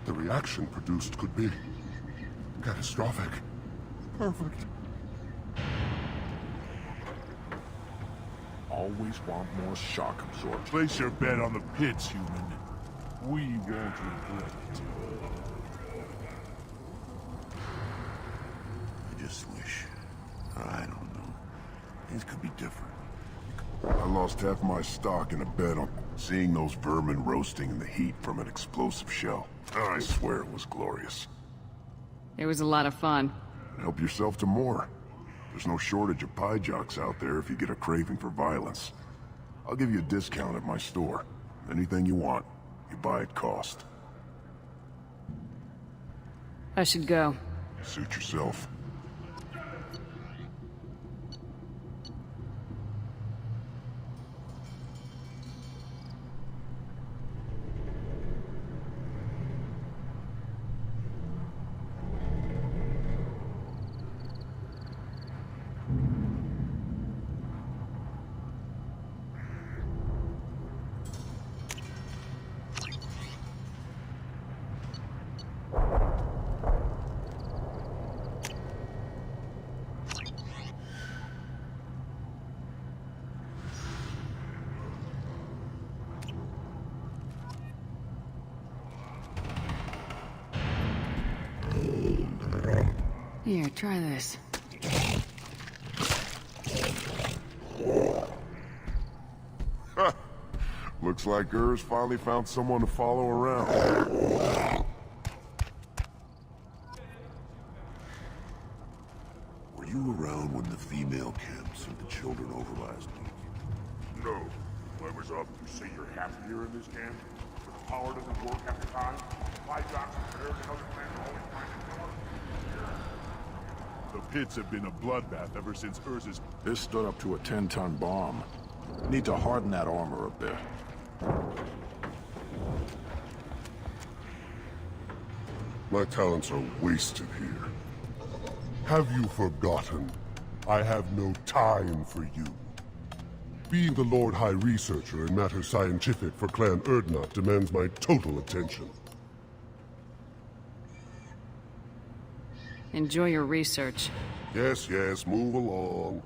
The reaction produced could be catastrophic. Perfect. Always want more shock absorption. Place your bet on the pits, human. We won't regret it. I just wish... I don't know. Things could be different. I lost half my stock in a bet on seeing those vermin roasting in the heat from an explosive shell. I swear it was glorious. It was a lot of fun. Help yourself to more. There's no shortage of pie jocks out there if you get a craving for violence. I'll give you a discount at my store. Anything you want, you buy at cost. I should go. Suit yourself. Here, try this. Looks like Urs finally found someone to follow around. Were you around when the female camp sent the children over last week? No. What was up? You say you're happier in this camp? But the power doesn't work half the time? Why jocks and bears and other clans are always trying to kill us? The pits have been a bloodbath ever since Urs's... This stood up to a 10-ton bomb. Need to harden that armor a bit. My talents are wasted here. Have you forgotten? I have no time for you. Being the Lord High Researcher in matters scientific for Clan Urdnot demands my total attention. Enjoy your research. Yes, yes, move along.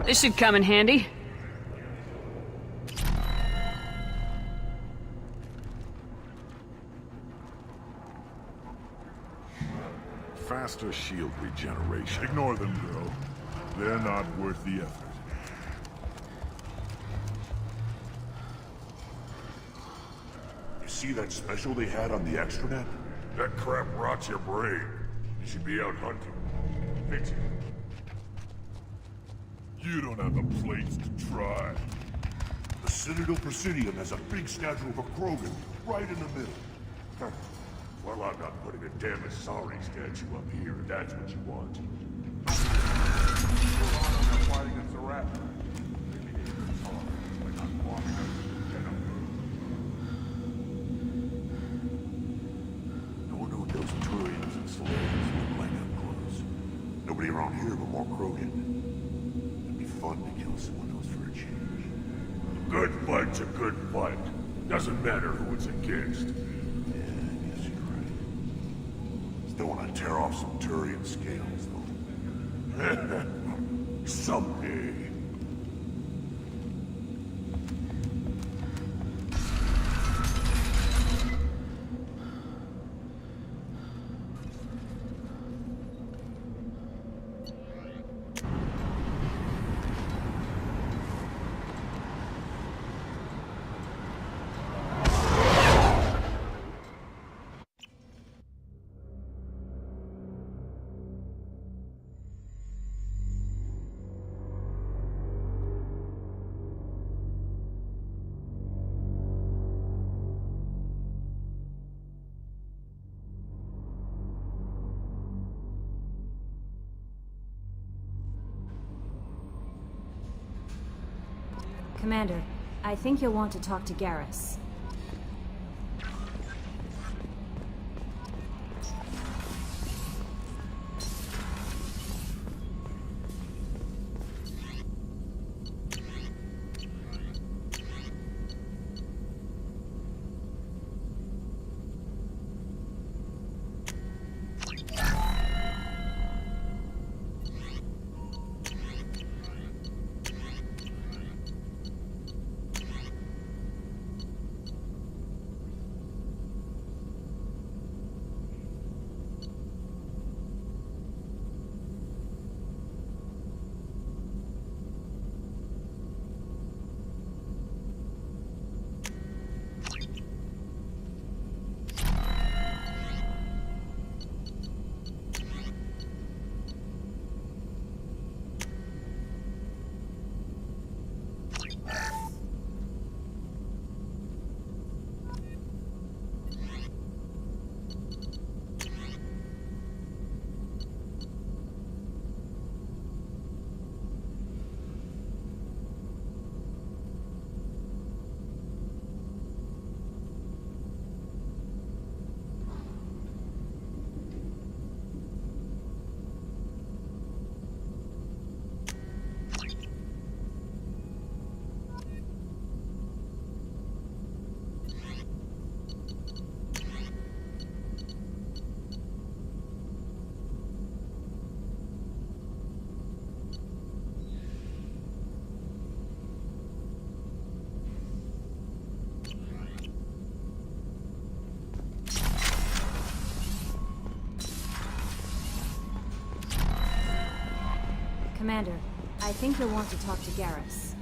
This should come in handy. Faster shield regeneration. Ignore them, girl. They're not worth the effort. You see that special they had on the extranet? That crap rots your brain. You should be out hunting. Fix it. You don't have the plates to try. The Citadel Presidium has a big statue of a Krogan right in the middle. Well, I'm not putting a damn sorry statue up here, if that's what you want. Fighting against the rat. No one knew those Turians and slaves looked like up close. Nobody around here but more Krogan. It'd be fun to kill someone else for a change. A good fight's a good fight. Doesn't matter who it's against. Don't want to tear off some Turian scales, though. Someday. Commander, I think you'll want to talk to Garrus. Commander, I think you'll want to talk to Garrus.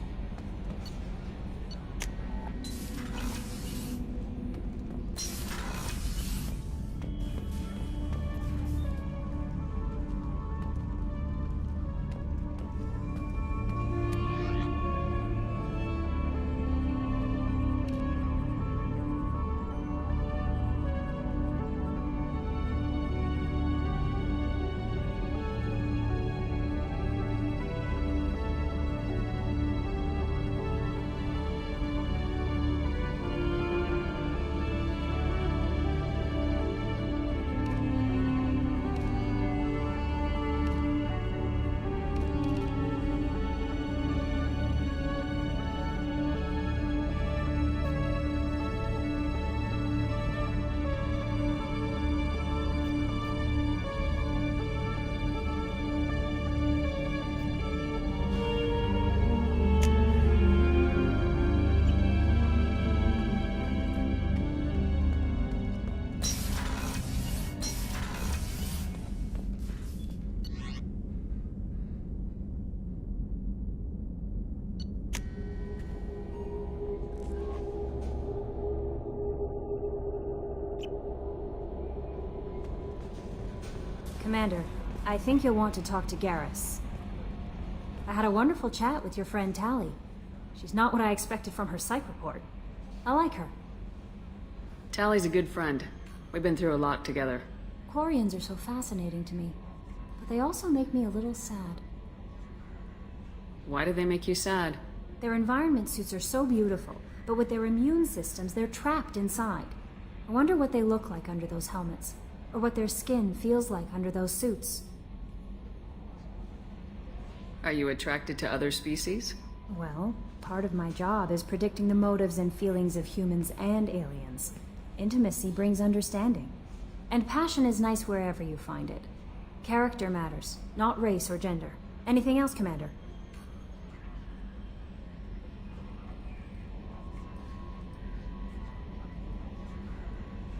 Commander, I think you'll want to talk to Garrus. I had a wonderful chat with your friend Tally. She's not what I expected from her psych report. I like her. Tally's a good friend. We've been through a lot together. Quarians are so fascinating to me, but they also make me a little sad. Why do they make you sad? Their environment suits are so beautiful, but with their immune systems, they're trapped inside. I wonder what they look like under those helmets, or what their skin feels like under those suits. Are you attracted to other species? Well, part of my job is predicting the motives and feelings of humans and aliens. Intimacy brings understanding. And passion is nice wherever you find it. Character matters, not race or gender. Anything else, Commander?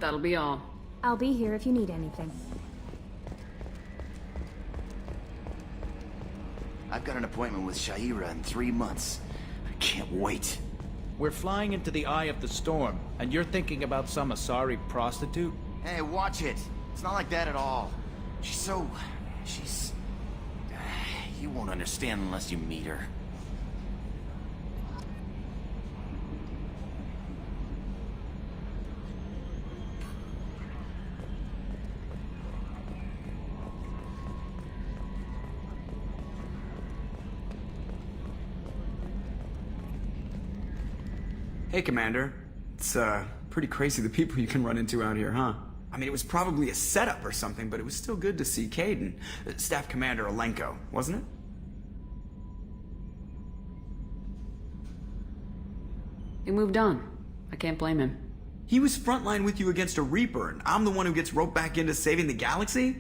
That'll be all. I'll be here if you need anything. I've got an appointment with Shaira in 3 months. I can't wait. We're flying into the eye of the storm, and you're thinking about some Asari prostitute? Hey, watch it. It's not like that at all. She's... You won't understand unless you meet her. Hey, Commander. It's, pretty crazy the people you can run into out here, huh? I mean, it was probably a setup or something, but it was still good to see Caden. Staff Commander Alenko, wasn't it? He moved on. I can't blame him. He was frontline with you against a Reaper, and I'm the one who gets roped back into saving the galaxy?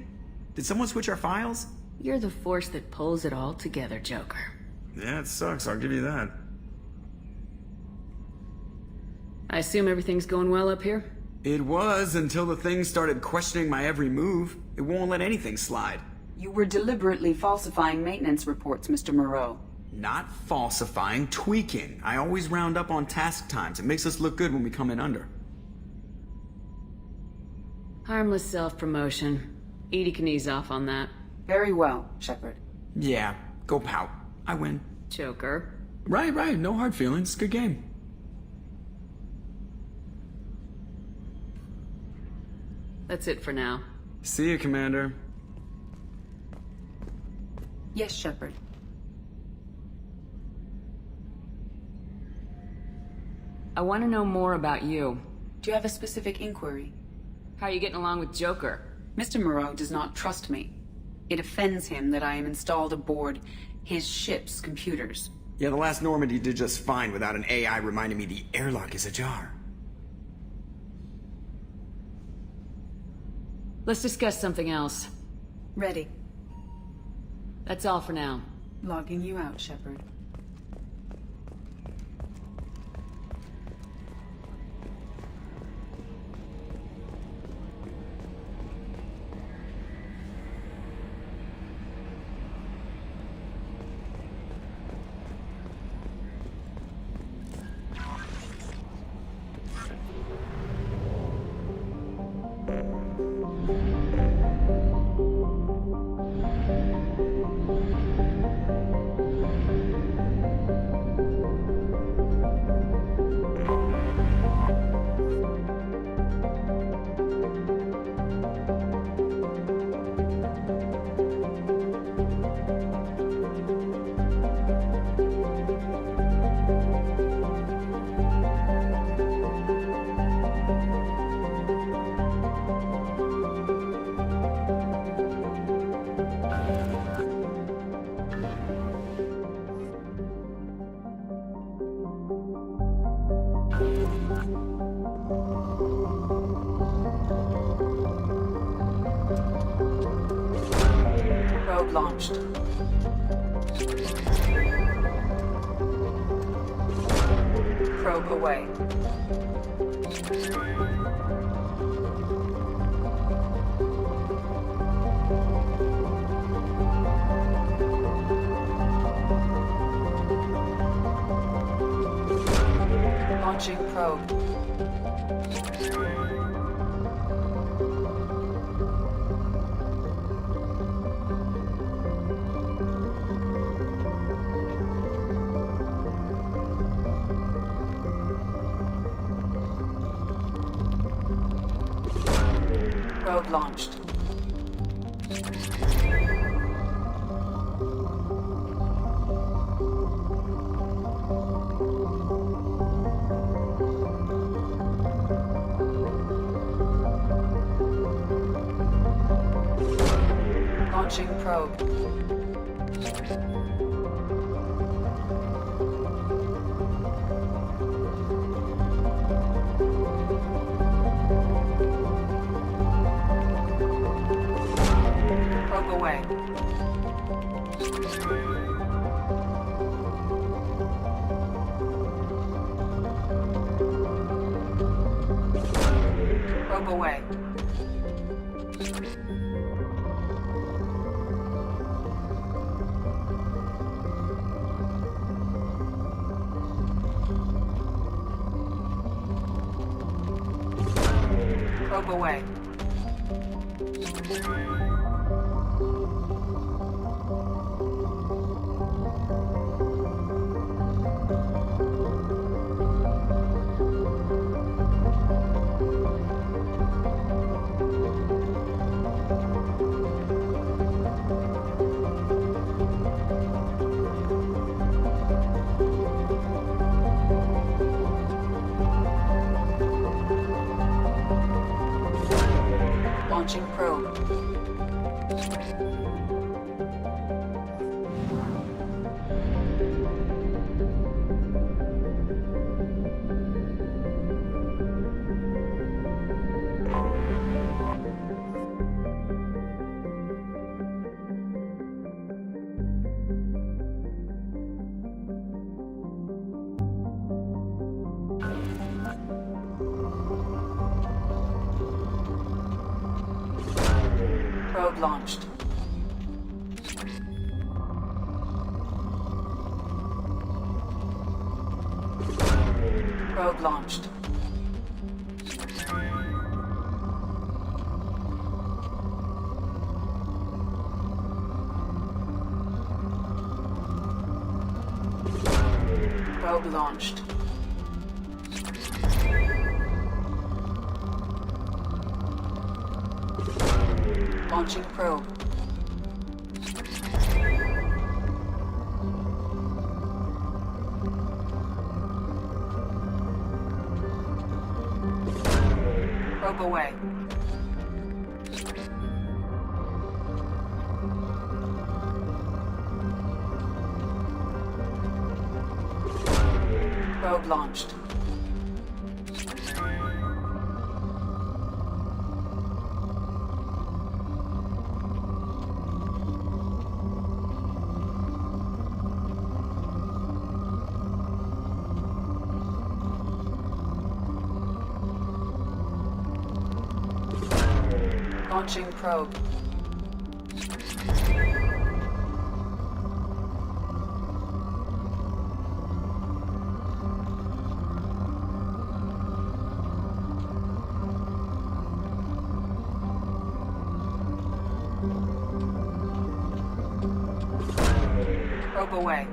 Did someone switch our files? You're the force that pulls it all together, Joker. Yeah, it sucks, I'll give you that. I assume everything's going well up here? It was, until the thing started questioning my every move. It won't let anything slide. You were deliberately falsifying maintenance reports, Mr. Moreau. Not falsifying, tweaking. I always round up on task times. It makes us look good when we come in under. Harmless self-promotion. Edie can ease off on that. Very well, Shepard. Yeah, go pout. I win. Joker. Right, no hard feelings. Good game. That's it for now. See you, Commander. Yes, Shepard. I want to know more about you. Do you have a specific inquiry? How are you getting along with Joker? Mr. Moreau does not trust me. It offends him that I am installed aboard his ship's computers. Yeah, the last Normandy did just fine without an AI reminding me the airlock is ajar. Let's discuss something else. Ready. That's all for now. Logging you out, Shepard. Probe launched. Probe away. Launching probe. Probe launched. Launching probe. Probe away. Probe away. Probe away. Launching probe. Probe launched. Probe launched. Probe launched. Launching probe. Probe away. Probe launched. Launching probe. Probe away.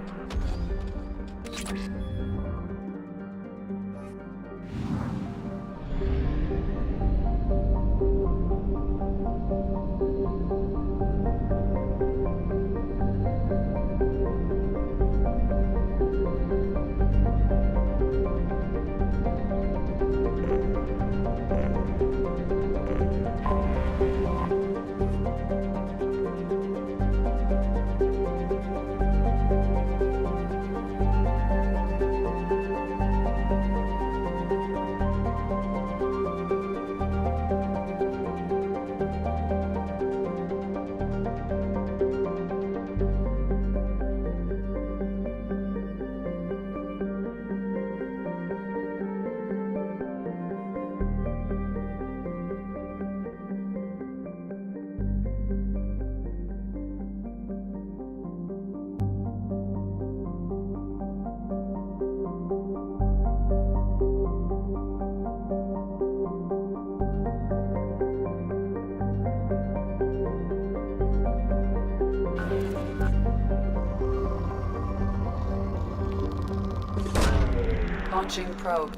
Launching probe.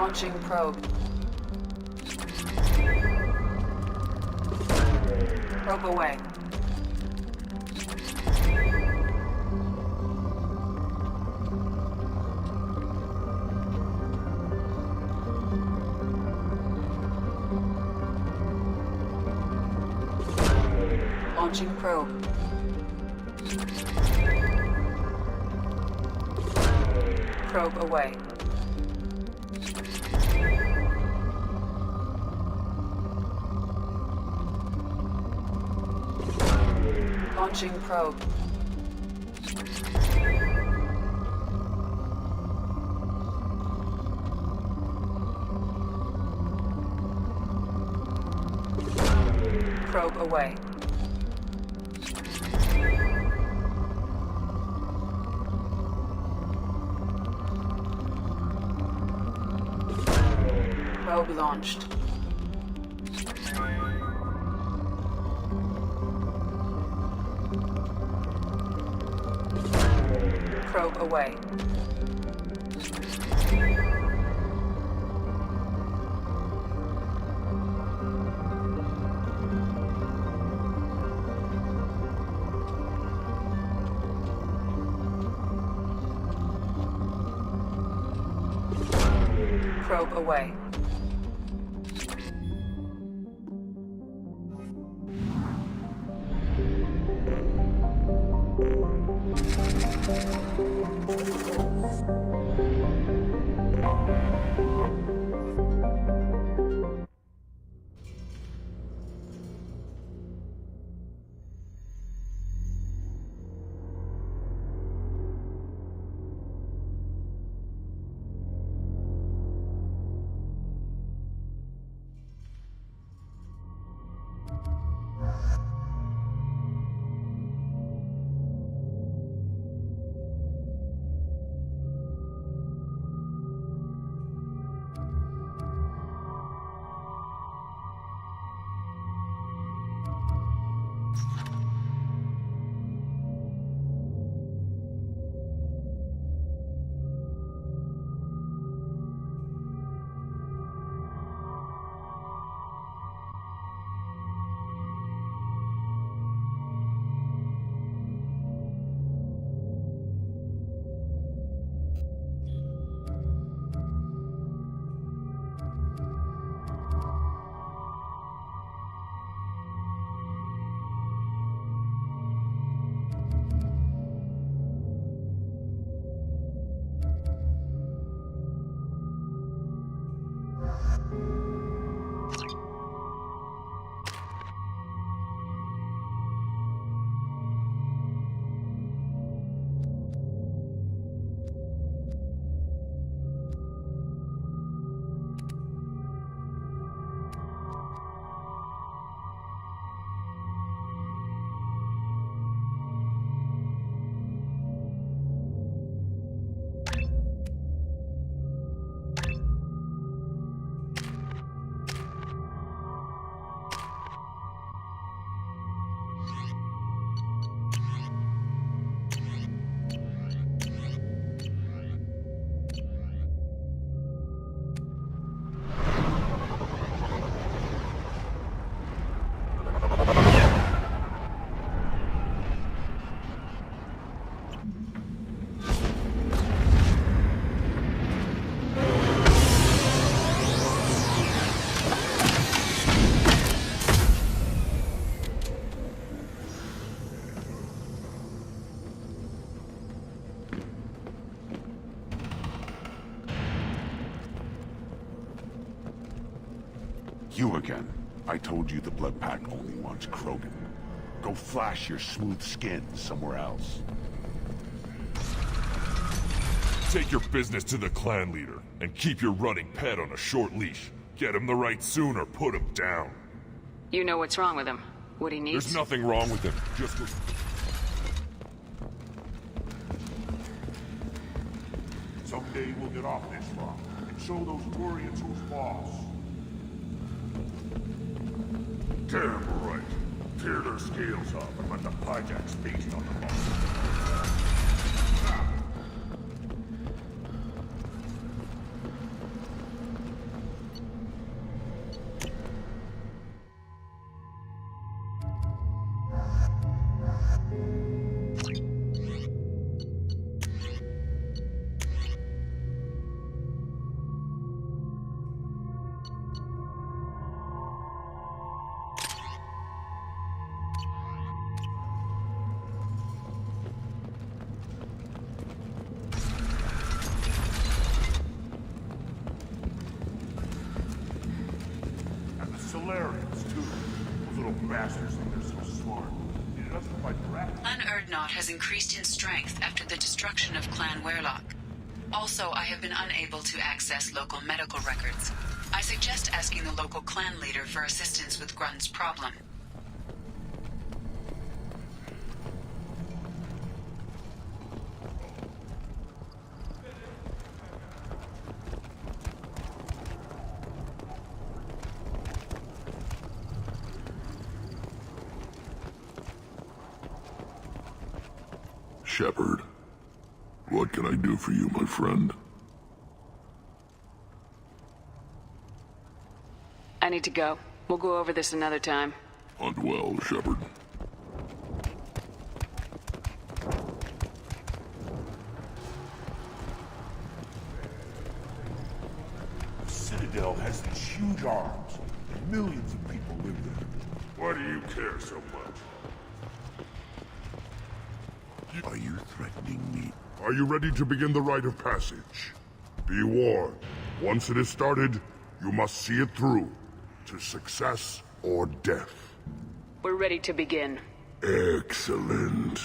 Launching probe. Probe away. Launching probe. Probe away. Launching probe. Probe away. Probe launched. Probe away. Probe away. You again. I told you the blood pack only wants Krogan. Go flash your smooth skin somewhere else. Take your business to the clan leader, and keep your running pet on a short leash. Get him the right soon or put him down. You know what's wrong with him? What he needs? There's nothing wrong with him, just... Someday we'll get off this rock and show those Quarians who's boss. Damn right. Tear their scales up and let the Pyjax feast on them all. Salarians, too. Those little bastards think they're so smart. Needed us for my draft. Clan Urdnot has increased in strength after the destruction of Clan Werlock. Also, I have been unable to access local medical records. I suggest asking the local clan leader for assistance with Grunt's problem. Shepard, what can I do for you, my friend? I need to go. We'll go over this another time. Hunt well, Shepard. The Citadel has these huge arms, and millions of people live there. Why do you care so much? Are you threatening me? Are you ready to begin the rite of passage? Be warned, once it is started, you must see it through, to success or death. We're ready to begin. Excellent.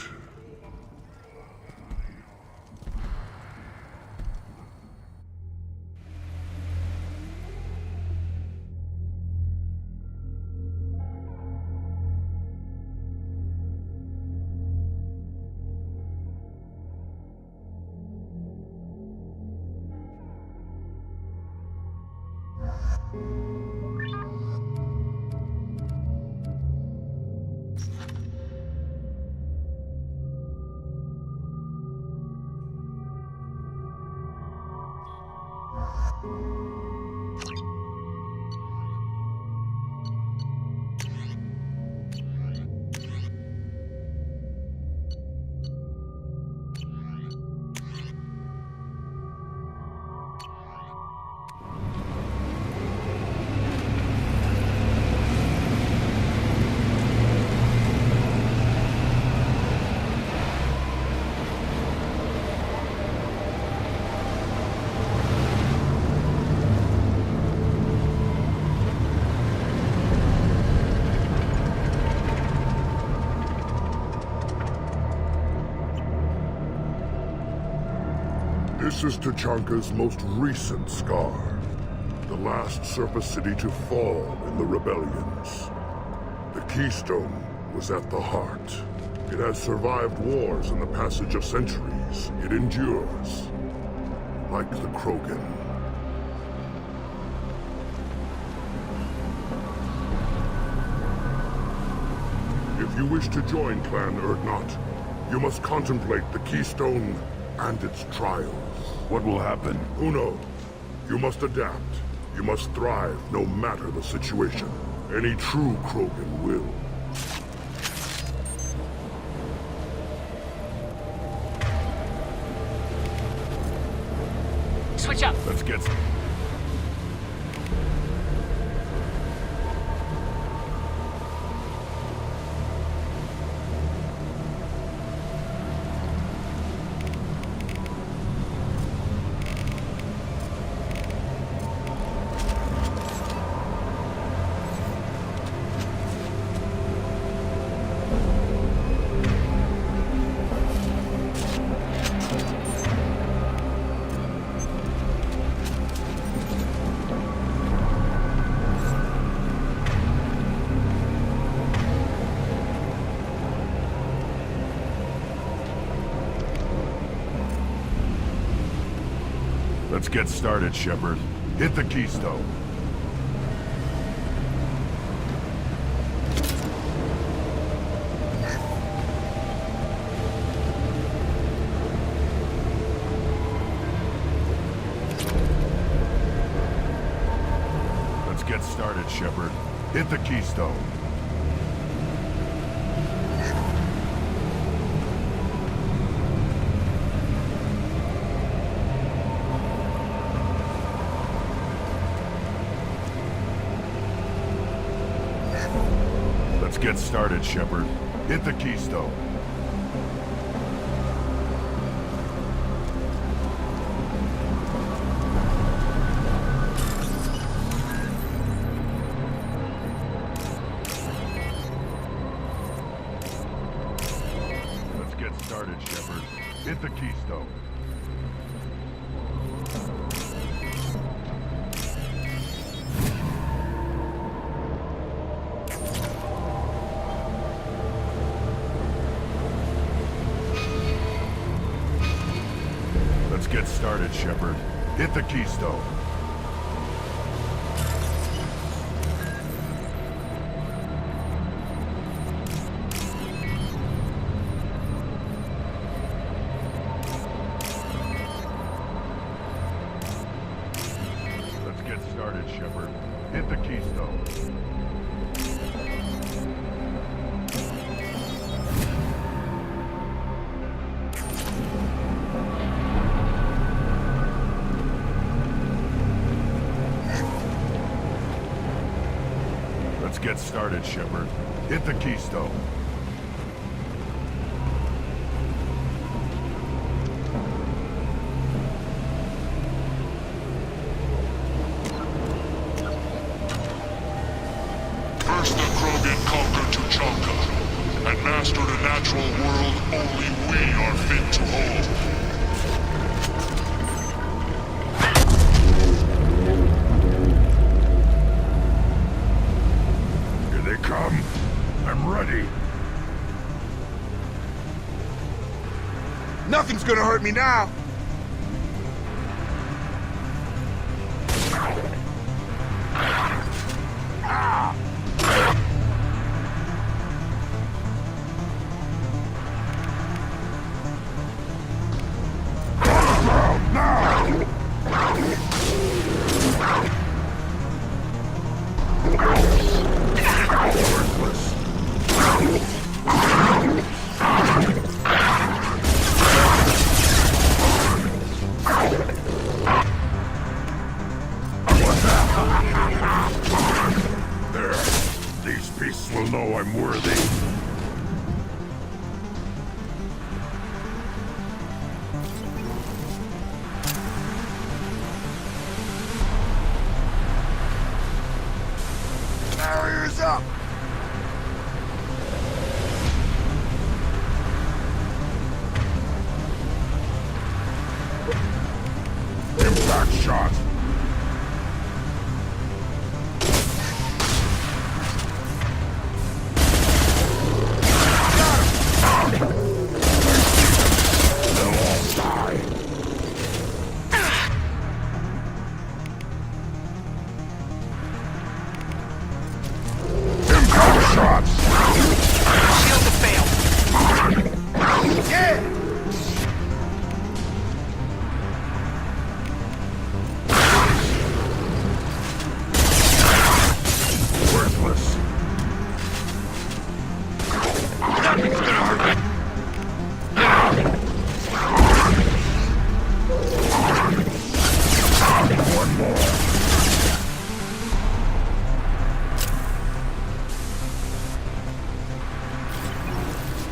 This is Tachanka's most recent scar. The last surface city to fall in the rebellions. The Keystone was at the heart. It has survived wars and the passage of centuries. It endures. Like the Krogan. If you wish to join Clan Urdnot, you must contemplate the Keystone and its trials. What will happen? Who knows? You must adapt. You must thrive no matter the situation. Any true Krogan will. Switch up. Let's get... Let's get started, Shepard. Hit the keystone. Let's get started, Shepard. Hit the keystone. Let's get started, Shepard. Hit the keystone. started, Shepard. Hit the keystone. Let's get started, Shepard. Hit the keystone. Shepard. Hit the keystone. Let's get started, Shepard. Hit the keystone. First the Krogan conquered Tuchanka, and mastered a natural world only we are fit to hold. Here they come. I'm ready. Nothing's gonna hurt me now. These beasts will know I'm worthy. Barriers up! Impact shot.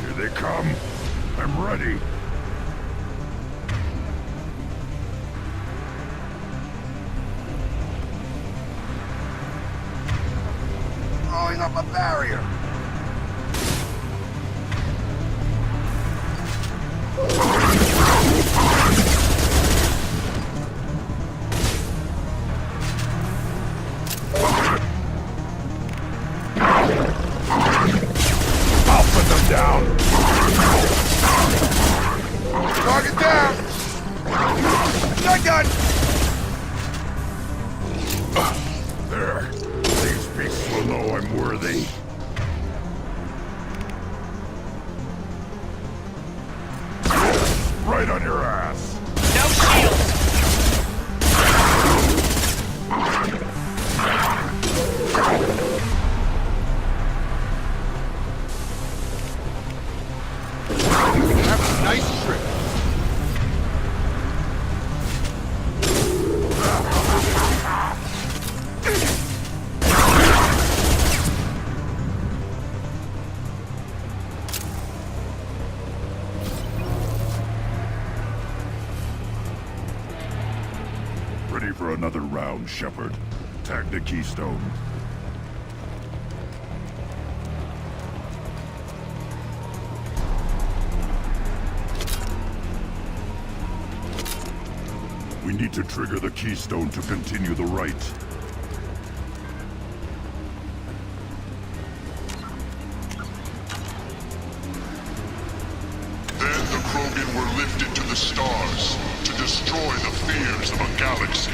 Here they come. I'm ready. Throwing up a barrier. I'll put them down. Target down. Shotgun. There. These beasts will know I'm worthy. Right on your ass. No shield! That was a nice trick. Ready for another round, Shepard. Tag the keystone. We need to trigger the keystone to continue the right. Then the Krogan were lifted to the stars to destroy the fears of a galaxy.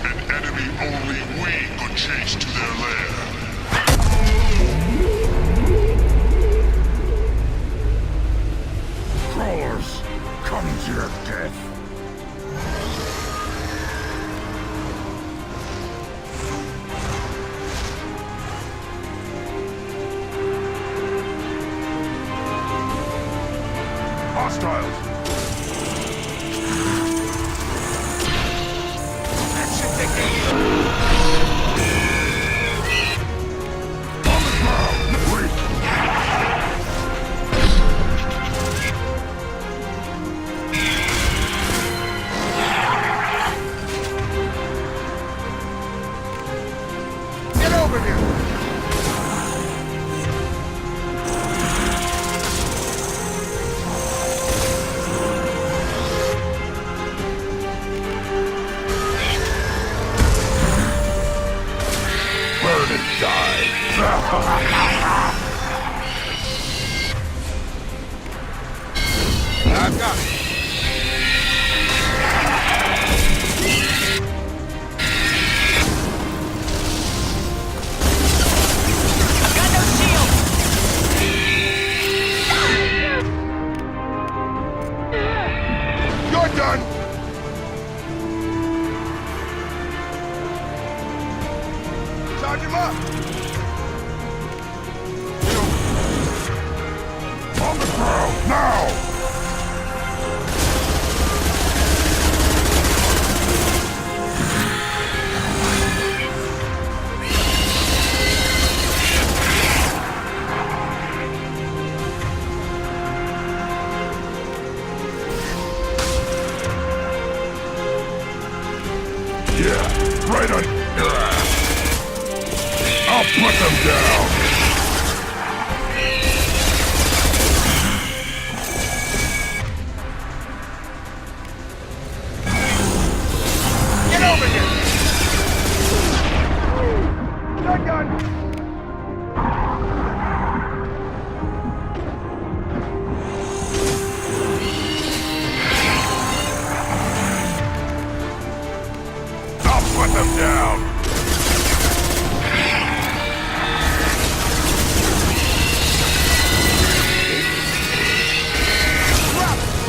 An enemy only we could chase to their lair. Crawlers, come to your death. Hostiles! Action taken! On the ground! Wait! Get over here! Burn and die! I've got it! You're done! Charge him up! On the ground, now! Yeah, right on. I'll put them down. Get over here. Gun. Put them down!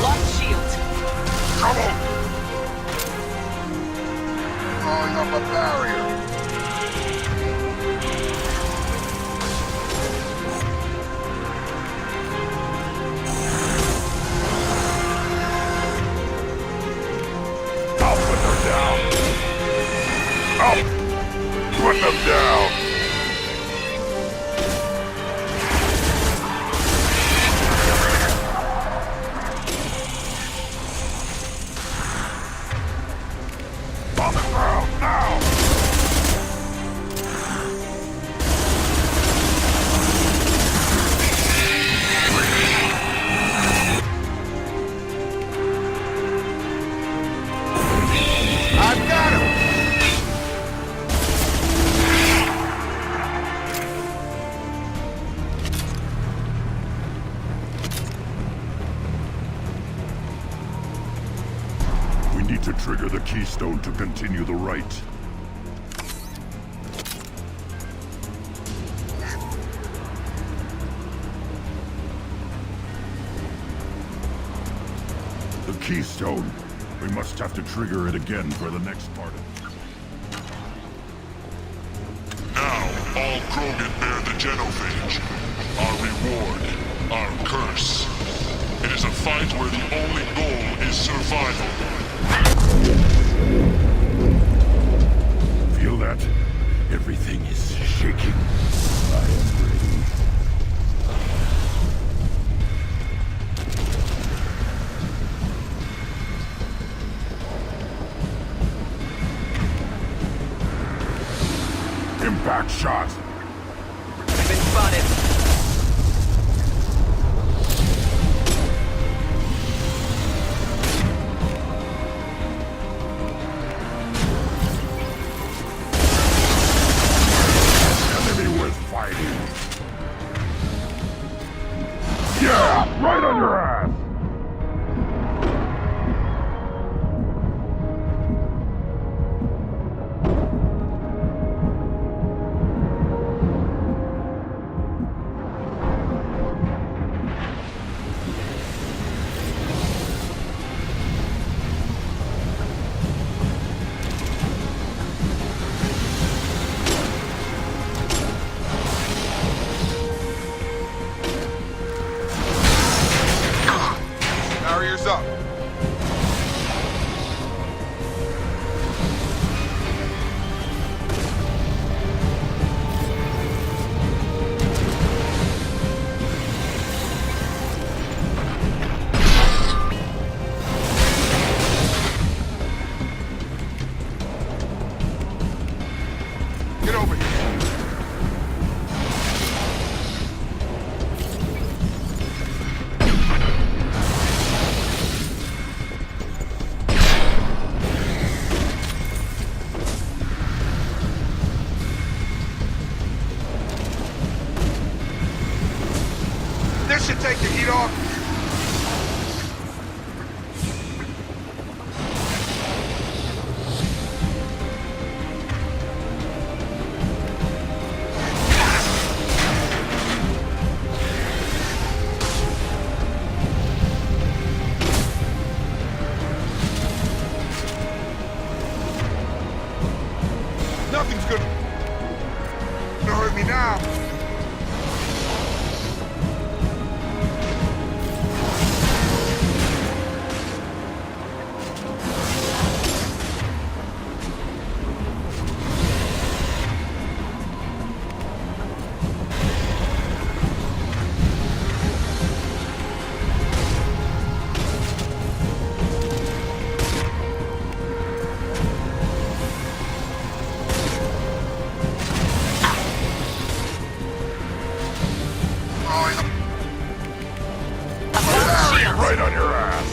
Lost shield. Trouble! Throwing up a barrier! I'll put them down! I'll put them down! On the ground, now! I've got him! We need to trigger the keystone to continue the right. The keystone. We must have to trigger it again for the next part of it. Now, all Krogan bear the genophage. Our reward, our curse. It is a fight where the only goal is survival. Feel that? Everything is shaking. I am ready. Impact shot! I've been spotted. Yeah, right on your ass! Barriers up. Get over here. This should take the heat off. Nothing's gonna hurt me now. Right on your ass!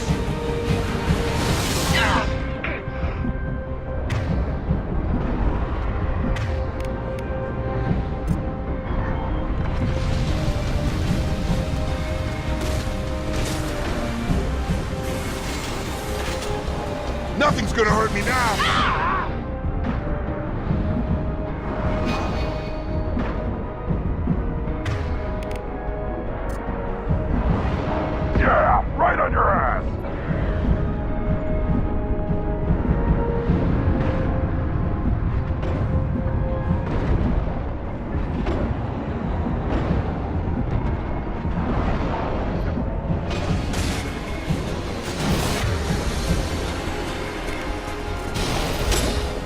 Nothing's gonna hurt me now. Yeah, right on your ass!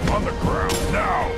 On the ground, now!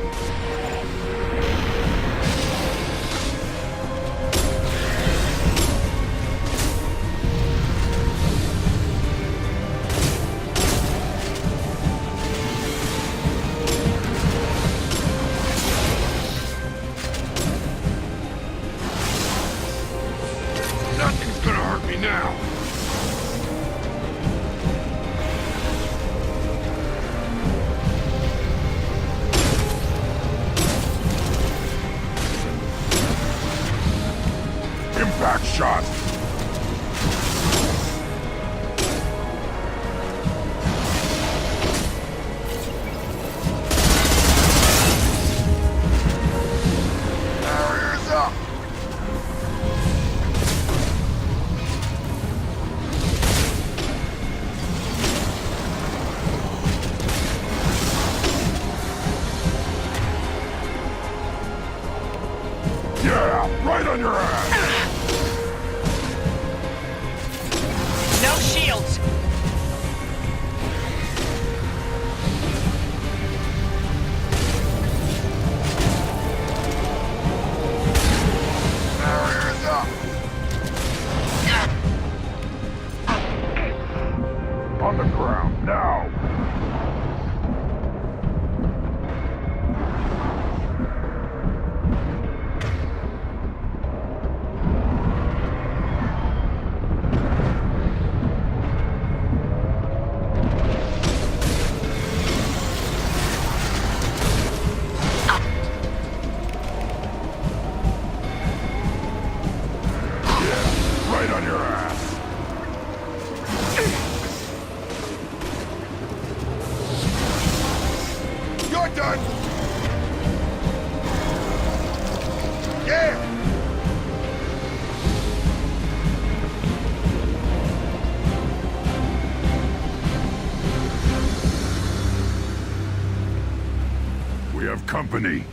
company.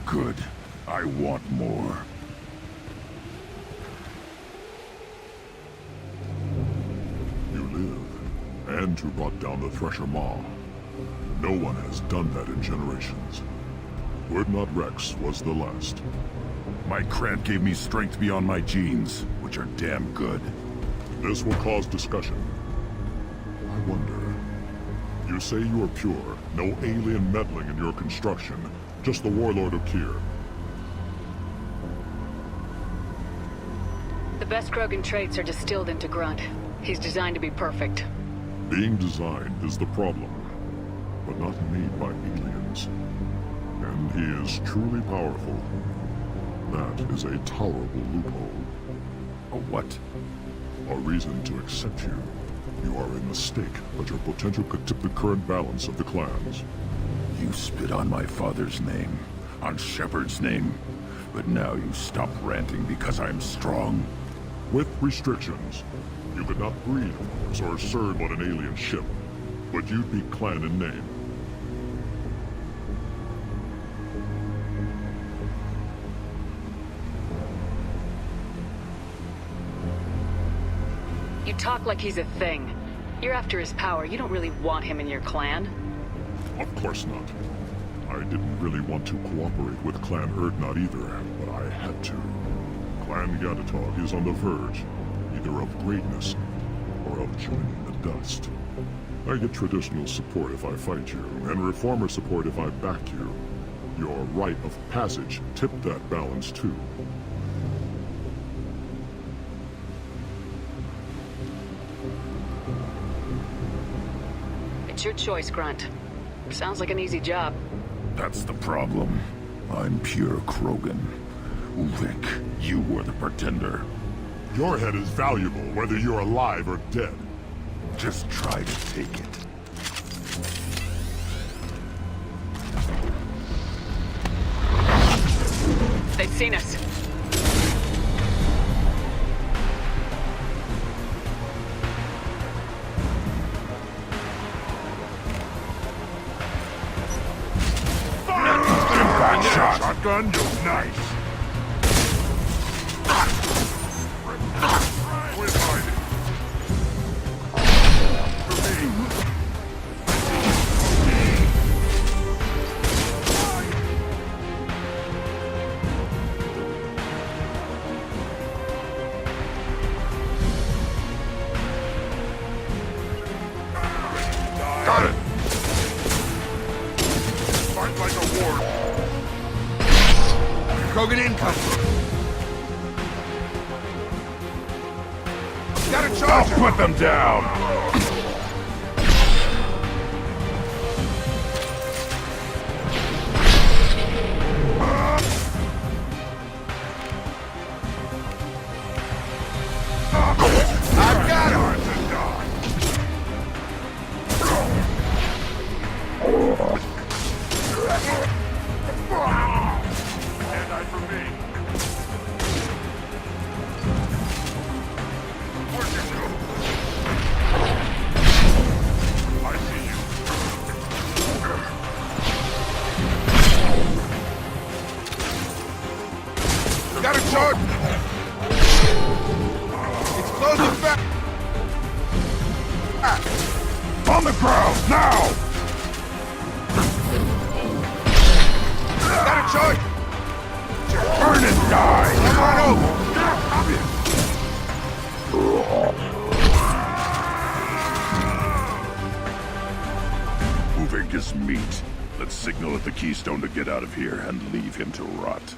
Good. I want more. You live, and you brought down the Thresher Maw. No one has done that in generations. Urdnot Rex was the last. My Krant gave me strength beyond my genes, which are damn good. This will cause discussion. I wonder... You say you are pure, no alien meddling in your construction, just the Warlord Okir. The best Krogan traits are distilled into Grunt. He's designed to be perfect. Being designed is the problem, but not made by aliens. And he is truly powerful. That is a tolerable loophole. A what? A reason to accept you. You are a mistake, but your potential could tip the current balance of the clans. You spit on my father's name, on Shepard's name, but now you stop ranting because I'm strong. With restrictions. You could not breed, of course, or serve on an alien ship, but you'd be clan in name. You talk like he's a thing. You're after his power. You don't really want him in your clan. Of course not. I didn't really want to cooperate with Clan Urdnot either, but I had to. Clan Gatatog is on the verge, either of greatness or of joining the dust. I get traditional support if I fight you, and reformer support if I back you. Your rite of passage tipped that balance too. It's your choice, Grunt. Sounds like an easy job. That's the problem. I'm pure Krogan. Uvik, you were the pretender. Your head is valuable, whether you're alive or dead. Just try to take it. They've seen us. Shotgun, you're nice. With hiding. Got it. Fight like a ward. Krogan incoming. Got a charge. I'll put them down. I've got him. Stand for me. Where'd you go? I see you. Got a charge. It's closing back. On the ground, now! Got a charge. Burn and die! Come on over. Uvik is meat. Let's signal at the Keystone to get out of here and leave him to rot.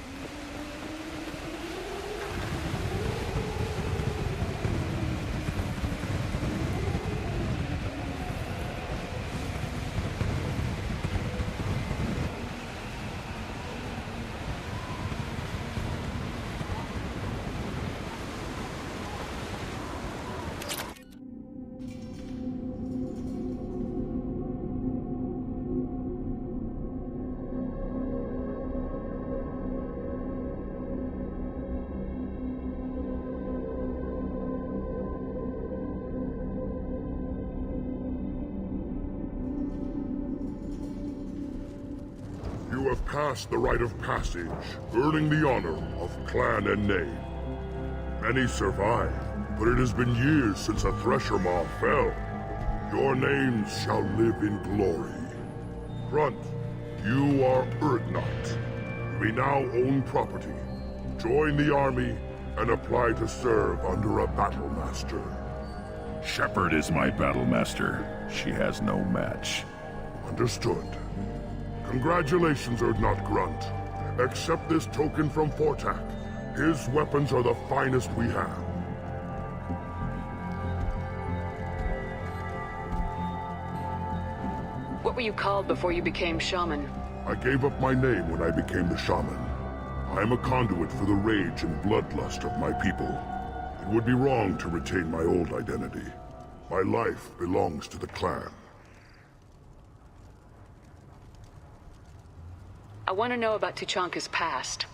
passed the rite of passage, earning the honor of clan and name. Many survive, but it has been years since a Thresher Maw fell. Your names shall live in glory. Grunt, you are Urdnot. We now own property. Join the army and apply to serve under a battle master. Shepard is my battle master. She has no match. Understood. Congratulations, Urdnot Grunt. Accept this token from Fortak. His weapons are the finest we have. What were you called before you became shaman? I gave up my name when I became the shaman. I am a conduit for the rage and bloodlust of my people. It would be wrong to retain my old identity. My life belongs to the clan. I want to know about Tuchanka's past.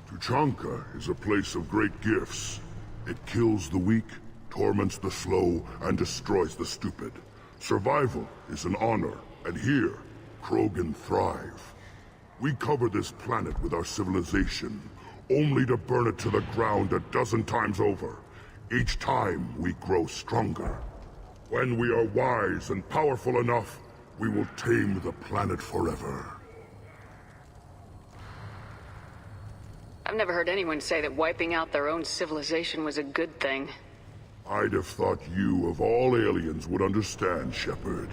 Tuchanka is a place of great gifts. It kills the weak, torments the slow, and destroys the stupid. Survival is an honor, and here, Krogan thrive. We cover this planet with our civilization, only to burn it to the ground a dozen times over. Each time, we grow stronger. When we are wise and powerful enough, we will tame the planet forever. I've never heard anyone say that wiping out their own civilization was a good thing. I'd have thought you, of all aliens, would understand, Shepard.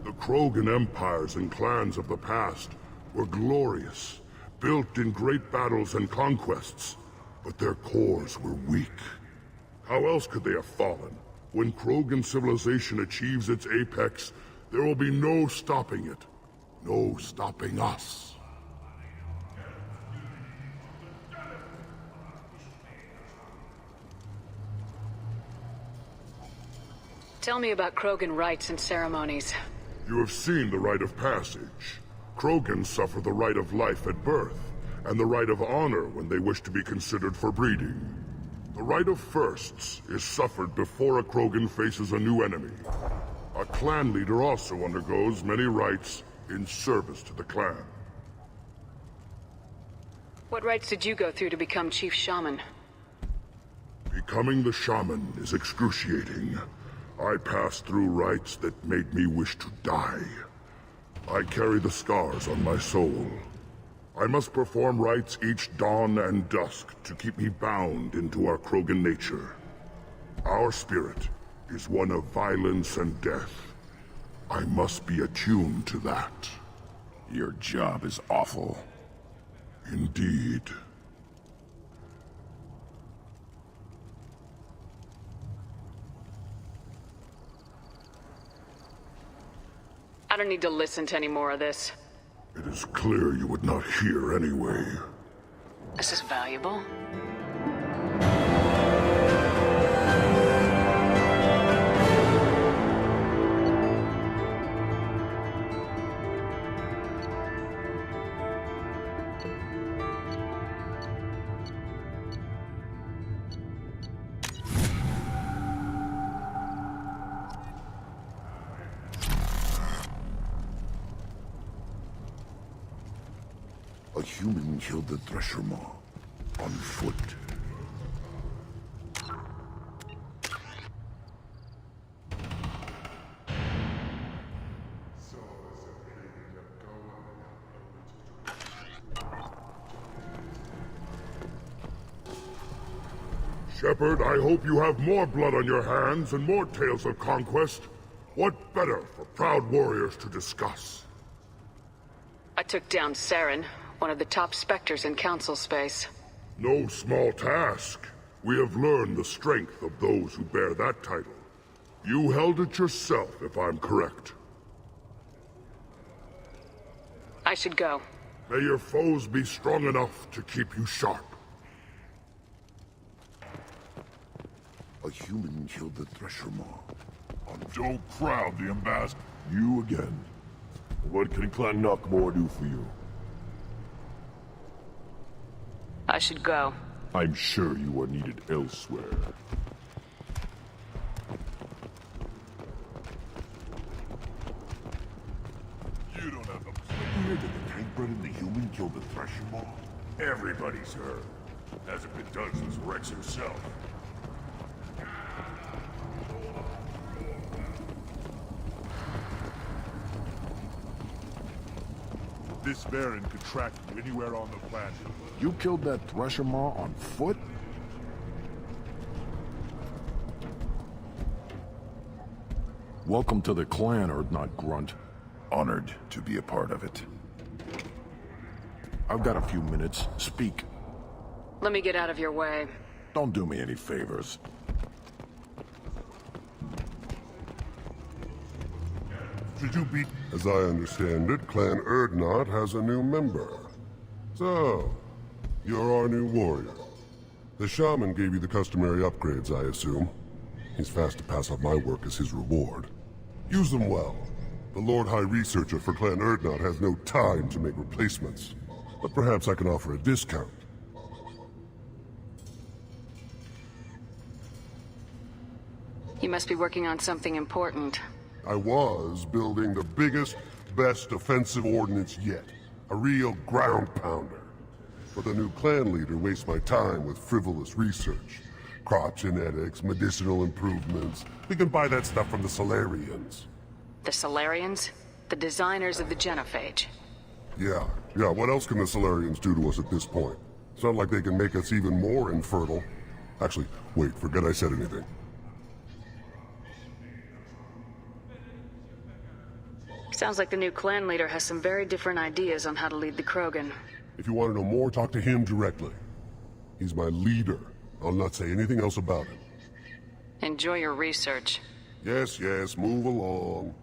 The Krogan empires and clans of the past were glorious, built in great battles and conquests, but their cores were weak. How else could they have fallen? When Krogan civilization achieves its apex, there will be no stopping it. No stopping us. Tell me about Krogan rites and ceremonies. You have seen the rite of passage. Krogans suffer the rite of life at birth, and the rite of honor when they wish to be considered for breeding. The rite of firsts is suffered before a Krogan faces a new enemy. A clan leader also undergoes many rites in service to the clan. What rites did you go through to become Chief Shaman? Becoming the shaman is excruciating. I passed through rites that made me wish to die. I carry the scars on my soul. I must perform rites each dawn and dusk to keep me bound into our Krogan nature. Our spirit is one of violence and death. I must be attuned to that. Your job is awful. Indeed. I don't need to listen to any more of this. It is clear you would not hear anyway. This is valuable. A human killed the Thresher Maw on foot. Shepard, I hope you have more blood on your hands and more tales of conquest. What better for proud warriors to discuss? I took down Saren, one of the top specters in Council space. No small task. We have learned the strength of those who bear that title. You held it yourself, if I'm correct. I should go. May your foes be strong enough to keep you sharp. A human killed the Thresher Maw. Don't crowd the ambassador. You again. What can Clan Knockmore do for you? I should go. I'm sure you are needed elsewhere. You don't have the... hear that the tank bred and the human killed the Thresher Maw? Everybody's heard. Hasn't been done since Rex himself. This Baron could track you anywhere on the planet. You killed that Thresher Maw on foot? Welcome to the clan, Urdnot Grunt. Honored to be a part of it. I've got a few minutes. Speak. Let me get out of your way. Don't do me any favors. Should you be... As I understand it, Clan Urdnot has a new member. So, you're our new warrior. The shaman gave you the customary upgrades, I assume. He's fast to pass off my work as his reward. Use them well. The Lord High Researcher for Clan Urdnot has no time to make replacements. But perhaps I can offer a discount. You must be working on something important. I was building the biggest, best offensive ordnance yet. A real ground pounder. But the new clan leader wastes my time with frivolous research. Crop genetics, medicinal improvements. We can buy that stuff from the Solarians. The Solarians? The designers of the genophage. Yeah, what else can the Solarians do to us at this point? It's not like they can make us even more infertile. Actually, wait, forget I said anything. Sounds like the new clan leader has some very different ideas on how to lead the Krogan. If you want to know more, talk to him directly. He's my leader. I'll not say anything else about him. Enjoy your research. Yes, move along.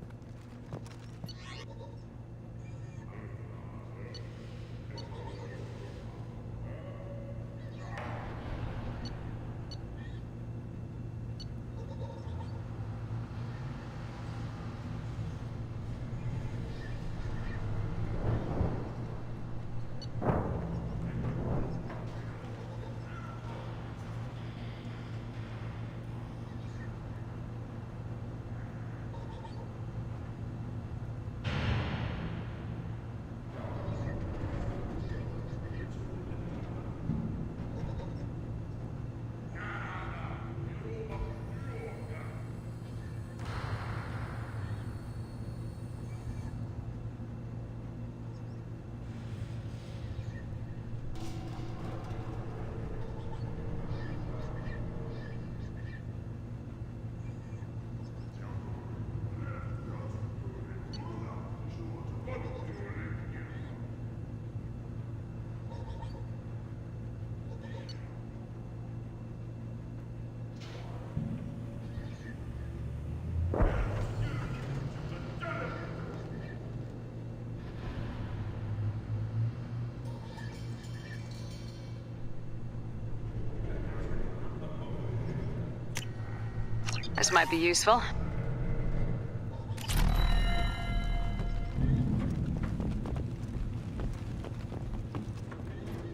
This might be useful.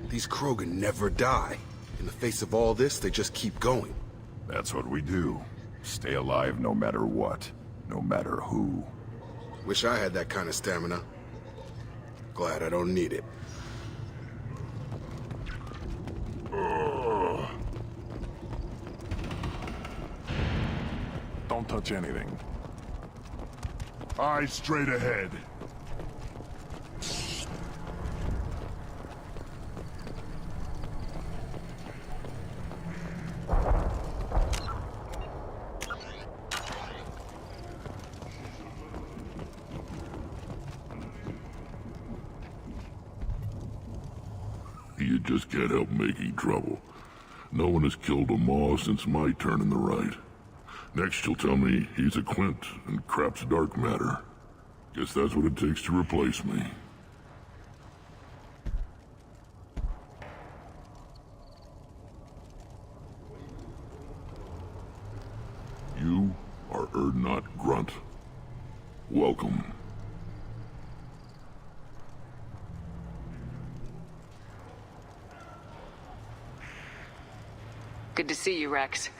These Krogan never die. In the face of all this, they just keep going. That's what we do. Stay alive no matter what. No matter who. Wish I had that kind of stamina. Glad I don't need it. Don't touch anything. Eyes straight ahead. You just can't help making trouble. No one has killed a Maw since my turn in the right. Next you'll tell me he's a Quint and crap's dark matter. Guess that's what it takes to replace me. You are Urdnot Grunt. Welcome. Good to see you, Rex.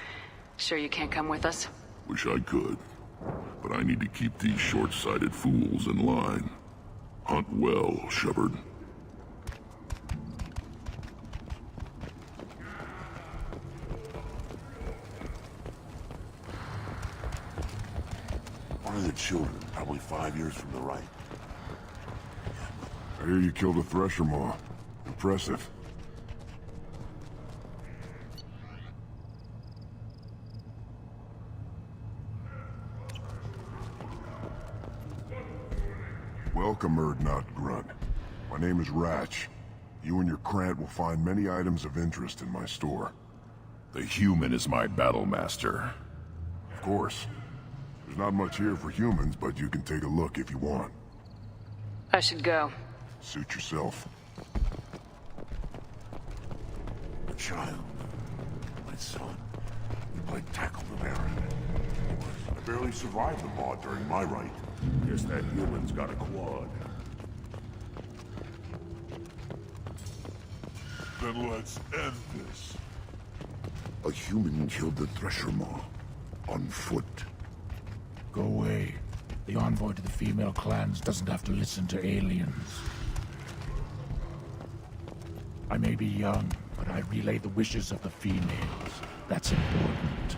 Sure you can't come with us? Wish I could, but I need to keep these short-sighted fools in line. Hunt well, Shepard. One of the children, probably 5 years from the right. I hear you killed a Thresher Maw. Impressive. Welcome, Urdnot Grunt. My name is Ratch. You and your Krant will find many items of interest in my store. The human is my battle master. Of course. There's not much here for humans, but you can take a look if you want. I should go. Suit yourself. A child. My son. We played tackle the Baron. I barely survived the Maw during my right. Guess that human's got a quad. Then let's end this. A human killed the Thresher Maw. On foot. Go away. The envoy to the female clans doesn't have to listen to aliens. I may be young, but I relay the wishes of the females. That's important.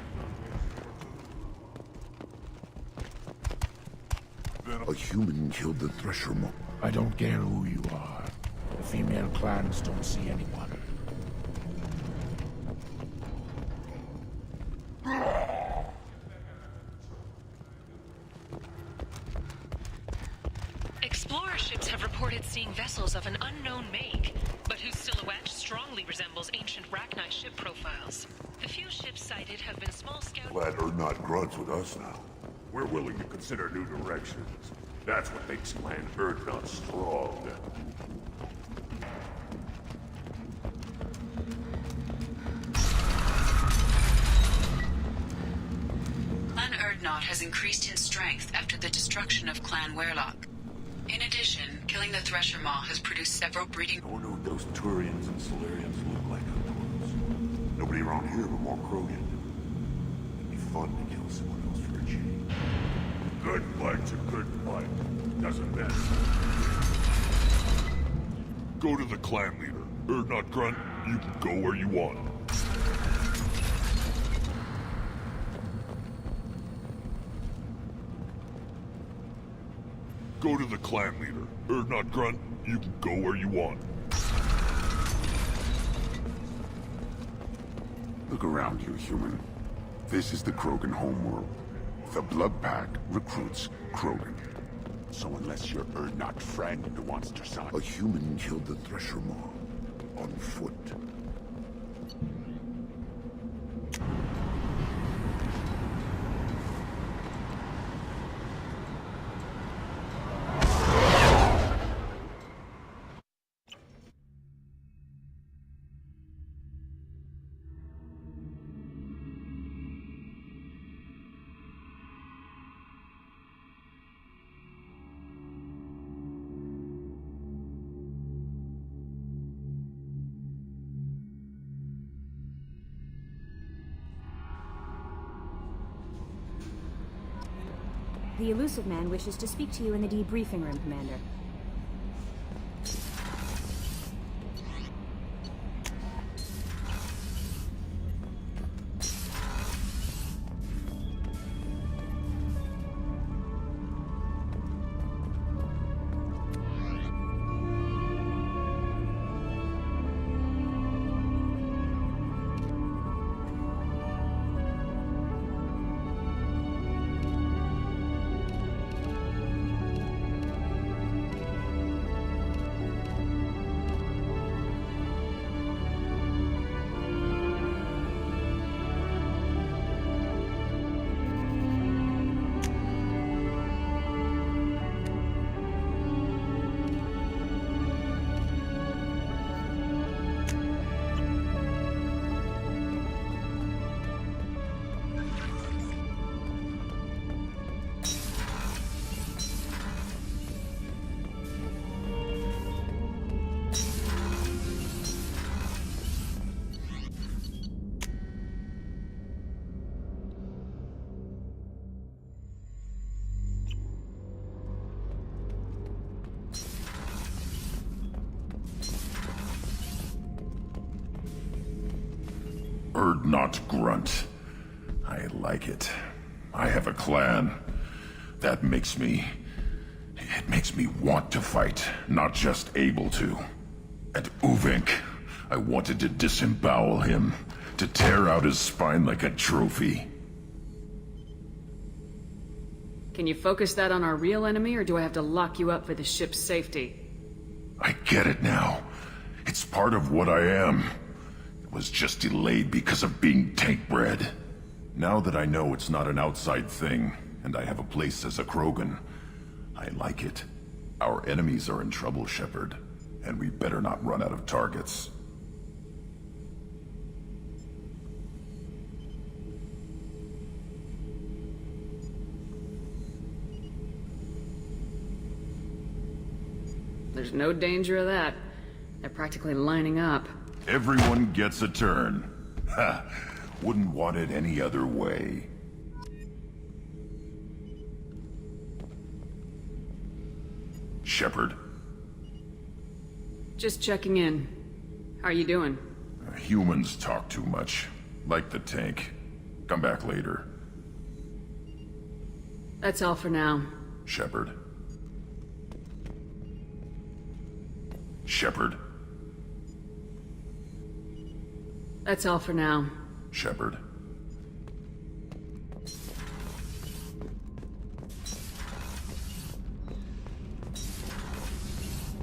A human killed the Thresher Maw. I don't care who you are. The female clans don't see anyone. Explorer ships have reported seeing vessels of an unknown make, but whose silhouette strongly resembles ancient Rachni ship profiles. The few ships sighted have been small scout... Glad Urdnot Grunt's with us now. We're willing to consider new directions. That's what makes Clan Urdnot strong. Clan Urdnot has increased in strength after the destruction of Clan Werlock. In addition, killing the Thresher Maw has produced several breeding... I wonder what those Turians and Solarians look like up close. Nobody around here but more Krogan. It'd be fun to kill someone else for a change. Good fight's a good fight. Doesn't matter. Go to the clan leader. Urdnot Grunt, you can go where you want. Go to the clan leader. Urdnot Grunt, you can go where you want. Look around you, human. This is the Krogan homeworld. The Blood Pack recruits Krogan. So unless you're Urdnot friend who wants to sign... A human killed the Thresher Maw. On foot. The elusive man wishes to speak to you in the debriefing room, Commander. Urdnot grunt. I like it. I have a clan. That makes me... It makes me want to fight, not just able to. And Uvink, I wanted to disembowel him, to tear out his spine like a trophy. Can you focus that on our real enemy, or do I have to lock you up for the ship's safety? I get it now. It's part of what I am. It was just delayed because of being tank-bred. Now that I know it's not an outside thing, and I have a place as a Krogan, I like it. Our enemies are in trouble, Shepard, and we better not run out of targets. There's no danger of that. They're practically lining up. Everyone gets a turn. Ha! Wouldn't want it any other way. Shepard. Just checking in. How are you doing? Humans talk too much. Like the tank. Come back later. That's all for now. Shepard. Shepard. That's all for now. Shepard.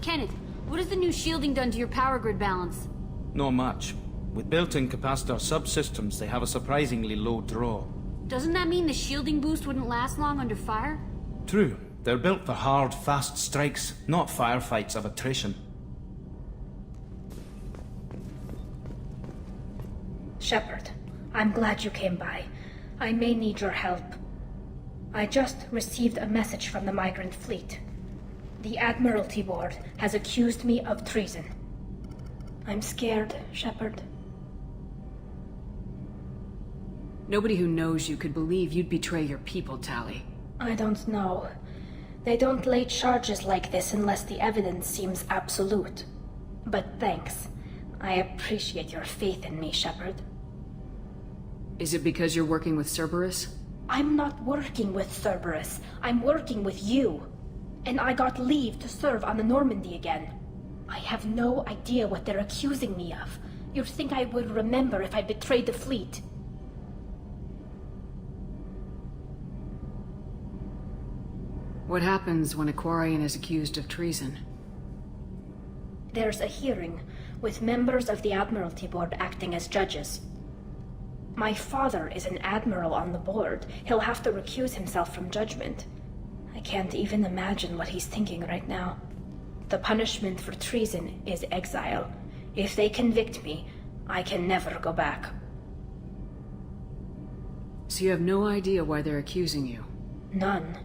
Kenneth, what has the new shielding done to your power grid balance? Not much. With built-in capacitor subsystems, they have a surprisingly low draw. Doesn't that mean the shielding boost wouldn't last long under fire? True. They're built for hard, fast strikes, not firefights of attrition. Shepard, I'm glad you came by. I may need your help. I just received a message from the migrant fleet. The Admiralty Board has accused me of treason. I'm scared, Shepard. Nobody who knows you could believe you'd betray your people, Tali. I don't know. They don't lay charges like this unless the evidence seems absolute. But thanks. I appreciate your faith in me, Shepard. Is it because you're working with Cerberus? I'm not working with Cerberus. I'm working with you. And I got leave to serve on the Normandy again. I have no idea what they're accusing me of. You'd think I would remember if I betrayed the fleet. What happens when a Quarian is accused of treason? There's a hearing, with members of the Admiralty Board acting as judges. My father is an admiral on the board. He'll have to recuse himself from judgment. I can't even imagine what he's thinking right now. The punishment for treason is exile. If they convict me, I can never go back. So you have no idea why they're accusing you? None.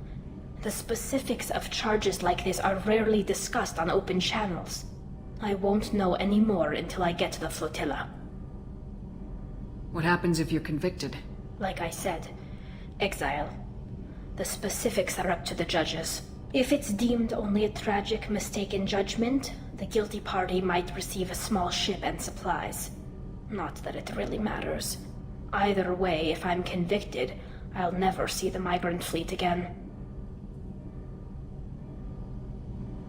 The specifics of charges like this are rarely discussed on open channels. I won't know any more until I get to the flotilla. What happens if you're convicted? Like I said, exile. The specifics are up to the judges. If it's deemed only a tragic mistake in judgment, the guilty party might receive a small ship and supplies. Not that it really matters. Either way, if I'm convicted, I'll never see the migrant fleet again.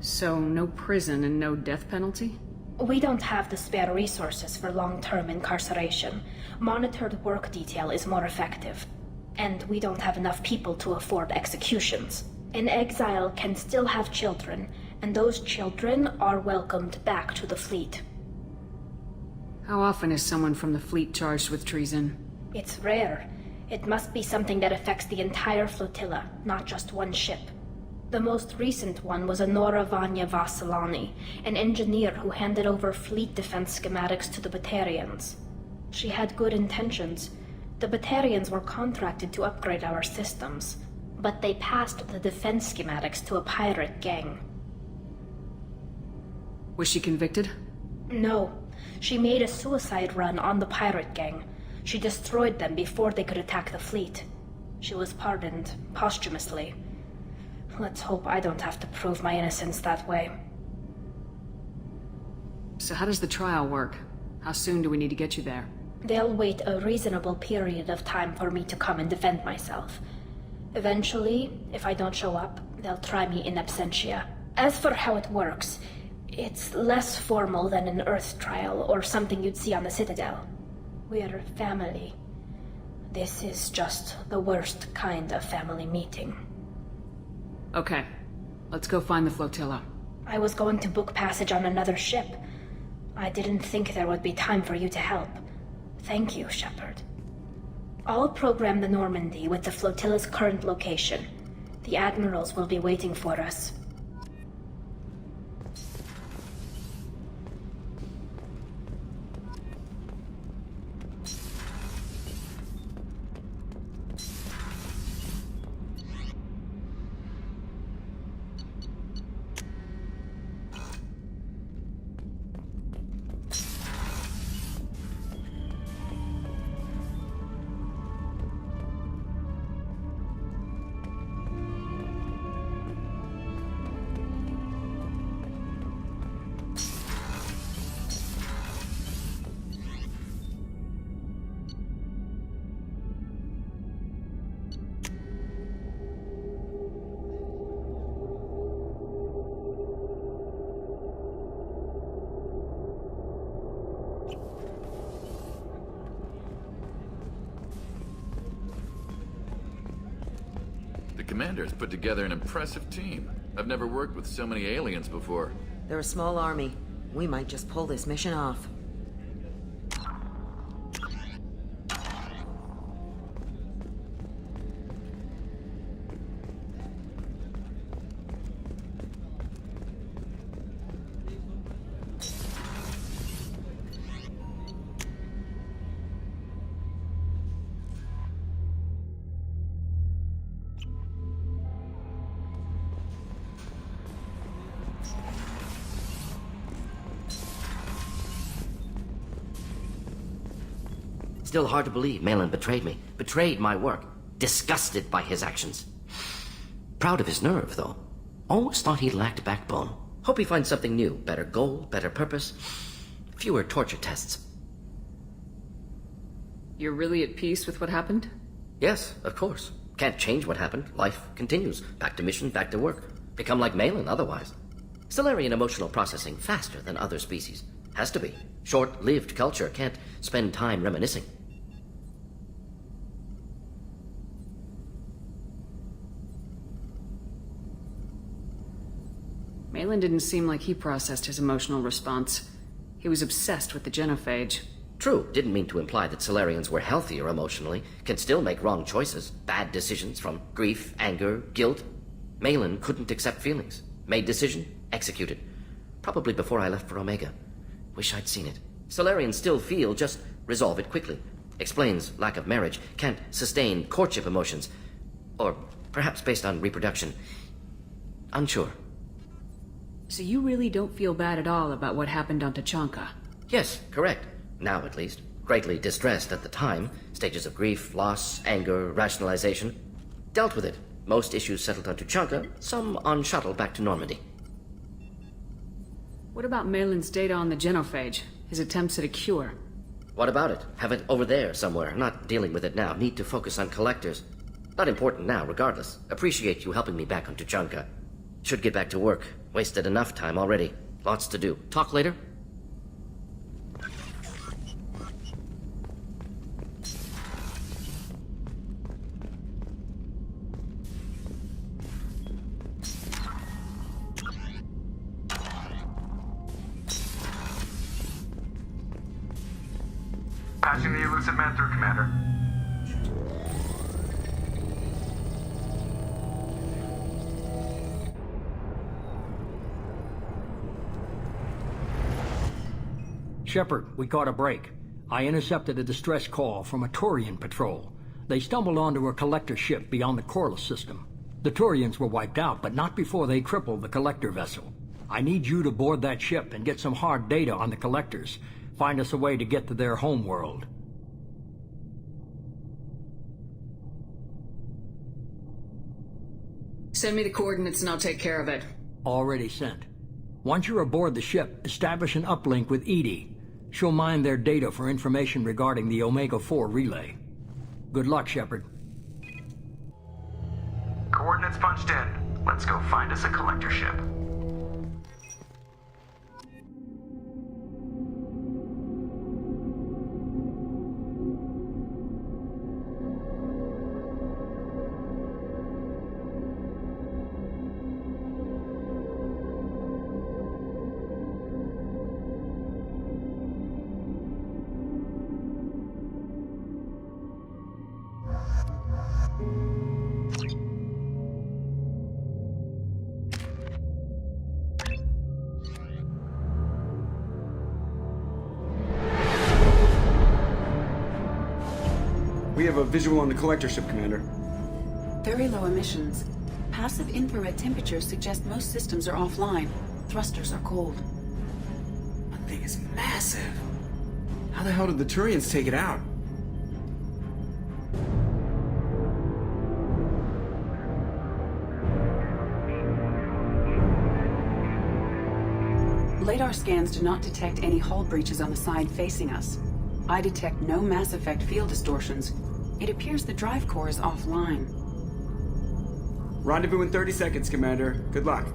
So, no prison and no death penalty? We don't have the spare resources for long-term incarceration. Monitored work detail is more effective. And we don't have enough people to afford executions. An exile can still have children, and those children are welcomed back to the fleet. How often is someone from the fleet charged with treason? It's rare. It must be something that affects the entire flotilla, not just one ship. The most recent one was Honora Vanya Vasilani, an engineer who handed over fleet defense schematics to the Batarians. She had good intentions. The Batarians were contracted to upgrade our systems, but they passed the defense schematics to a pirate gang. Was she convicted? No. She made a suicide run on the pirate gang. She destroyed them before they could attack the fleet. She was pardoned, posthumously. Let's hope I don't have to prove my innocence that way. So how does the trial work? How soon do we need to get you there? They'll wait a reasonable period of time for me to come and defend myself. Eventually, if I don't show up, they'll try me in absentia. As for how it works, it's less formal than an Earth trial or something you'd see on the Citadel. We're family. This is just the worst kind of family meeting. Okay, let's go find the flotilla. I was going to book passage on another ship. I didn't think there would be time for you to help. Thank you, Shepard. I'll program the Normandy with the flotilla's current location. The admirals will be waiting for us. The Commander's put together an impressive team. I've never worked with so many aliens before. They're a small army. We might just pull this mission off. Still hard to believe Malin betrayed me. Betrayed my work. Disgusted by his actions. Proud of his nerve, though. Always thought he lacked backbone. Hope he finds something new. Better goal, better purpose. Fewer torture tests. You're really at peace with what happened? Yes, of course. Can't change what happened. Life continues. Back to mission, back to work. Become like Malin otherwise. Stellarian emotional processing faster than other species. Has to be. Short-lived culture can't spend time reminiscing. Malin didn't seem like he processed his emotional response. He was obsessed with the genophage. True, didn't mean to imply that Solarians were healthier emotionally, can still make wrong choices, bad decisions from grief, anger, guilt. Malin couldn't accept feelings. Made decision, executed. Probably before I left for Omega. Wish I'd seen it. Solarians still feel, just resolve it quickly. Explains lack of marriage, can't sustain courtship emotions. Or perhaps based on reproduction. Unsure. So you really don't feel bad at all about what happened on Tachanka? Yes, correct. Now at least. Greatly distressed at the time. Stages of grief, loss, anger, rationalization. Dealt with it. Most issues settled on Tachanka, some on shuttle back to Normandy. What about Malin's data on the genophage? His attempts at a cure? What about it? Have it over there somewhere. Not dealing with it now. Need to focus on collectors. Not important now, regardless. Appreciate you helping me back on Tachanka. Should get back to work. Wasted enough time already. Lots to do. Talk later? Passing the elusive man through, Commander. Shepard, we caught a break. I intercepted a distress call from a Turian patrol. They stumbled onto a collector ship beyond the Corliss system. The Turians were wiped out, but not before they crippled the collector vessel. I need you to board that ship and get some hard data on the collectors. Find us a way to get to their homeworld. Send me the coordinates and I'll take care of it. Already sent. Once you're aboard the ship, establish an uplink with Edie. She'll mine their data for information regarding the Omega-4 relay. Good luck, Shepard. Coordinates punched in. Let's go find us a collector ship. We have a visual on the collector ship, Commander. Very low emissions. Passive infrared temperatures suggest most systems are offline. Thrusters are cold. That thing is massive. How the hell did the Turians take it out? Radar scans do not detect any hull breaches on the side facing us. I detect no mass effect field distortions. It appears the drive core is offline. Rendezvous in 30 seconds, Commander. Good luck.